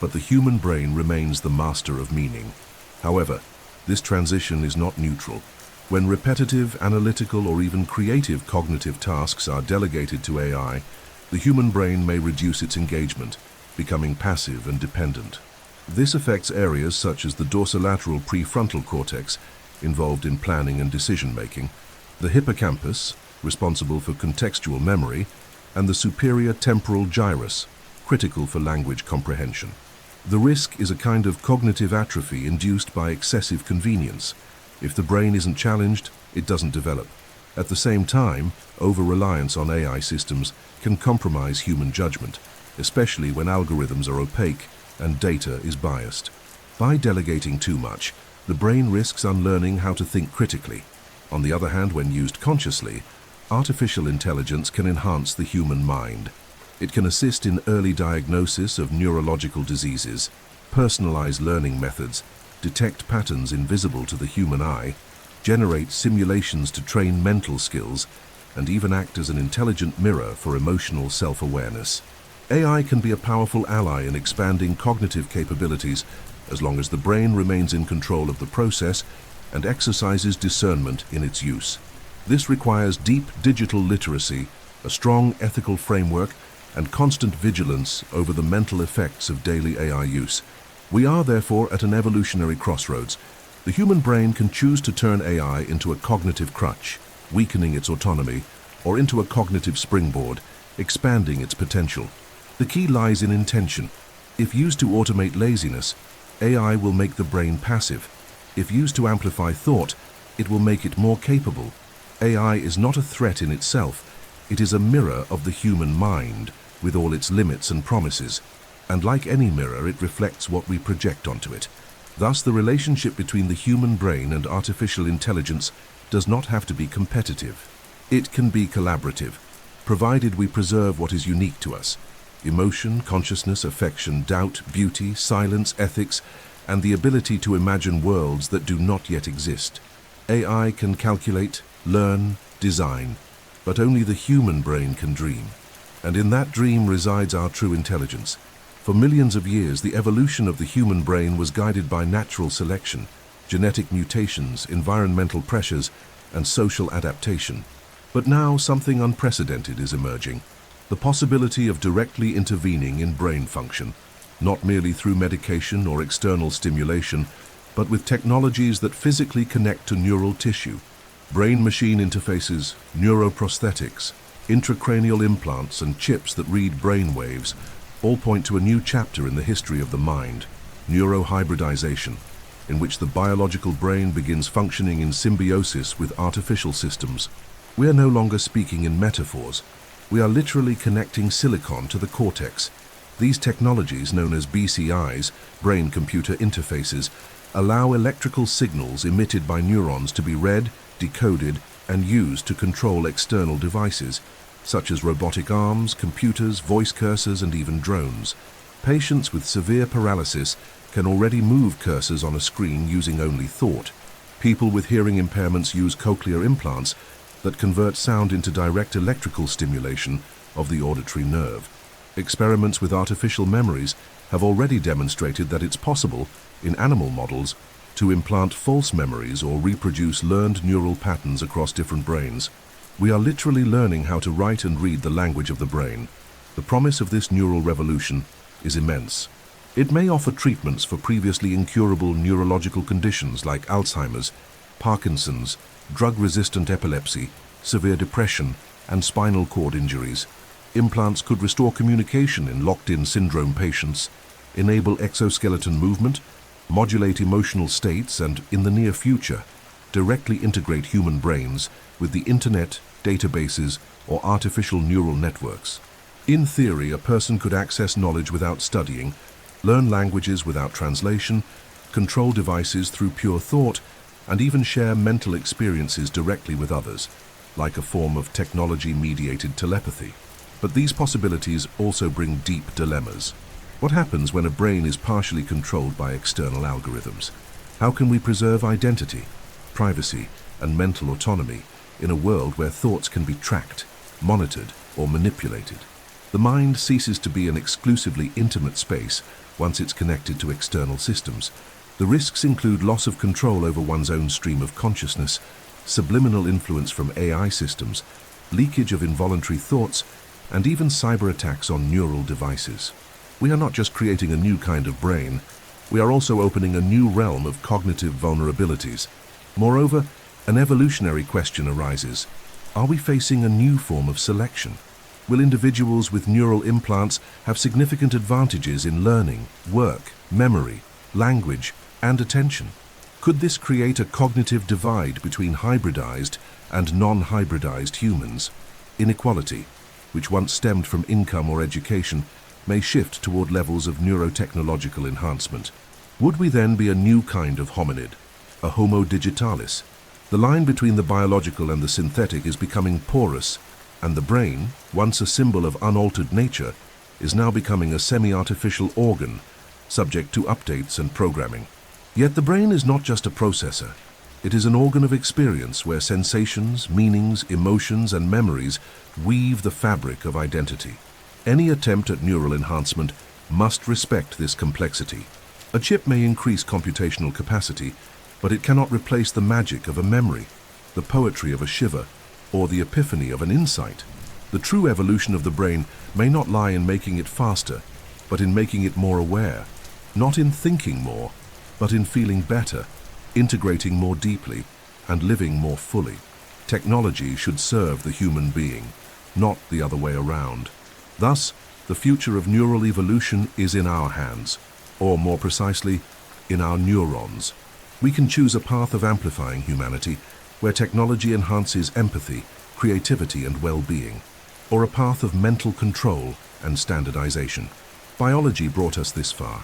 but the human brain remains the master of meaning. However, this transition is not neutral. When repetitive, analytical, or even creative cognitive tasks are delegated to AI, the human brain may reduce its engagement, becoming passive and dependent. This affects areas such as the dorsolateral prefrontal cortex, involved in planning and decision-making, the hippocampus, responsible for contextual memory, and the superior temporal gyrus, critical for language comprehension. The risk is a kind of cognitive atrophy induced by excessive convenience. If the brain isn't challenged, it doesn't develop. At the same time, over-reliance on AI systems can compromise human judgment, especially when algorithms are opaque and data is biased. By delegating too much, the brain risks unlearning how to think critically. On the other hand, when used consciously, artificial intelligence can enhance the human mind. It can assist in early diagnosis of neurological diseases, personalize learning methods, detect patterns invisible to the human eye, generate simulations to train mental skills, and even act as an intelligent mirror for emotional self-awareness. AI can be a powerful ally in expanding cognitive capabilities as long as the brain remains in control of the process and exercises discernment in its use. This requires deep digital literacy, a strong ethical framework, and constant vigilance over the mental effects of daily AI use. We are therefore at an evolutionary crossroads. The human brain can choose to turn AI into a cognitive crutch, weakening its autonomy, or into a cognitive springboard, expanding its potential. The key lies in intention. If used to automate laziness, AI will make the brain passive. If used to amplify thought, it will make it more capable. AI is not a threat in itself. It is a mirror of the human mind, with all its limits and promises. And like any mirror, it reflects what we project onto it. Thus, the relationship between the human brain and artificial intelligence does not have to be competitive. It can be collaborative, provided we preserve what is unique to us: emotion, consciousness, affection, doubt, beauty, silence, ethics, and the ability to imagine worlds that do not yet exist. AI can calculate, learn, design, but only the human brain can dream. And in that dream resides our true intelligence. For millions of years, the evolution of the human brain was guided by natural selection, genetic mutations, environmental pressures, and social adaptation. But now something unprecedented is emerging: the possibility of directly intervening in brain function, not merely through medication or external stimulation, but with technologies that physically connect to neural tissue. Brain-machine interfaces, neuroprosthetics, intracranial implants, and chips that read brain waves all point to a new chapter in the history of the mind: neurohybridization, in which the biological brain begins functioning in symbiosis with artificial systems. We are no longer speaking in metaphors. We are literally connecting silicon to the cortex. These technologies, known as BCIs, brain-computer interfaces, allow electrical signals emitted by neurons to be read, decoded, and used to control external devices, such as robotic arms, computers, voice cursors, and even drones. Patients with severe paralysis can already move cursors on a screen using only thought. People with hearing impairments use cochlear implants that convert sound into direct electrical stimulation of the auditory nerve. Experiments with artificial memories have already demonstrated that it's possible, in animal models, to implant false memories or reproduce learned neural patterns across different brains. We are literally learning how to write and read the language of the brain. The promise of this neural revolution is immense. It may offer treatments for previously incurable neurological conditions like Alzheimer's, Parkinson's, drug-resistant epilepsy, severe depression, and spinal cord injuries. Implants could restore communication in locked-in syndrome patients, enable exoskeleton movement, modulate emotional states, and, in the near future, directly integrate human brains with the internet, databases, or artificial neural networks. In theory, a person could access knowledge without studying, learn languages without translation, control devices through pure thought, and even share mental experiences directly with others, like a form of technology-mediated telepathy. But these possibilities also bring deep dilemmas. What happens when a brain is partially controlled by external algorithms? How can we preserve identity, privacy, and mental autonomy in a world where thoughts can be tracked, monitored, or manipulated? The mind ceases to be an exclusively intimate space once it's connected to external systems. The risks include loss of control over one's own stream of consciousness, subliminal influence from AI systems, leakage of involuntary thoughts, and even cyber attacks on neural devices. We are not just creating a new kind of brain, we are also opening a new realm of cognitive vulnerabilities. Moreover, An evolutionary question arises. Are we facing a new form of selection? Will individuals with neural implants have significant advantages in learning, work, memory, language, and attention? Could this create a cognitive divide between hybridized and non-hybridized humans? Inequality, which once stemmed from income or education, may shift toward levels of neurotechnological enhancement. Would we then be a new kind of hominid, a Homo digitalis? The line between the biological and the synthetic is becoming porous, and the brain, once a symbol of unaltered nature, is now becoming a semi-artificial organ, subject to updates and programming. Yet the brain is not just a processor. It is an organ of experience where sensations, meanings, emotions, and memories weave the fabric of identity. Any attempt at neural enhancement must respect this complexity. A chip may increase computational capacity, but it cannot replace the magic of a memory, the poetry of a shiver, or the epiphany of an insight. The true evolution of the brain may not lie in making it faster, but in making it more aware, not in thinking more, but in feeling better, integrating more deeply, and living more fully. Technology should serve the human being, not the other way around. Thus, the future of neural evolution is in our hands, or more precisely, in our neurons. We can choose a path of amplifying humanity, where technology enhances empathy, creativity, and well-being, or a path of mental control and standardization. Biology brought us this far.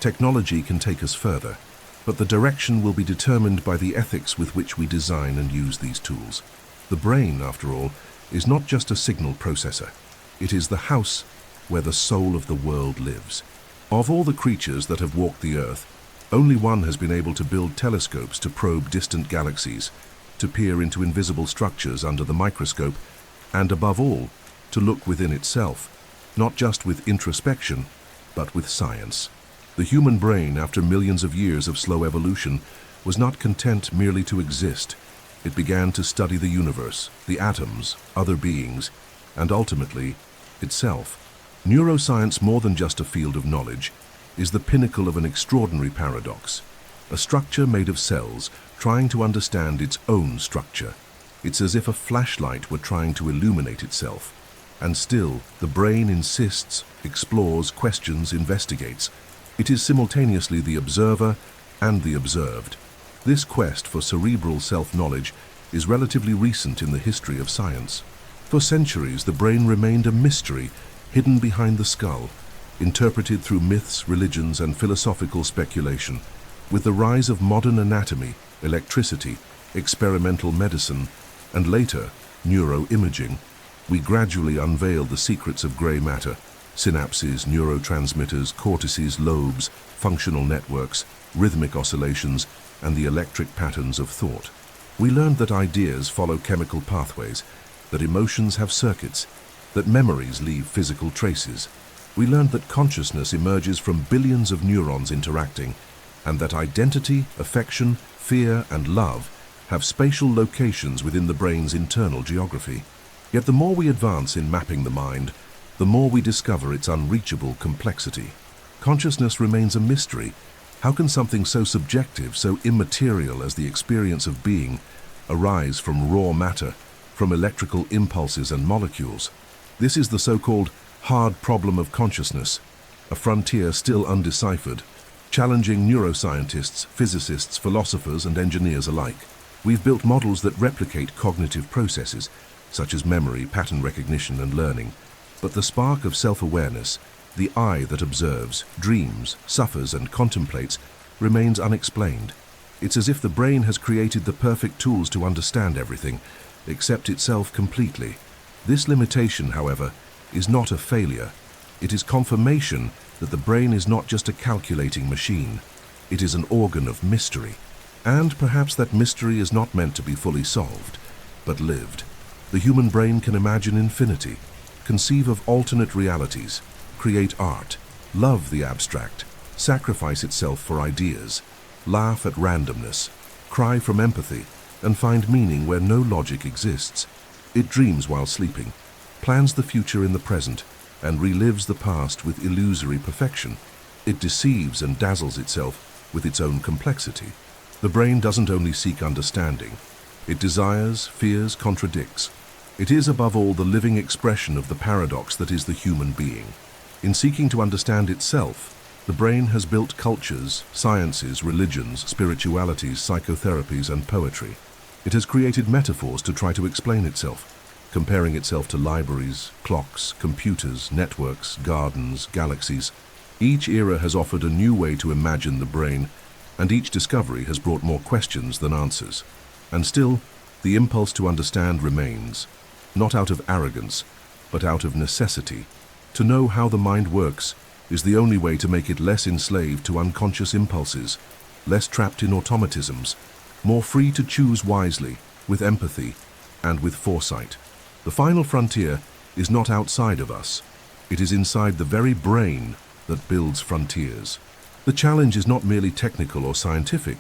Technology can take us further, but the direction will be determined by the ethics with which we design and use these tools. The brain, after all, is not just a signal processor. It is the house where the soul of the world lives. Of all the creatures that have walked the earth, only one has been able to build telescopes to probe distant galaxies, to peer into invisible structures under the microscope, and above all, to look within itself, not just with introspection, but with science. The human brain, after millions of years of slow evolution, was not content merely to exist. It began to study the universe, the atoms, other beings, and ultimately, itself. Neuroscience, more than just a field of knowledge, is the pinnacle of an extraordinary paradox. A structure made of cells trying to understand its own structure. It's as if a flashlight were trying to illuminate itself. And still, the brain insists, explores, questions, investigates. It is simultaneously the observer and the observed. This quest for cerebral self-knowledge is relatively recent in the history of science. For centuries, the brain remained a mystery hidden behind the skull, interpreted through myths, religions, and philosophical speculation. With the rise of modern anatomy, electricity, experimental medicine, and later, neuroimaging, we gradually unveiled the secrets of gray matter: synapses, neurotransmitters, cortices, lobes, functional networks, rhythmic oscillations, and the electric patterns of thought. We learned that ideas follow chemical pathways, that emotions have circuits, that memories leave physical traces. We learned that consciousness emerges from billions of neurons interacting, and that identity, affection, fear, and love have spatial locations within the brain's internal geography. Yet the more we advance in mapping the mind, the more we discover its unreachable complexity. Consciousness remains a mystery. How can something so subjective, so immaterial as the experience of being, arise from raw matter, from electrical impulses and molecules? This is the so-called hard problem of consciousness, a frontier still undeciphered, challenging neuroscientists, physicists, philosophers, and engineers alike. We've built models that replicate cognitive processes, such as memory, pattern recognition, and learning. But the spark of self-awareness, the eye that observes, dreams, suffers, and contemplates, remains unexplained. It's as if the brain has created the perfect tools to understand everything, except itself completely. This limitation, however, is not a failure. It is confirmation that the brain is not just a calculating machine. It is an organ of mystery. And perhaps that mystery is not meant to be fully solved, but lived. The human brain can imagine infinity, conceive of alternate realities, create art, love the abstract, sacrifice itself for ideas, laugh at randomness, cry from empathy, and find meaning where no logic exists. It dreams while sleeping, plans the future in the present, and relives the past with illusory perfection. It deceives and dazzles itself with its own complexity. The brain doesn't only seek understanding, It desires, fears, contradicts. It is, above all, the living expression of the paradox that is the human being. In seeking to understand itself, the brain has built cultures, sciences, religions, spiritualities, psychotherapies, and poetry. It has created metaphors to try to explain itself, comparing itself to libraries, clocks, computers, networks, gardens, galaxies. Each era has offered a new way to imagine the brain, and each discovery has brought more questions than answers. And still, the impulse to understand remains, not out of arrogance, but out of necessity. To know how the mind works is the only way to make it less enslaved to unconscious impulses, less trapped in automatisms, more free to choose wisely, with empathy, and with foresight. The final frontier is not outside of us. It is inside the very brain that builds frontiers. The challenge is not merely technical or scientific.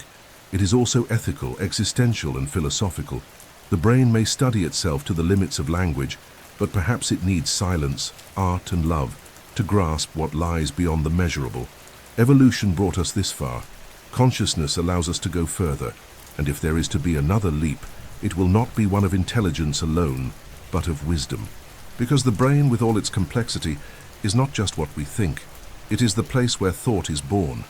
It is also ethical, existential, and philosophical. The brain may study itself to the limits of language, but perhaps it needs silence, art, and love to grasp what lies beyond the measurable. Evolution brought us this far. Consciousness allows us to go further, and if there is to be another leap, it will not be one of intelligence alone, but of wisdom. Because the brain, with all its complexity, is not just what we think. It is the place where thought is born,